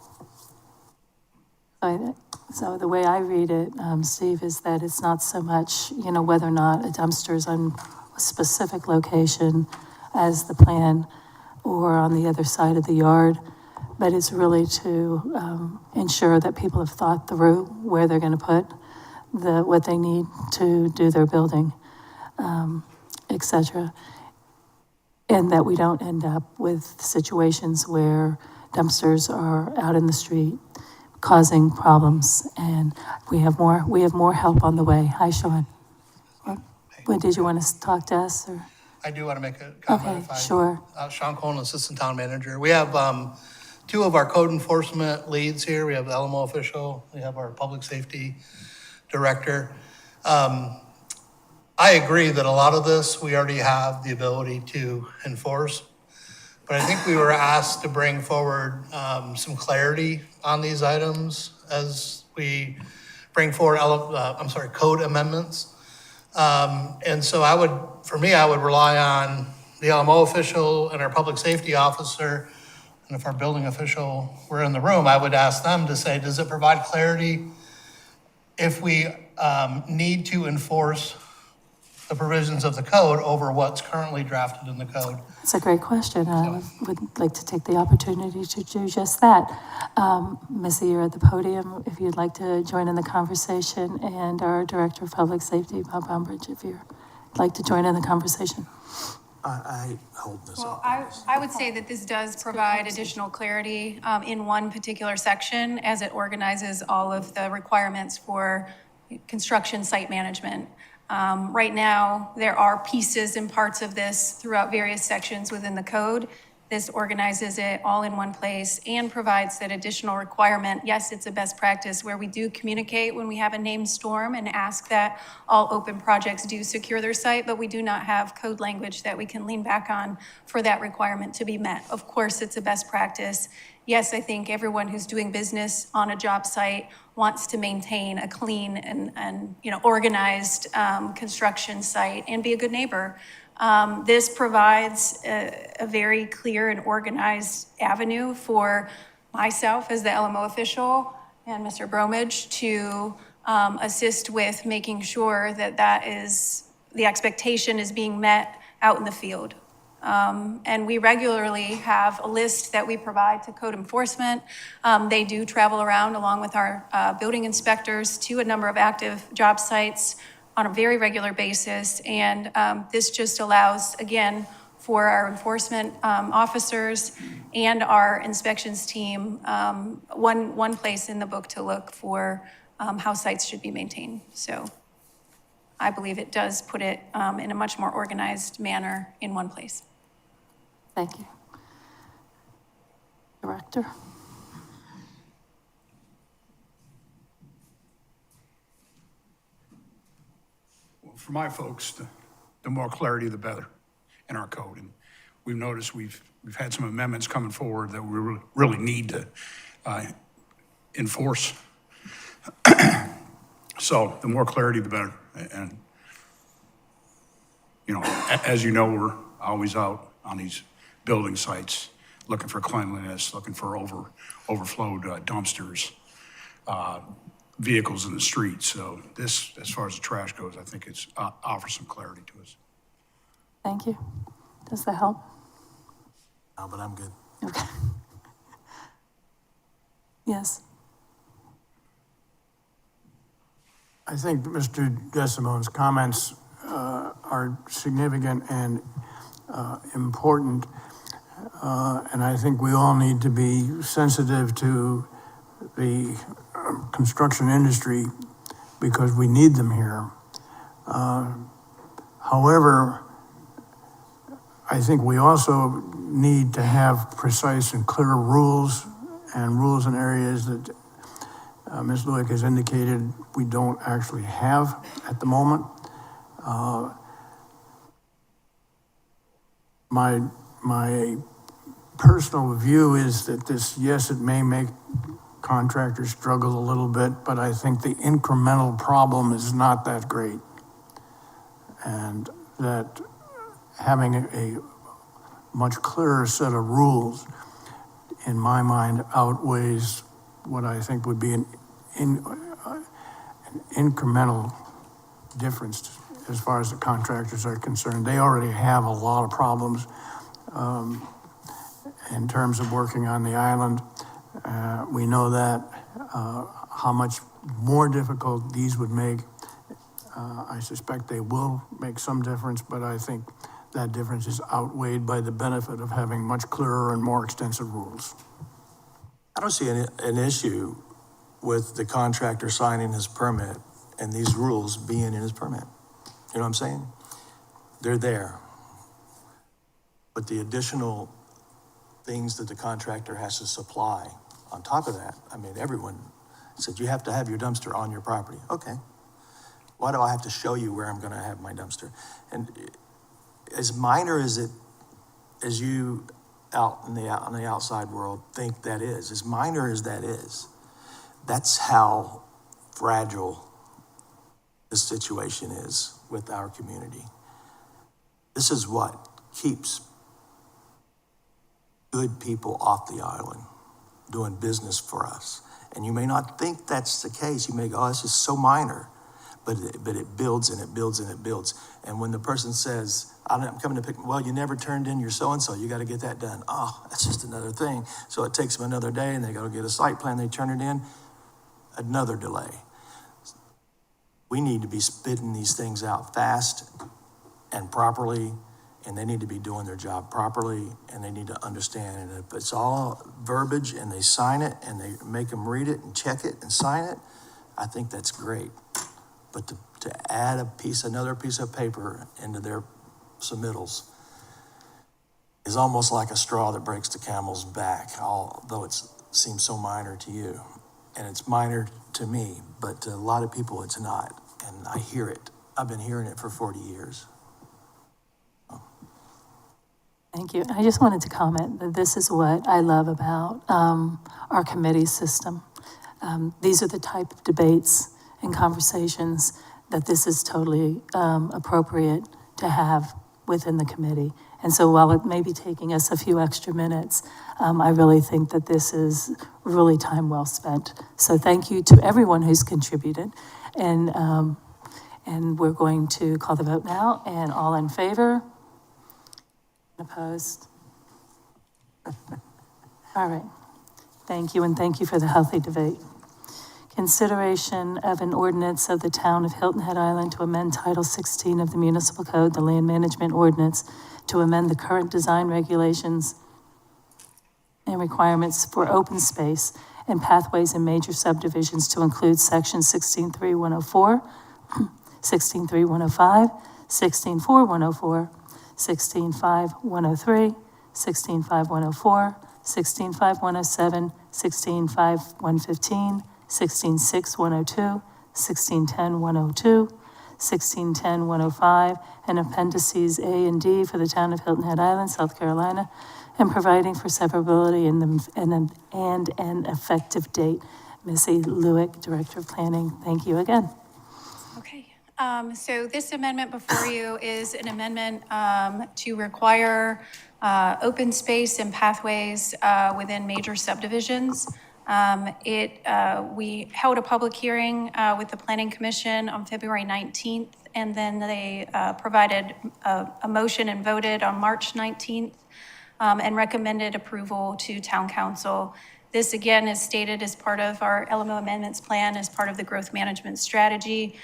So the way I read it, Steve, is that it's not so much, whether or not a dumpster is on a specific location as the plan or on the other side of the yard, but it's really to ensure that people have thought through where they're going to put what they need to do their building, et cetera. And that we don't end up with situations where dumpsters are out in the street causing problems, and we have more help on the way. Hi, Sean. What, did you want to talk to us, or? I do want to make a comment Okay, if I. sure. Sean Cohen, Assistant Town Manager. We have two of our code enforcement leads here. We have the LMO official, we have our Public Safety Director. I agree that a lot of this, we already have the ability to enforce. But I think we were asked to bring forward some clarity on these items as we bring forward, code amendments. And so I would rely on the LMO official and our public safety officer. And if our building official were in the room, I would ask them to say, does it provide clarity if we need to enforce the provisions of the code over what's currently drafted in the code? It's a great question. I would like to take the opportunity to do just that. Missy, you're at the podium if you'd like to join in the conversation, and our Director of Public Safety, Bob Umbridge, if you'd like to join in the conversation. I hold this Well, up. I would say that this does provide additional clarity in one particular section as it organizes all of the requirements for construction site management. Right now, there are pieces and parts of this throughout various sections within the code. This organizes it all in one place and provides that additional requirement. Yes, it's a best practice where we do communicate when we have a named storm and ask that all open projects do secure their site, but we do not have code language that we can lean back on for that requirement to be met. Of course, it's a best practice. Yes, I think everyone who's doing business on a job site wants to maintain a clean and organized construction site and be a good neighbor. This provides a very clear and organized avenue for myself as the LMO official and Mr. Bromage to assist with making sure that the expectation is being met out in the field. And we regularly have a list that we provide to code enforcement. They do travel around along with our building inspectors to a number of active job sites on a very regular basis. And this just allows, again, for our enforcement officers and our inspections team, one place in the book to look for how sites should be maintained. So I believe it does put it in a much more organized manner in one place. Thank you. Director? For my folks, the more clarity, the better in our code. And we've noticed we've had some amendments coming forward that we really need to enforce. So the more clarity, the better. And, as you know, we're always out on these building sites looking for cleanliness, looking for overflowed dumpsters, vehicles in the street. So this, as far as the trash goes, I think it's offers some clarity to us. Thank you. Does that help? No, but I'm good. Okay. Yes. I think Mr. DeSimone's comments are significant and important. And I think we all need to be sensitive to the construction industry because we need them here. However, I think we also need to have precise and clear rules and rules in areas that Ms. Lewick has indicated we don't actually have at the moment. My personal view is that this, yes, it may make contractors struggle a little bit, but I think the incremental problem is not that great. And that having a much clearer set of rules, in my mind, outweighs what I think would be an incremental difference as far as the contractors are concerned. They already have a lot of problems in terms of working on the island. We know that. How much more difficult these would make, I suspect they will make some difference, but I think that difference is outweighed by the benefit of having much clearer and more extensive rules. I don't see an issue with the contractor signing his permit and these rules being in his permit. You know what I'm saying? They're there. But the additional things that the contractor has to supply on top of that, I mean, everyone said you have to have your dumpster on your property. Okay. Why do I have to show you where I'm going to have my dumpster? And as minor as it, as you out in on the outside world think that is, as minor as that is, that's how fragile this situation is with our community. This is what keeps good people off the island doing business for us. And you may not think that's the case. You may go, oh, this is so minor. But it builds and it builds and it builds. And when the person says, I'm coming to pick, well, you never turned in your so-and-so, you got to get that done. Oh, that's just another thing. So it takes them another day and they got to get a site plan, they turn it in, another delay. We need to be spitting these things out fast and properly, and they need to be doing their job properly, and they need to understand. And if it's all verbiage and they sign it and they make them read it and check it and sign it, I think that's great. But to add another piece of paper into their submittals is almost like a straw that breaks the camel's back, although it seems so minor to you. And it's minor to me, but to a lot of people it's not. And I hear it. I've been hearing it for 40 years. Thank you. I just wanted to comment that this is what I love about our committee system. These are the type of debates and conversations that this is totally appropriate to have within the committee. And so while it may be taking us a few extra minutes, I really think that this is really time well spent. So thank you to everyone who's contributed. And we're going to call the vote now, and all in favor? Opposed? All right. Thank you, and thank you for the healthy debate. Consideration of an ordinance of the town of Hilton Head Island to amend Title 16 of the Municipal Code, the Land Management Ordinance, to amend the current design regulations and requirements for open space and pathways in major subdivisions to include section 16.3.104, 16.3.105, 16.4.104, 16.5.103, 16.5.104, 16.5.107, 16.5.115, 16.6.102, 16.10.102, 16.10.105, and appendices A and D for the town of Hilton Head Island, South Carolina, and providing for severability and an effective date. Missy Lewick, Director of Planning, thank you again. Okay, so this amendment before you is an amendment to require open space and pathways within major subdivisions. We held a public hearing with the Planning Commission on February 19th, and then they provided a motion and voted on March 19th and recommended approval to Town Council. This again is stated as part of our LMO amendments plan, as part of the growth management strategy.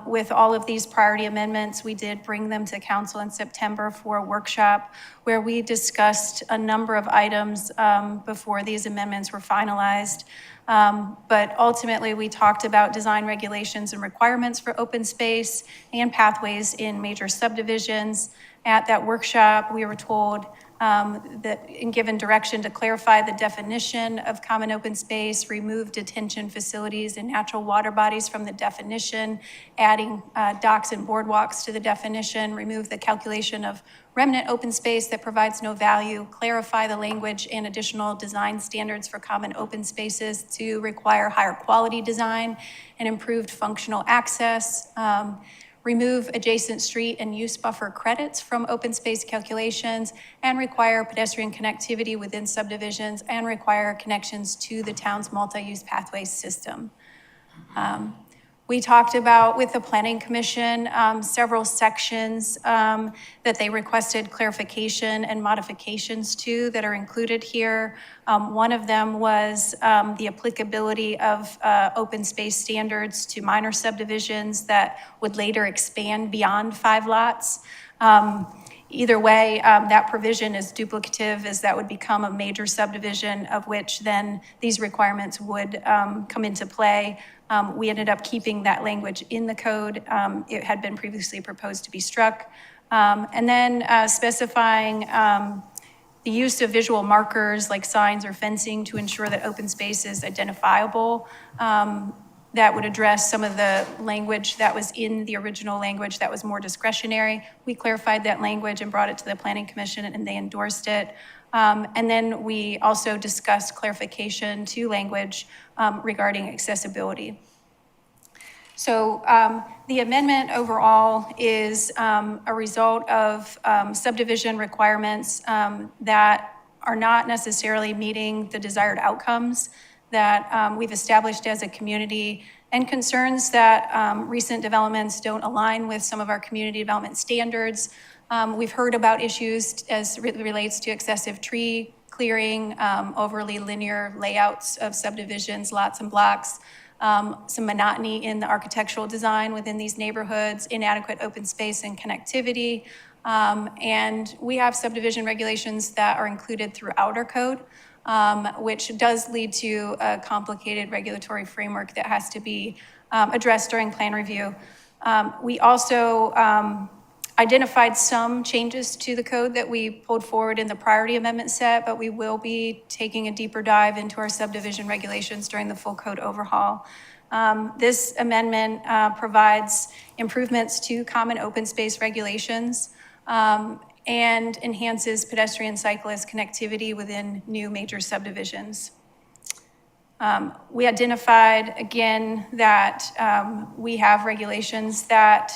With all of these priority amendments, we did bring them to council in September for a workshop where we discussed a number of items before these amendments were finalized. But ultimately, we talked about design regulations and requirements for open space and pathways in major subdivisions. At that workshop, we were told and given direction to clarify the definition of common open space, remove detention facilities and natural water bodies from the definition, adding docks and boardwalks to the definition, remove the calculation of remnant open space that provides no value, clarify the language and additional design standards for common open spaces to require higher quality design and improved functional access, remove adjacent street and use buffer credits from open space calculations, and require pedestrian connectivity within subdivisions, and require connections to the town's multi-use pathway system. We talked about with the Planning Commission several sections that they requested clarification and modifications to that are included here. One of them was the applicability of open space standards to minor subdivisions that would later expand beyond 5 lots. Either way, that provision is duplicative, as that would become a major subdivision of which then these requirements would come into play. We ended up keeping that language in the code. It had been previously proposed to be struck. And then specifying the use of visual markers like signs or fencing to ensure that open space is identifiable. That would address some of the language that was in the original language that was more discretionary. We clarified that language and brought it to the Planning Commission, and they endorsed it. And then we also discussed clarification to language regarding accessibility. So the amendment overall is a result of subdivision requirements that are not necessarily meeting the desired outcomes that we've established as a community, and concerns that recent developments don't align with some of our community development standards. We've heard about issues as it relates to excessive tree clearing, overly linear layouts of subdivisions, lots and blocks, some monotony in the architectural design within these neighborhoods, inadequate open space and connectivity. And we have subdivision regulations that are included throughout our code, which does lead to a complicated regulatory framework that has to be addressed during plan review. We also identified some changes to the code that we pulled forward in the priority amendment set, but we will be taking a deeper dive into our subdivision regulations during the full code overhaul. This amendment provides improvements to common open space regulations and enhances pedestrian cyclist connectivity within new major subdivisions. We identified again that we have regulations that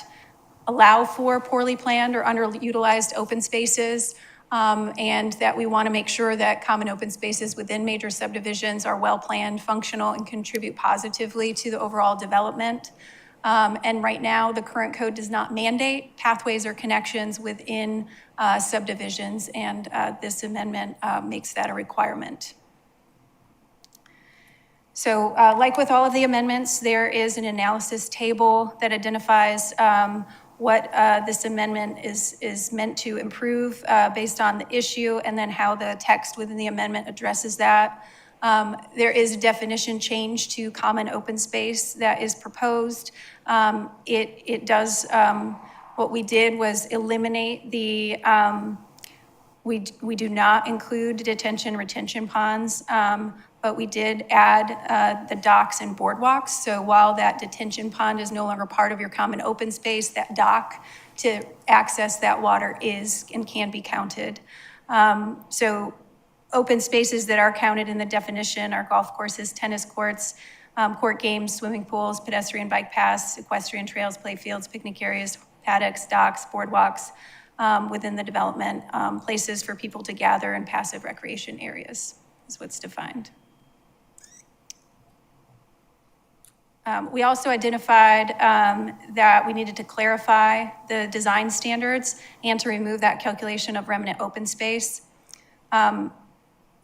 allow for poorly planned or underutilized open spaces, and that we want to make sure that common open spaces within major subdivisions are well-planned, functional, and contribute positively to the overall development. And right now, the current code does not mandate pathways or connections within subdivisions, and this amendment makes that a requirement. So like with all of the amendments, there is an analysis table that identifies what this amendment is meant to improve based on the issue, and then how the text within the amendment addresses that. There is a definition change to common open space that is proposed. It does, what we did was eliminate the, we do not include detention retention ponds, but we did add the docks and boardwalks. So while that detention pond is no longer part of your common open space, that dock to access that water is and can be counted. So open spaces that are counted in the definition are golf courses, tennis courts, court games, swimming pools, pedestrian bike paths, equestrian trails, play fields, picnic areas, paddocks, docks, boardwalks within the development, places for people to gather, and passive recreation areas is what's defined. We also identified that we needed to clarify the design standards and to remove that calculation of remnant open space.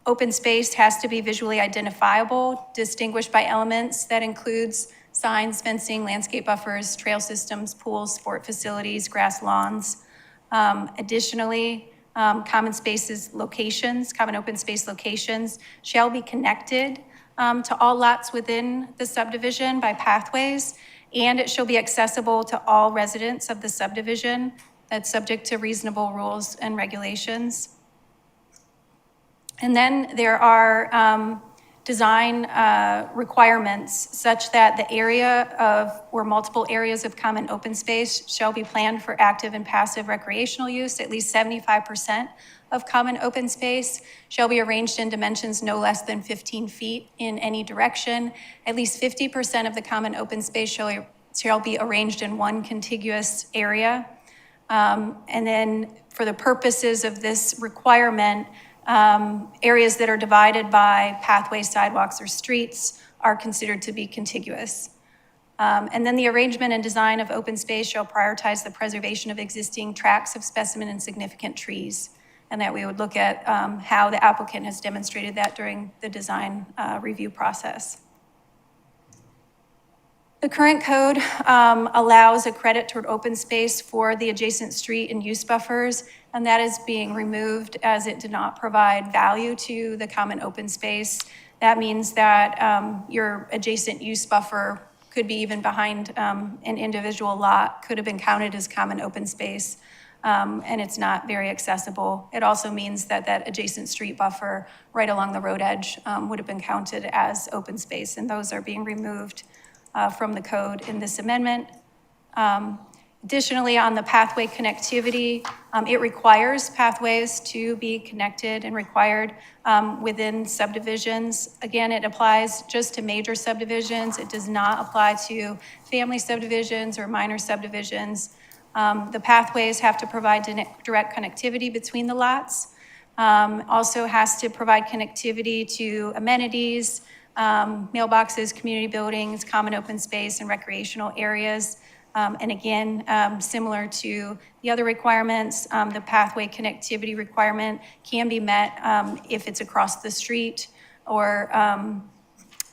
Open space has to be visually identifiable, distinguished by elements that includes signs, fencing, landscape buffers, trail systems, pools, sport facilities, grass lawns. Additionally, common spaces locations, common open space locations shall be connected to all lots within the subdivision by pathways, and it shall be accessible to all residents of the subdivision. That's subject to reasonable rules and regulations. And then there are design requirements such that the area of, or multiple areas of common open space shall be planned for active and passive recreational use. At least 75% of common open space shall be arranged in dimensions no less than 15 feet in any direction. At least 50% of the common open space shall be arranged in one contiguous area. And then for the purposes of this requirement, areas that are divided by pathways, sidewalks, or streets are considered to be contiguous. And then the arrangement and design of open space shall prioritize the preservation of existing tracts of specimen and significant trees. And that we would look at how the applicant has demonstrated that during the design review process. The current code allows a credit toward open space for the adjacent street and use buffers, and that is being removed as it did not provide value to the common open space. That means that your adjacent use buffer could be even behind an individual lot, could have been counted as common open space, and it's not very accessible. It also means that that adjacent street buffer right along the road edge would have been counted as open space, and those are being removed from the code in this amendment. Additionally, on the pathway connectivity, it requires pathways to be connected and required within subdivisions. Again, it applies just to major subdivisions. It does not apply to family subdivisions or minor subdivisions. The pathways have to provide direct connectivity between the lots. Also has to provide connectivity to amenities, mailboxes, community buildings, common open space, and recreational areas. And again, similar to the other requirements, the pathway connectivity requirement can be met if it's across the street or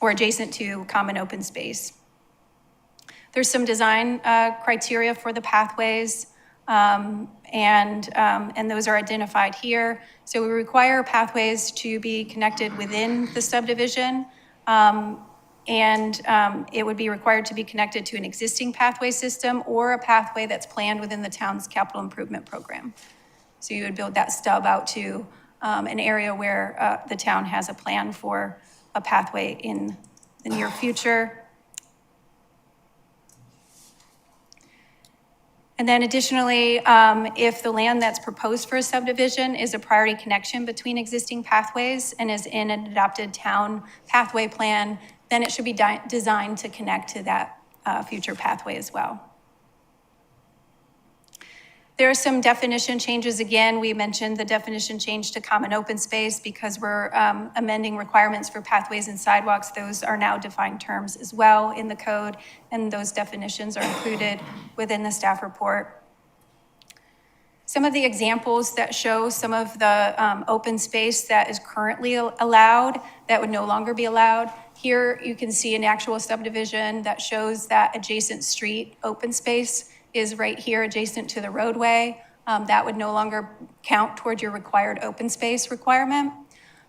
adjacent to common open space. There's some design criteria for the pathways, and those are identified here. So we require pathways to be connected within the subdivision. It would be required to be connected to an existing pathway system or a pathway that's planned within the town's capital improvement program. So you would build that stub out to an area where the town has a plan for a pathway in the near future. And then additionally, if the land that's proposed for a subdivision is a priority connection between existing pathways and is in an adopted town pathway plan, then it should be designed to connect to that future pathway as well. There are some definition changes. Again, we mentioned the definition change to common open space because we're amending requirements for pathways and sidewalks. Those are now defined terms as well in the code, and those definitions are included within the staff report. Some of the examples that show some of the open space that is currently allowed that would no longer be allowed. Here you can see an actual subdivision that shows that adjacent street open space is right here adjacent to the roadway. That would no longer count toward your required open space requirement.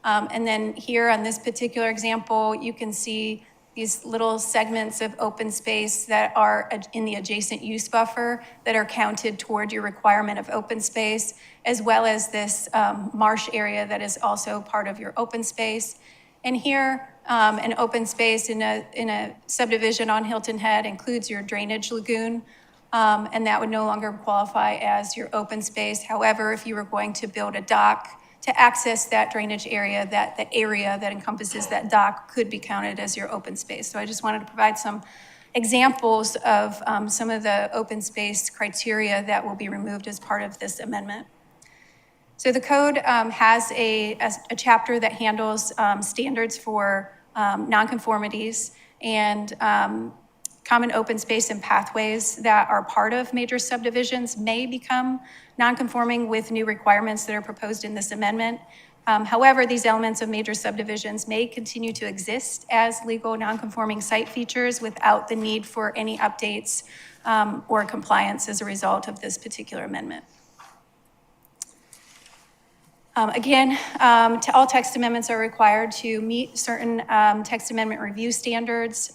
And then here on this particular example, you can see these little segments of open space that are in the adjacent use buffer that are counted toward your requirement of open space, as well as this marsh area that is also part of your open space. And here, an open space in a subdivision on Hilton Head includes your drainage lagoon, and that would no longer qualify as your open space. However, if you were going to build a dock to access that drainage area, that the area that encompasses that dock could be counted as your open space. So I just wanted to provide some examples of some of the open space criteria that will be removed as part of this amendment. So the code has a chapter that handles standards for nonconformities and common open space and pathways that are part of major subdivisions may become nonconforming with new requirements that are proposed in this amendment. However, these elements of major subdivisions may continue to exist as legal nonconforming site features without the need for any updates or compliance as a result of this particular amendment. Again, all text amendments are required to meet certain text amendment review standards.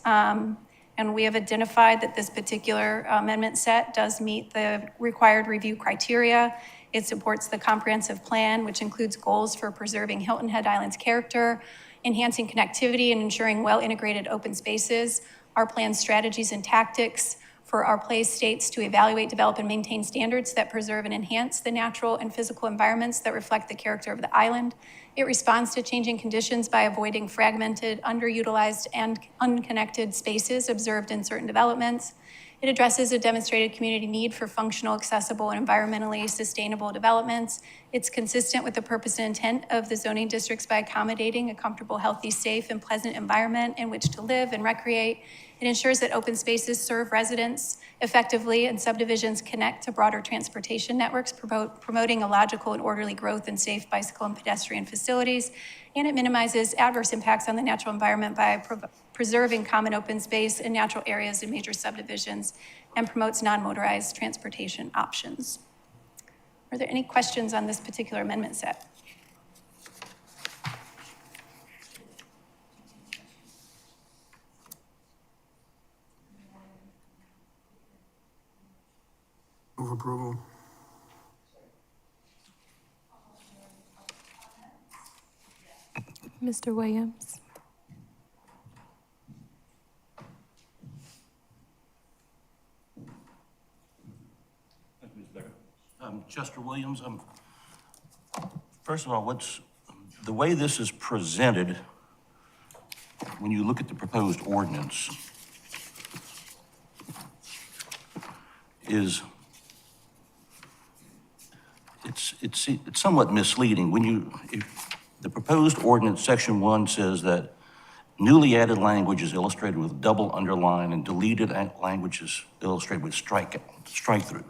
And we have identified that this particular amendment set does meet the required review criteria. It supports the comprehensive plan, which includes goals for preserving Hilton Head Island's character, enhancing connectivity, and ensuring well-integrated open spaces. Our plan's strategies and tactics for our place states to evaluate, develop, and maintain standards that preserve and enhance the natural and physical environments that reflect the character of the island. It responds to changing conditions by avoiding fragmented, underutilized, and unconnected spaces observed in certain developments. It addresses a demonstrated community need for functional, accessible, and environmentally sustainable developments. It's consistent with the purpose and intent of the zoning districts by accommodating a comfortable, healthy, safe, and pleasant environment in which to live and recreate. It ensures that open spaces serve residents effectively and subdivisions connect to broader transportation networks, promoting a logical and orderly growth in safe bicycle and pedestrian facilities. And it minimizes adverse impacts on the natural environment by preserving common open space and natural areas in major subdivisions, and promotes non-motorized transportation options. Are there any questions on this particular amendment set? Move approval. Mr. Williams? Chester Williams. First of all, the way this is presented, when you look at the proposed ordinance, is it's somewhat misleading. The proposed ordinance, section 1 says that newly added language is illustrated with double underline and deleted language is illustrated with strike through.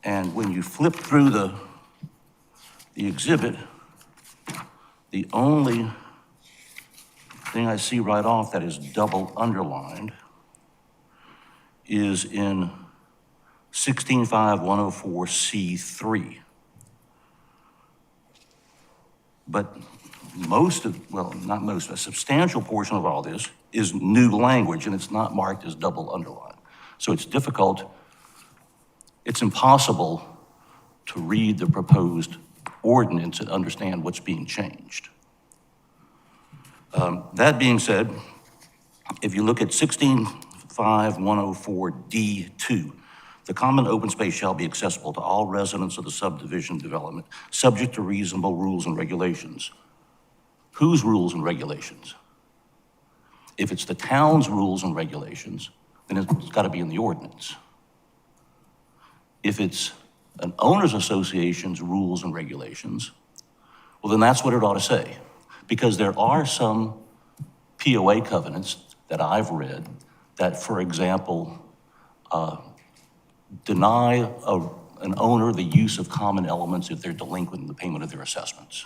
And when you flip through the exhibit, the only thing I see right off that is double underlined is in 16.5.104C3. But not most, a substantial portion of all this is new language, and it's not marked as double underlined. So it's difficult, it's impossible to read the proposed ordinance and understand what's being changed. That being said, if you look at 16.5.104D2, the common open space shall be accessible to all residents of the subdivision development, subject to reasonable rules and regulations. Whose rules and regulations? If it's the town's rules and regulations, then it's got to be in the ordinance. If it's an owner's association's rules and regulations, well, then that's what it ought to say. Because there are some POA covenants that I've read that, for example, deny an owner the use of common elements if they're delinquent in the payment of their assessments.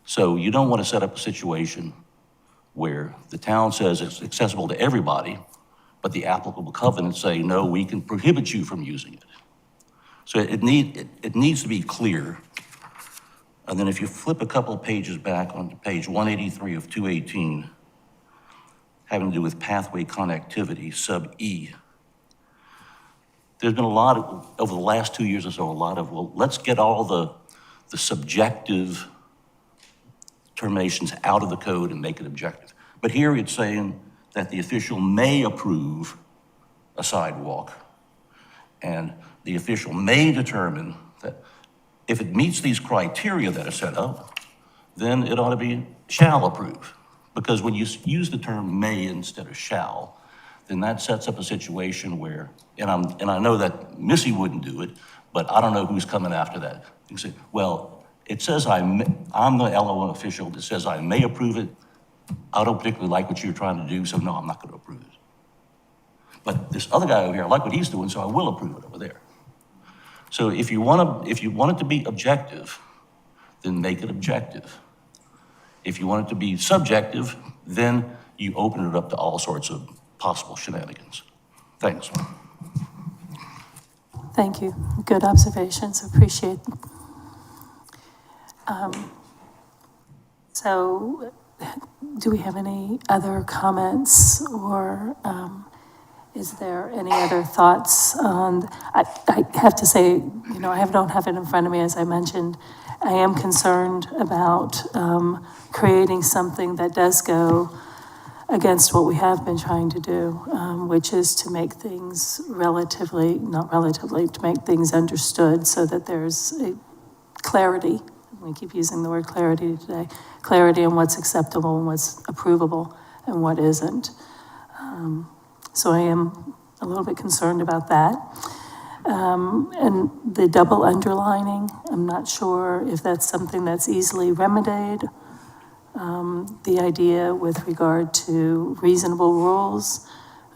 So you don't want to set up a situation where the town says it's accessible to everybody, but the applicable covenants say, no, we can prohibit you from using it. So it needs to be clear. And then if you flip a couple of pages back onto page 183 of 218, having to do with pathway connectivity, sub E, there's been a lot of, over the last 2 years or so, well, let's get all the subjective terminations out of the code and make it objective. But here it's saying that the official may approve a sidewalk, and the official may determine that if it meets these criteria that are set up, then it ought to be shall approve. Because when you use the term may instead of shall, then that sets up a situation where, and I know that Missy wouldn't do it, but I don't know who's coming after that. You can say, well, it says I'm the LO official that says I may approve it. I don't particularly like what you're trying to do, so no, I'm not going to approve it. But this other guy over here, I like what he's doing, so I will approve it over there. So if you want it to be objective, then make it objective. If you want it to be subjective, then you open it up to all sorts of possible shenanigans. Thanks. Thank you. Good observations. Appreciate them. So do we have any other comments or Is there any other thoughts on, I have to say, you know, don't have it in front of me, as I mentioned. I am concerned about creating something that does go against what we have been trying to do, which is to make things to make things understood so that there's a clarity. We keep using the word clarity today. Clarity on what's acceptable and what's approvable and what isn't. So I am a little bit concerned about that. And the double underlining, I'm not sure if that's something that's easily remedied. The idea with regard to reasonable rules,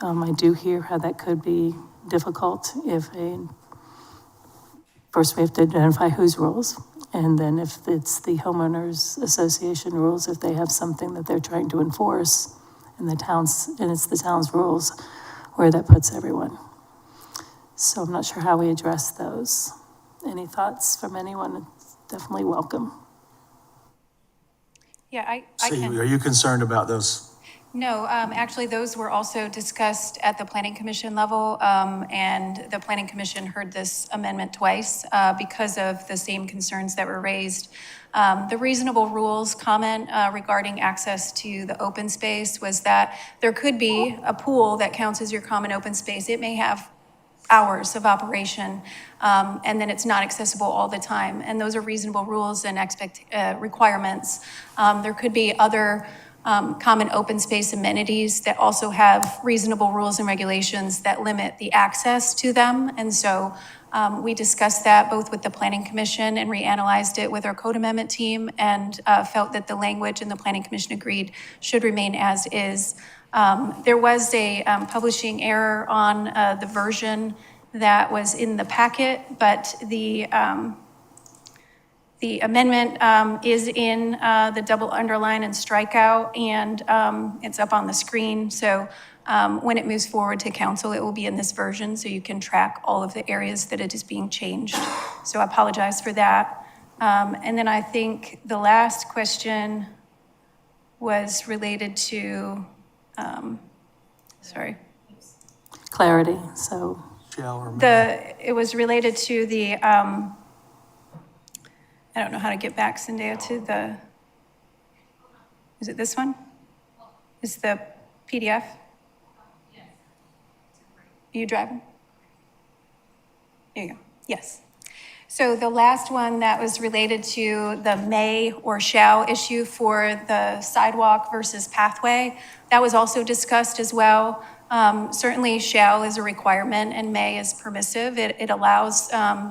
I do hear how that could be difficult first we have to identify whose rules, and then if it's the homeowners association rules, if they have something that they're trying to enforce, and it's the town's rules, where that puts everyone. So I'm not sure how we address those. Any thoughts from anyone? It's definitely welcome. Yeah, I So can. are you concerned about those? No, actually, those were also discussed at the Planning Commission level, and the Planning Commission heard this amendment twice because of the same concerns that were raised. The reasonable rules comment regarding access to the open space was that there could be a pool that counts as your common open space. It may have hours of operation, and then it's not accessible all the time. And those are reasonable rules and requirements. There could be other common open space amenities that also have reasonable rules and regulations that limit the access to them. And so we discussed that both with the Planning Commission and reanalyzed it with our code amendment team, and felt that the language and the Planning Commission agreed should remain as is. There was a publishing error on the version that was in the packet, but the amendment is in the double underline and strikeout, and it's up on the screen. So when it moves forward to council, it will be in this version, so you can track all of the areas that it is being changed. So I apologize for that. And then I think the last question was related to, sorry. Clarity, so. Shall or may? It was related to the, I don't know how to get back, Zendaya, to the, is it this one? Is the PDF? Yes. Are you driving? There you go, yes. So the last one that was related to the may or shall issue for the sidewalk versus pathway, that was also discussed as well. Certainly shall is a requirement and may is permissive. It allows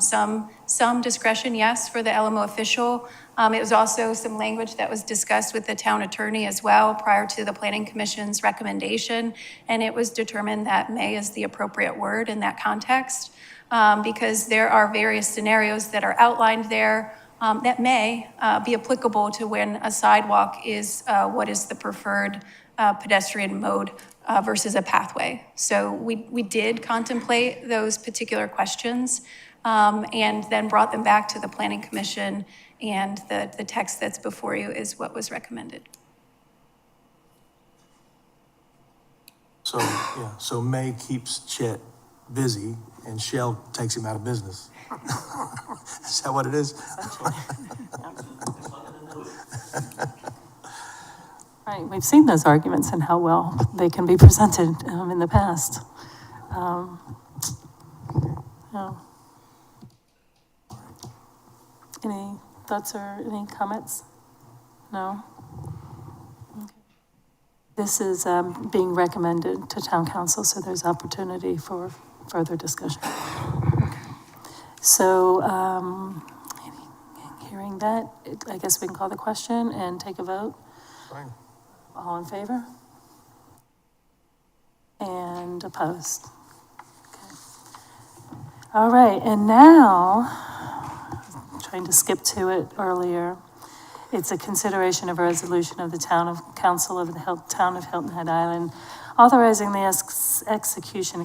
some discretion, yes, for the LMO official. It was also some language that was discussed with the town attorney as well prior to the Planning Commission's recommendation, and it was determined that may is the appropriate word in that context, because there are various scenarios that are outlined there that may be applicable to when a sidewalk is what is the preferred pedestrian mode versus a pathway. So we did contemplate those particular questions and then brought them back to the Planning Commission, and the text that's before you is what was recommended. So, yeah, so May keeps Chet busy and Shell takes him out of business. Is that what it is? Right, we've seen those arguments and how well they can be presented in the past. Yeah. Any thoughts or any comments? No? Okay. This is being recommended to town council, so there's opportunity for further discussion. Okay. So, hearing that, I guess we can call the question and take a vote. Fine. All in favor? And opposed? Okay. All right, and now, I'm trying to skip to it earlier. It's a consideration of a resolution of the Council of the Town of Hilton Head Island authorizing the execution,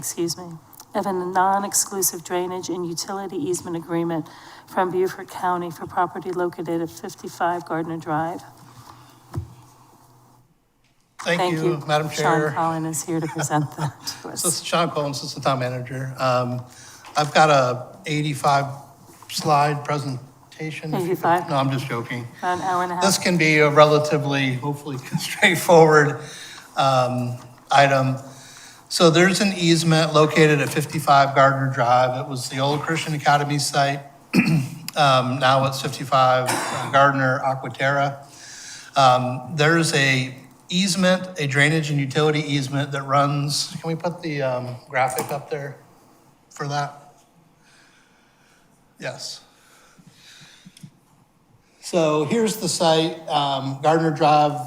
of a non-exclusive drainage and utility easement agreement from Beaufort County for property located at 55 Gardner Drive. Thank you, Madam Chair. Sean Collin is here to present that to This us. is Sean Collins, Assistant Town Manager. I've got a 85 slide presentation. 85? No, I'm just joking. About an hour and a half. This can be a relatively, hopefully straightforward item. So there's an easement located at 55 Gardner Drive. It was the old Christian Academy site. Now it's 55 Gardner Aquaterra. There's a easement, a drainage and utility easement that runs, can we put the graphic up there for that? Yes. So here's the site, Gardner Drive,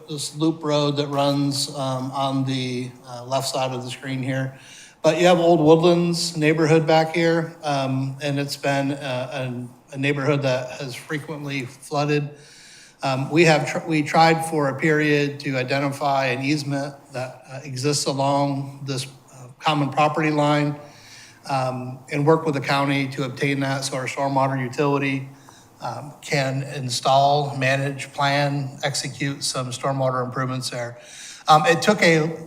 this loop road that runs on the left side of the screen here. But you have Old Woodlands neighborhood back here, and it's been a neighborhood that has frequently flooded. We tried for a period to identify an easement that exists along this common property line and work with the county to obtain that so our stormwater utility can install, manage, plan, execute some stormwater improvements there. It took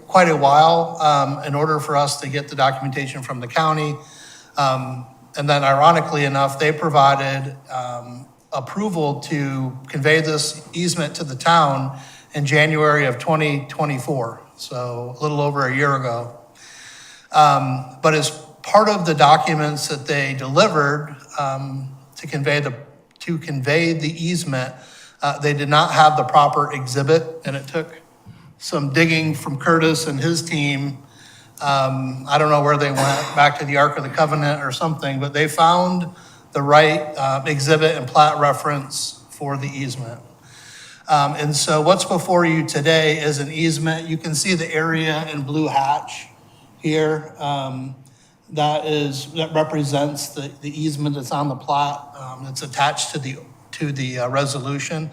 quite a while in order for us to get the documentation from the county. And then ironically enough, they provided approval to convey this easement to the town in January of 2024, so a little over a year ago. But as part of the documents that they delivered to convey the easement, they did not have the proper exhibit, and it took some digging from Curtis and his team. I don't know where they went, back to the Ark of the Covenant or something, but they found the right exhibit and plat reference for the easement. And so what's before you today is an easement. You can see the area in blue hatch here. That represents the easement that's on the plat. It's attached to the resolution.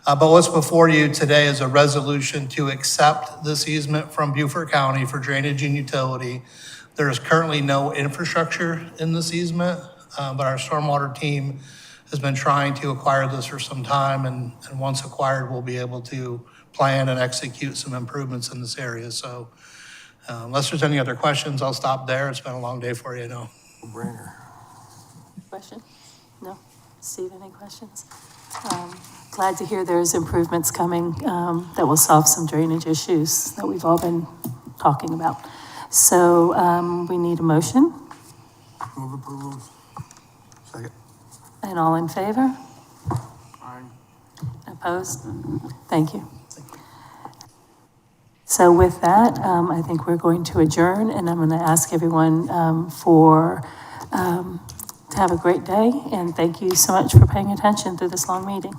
But what's before you today is a resolution to accept this easement from Beaufort County for drainage and utility. There is currently no infrastructure in this easement, but our stormwater team has been trying to acquire this for some time, and once acquired, we'll be able to plan and execute some improvements in this area. So unless there's any other questions, I'll stop there. It's been a long day for you, I know. Question? No? Steve, any questions? Glad to hear there's improvements coming that will solve some drainage issues that we've all been talking about. So we need a motion. Move approval. Second. And all in favor? Aye. Opposed? Thank you. So with that, I think we're going to adjourn, and I'm going to ask everyone to have a great day, and thank you so much for paying attention through this long meeting.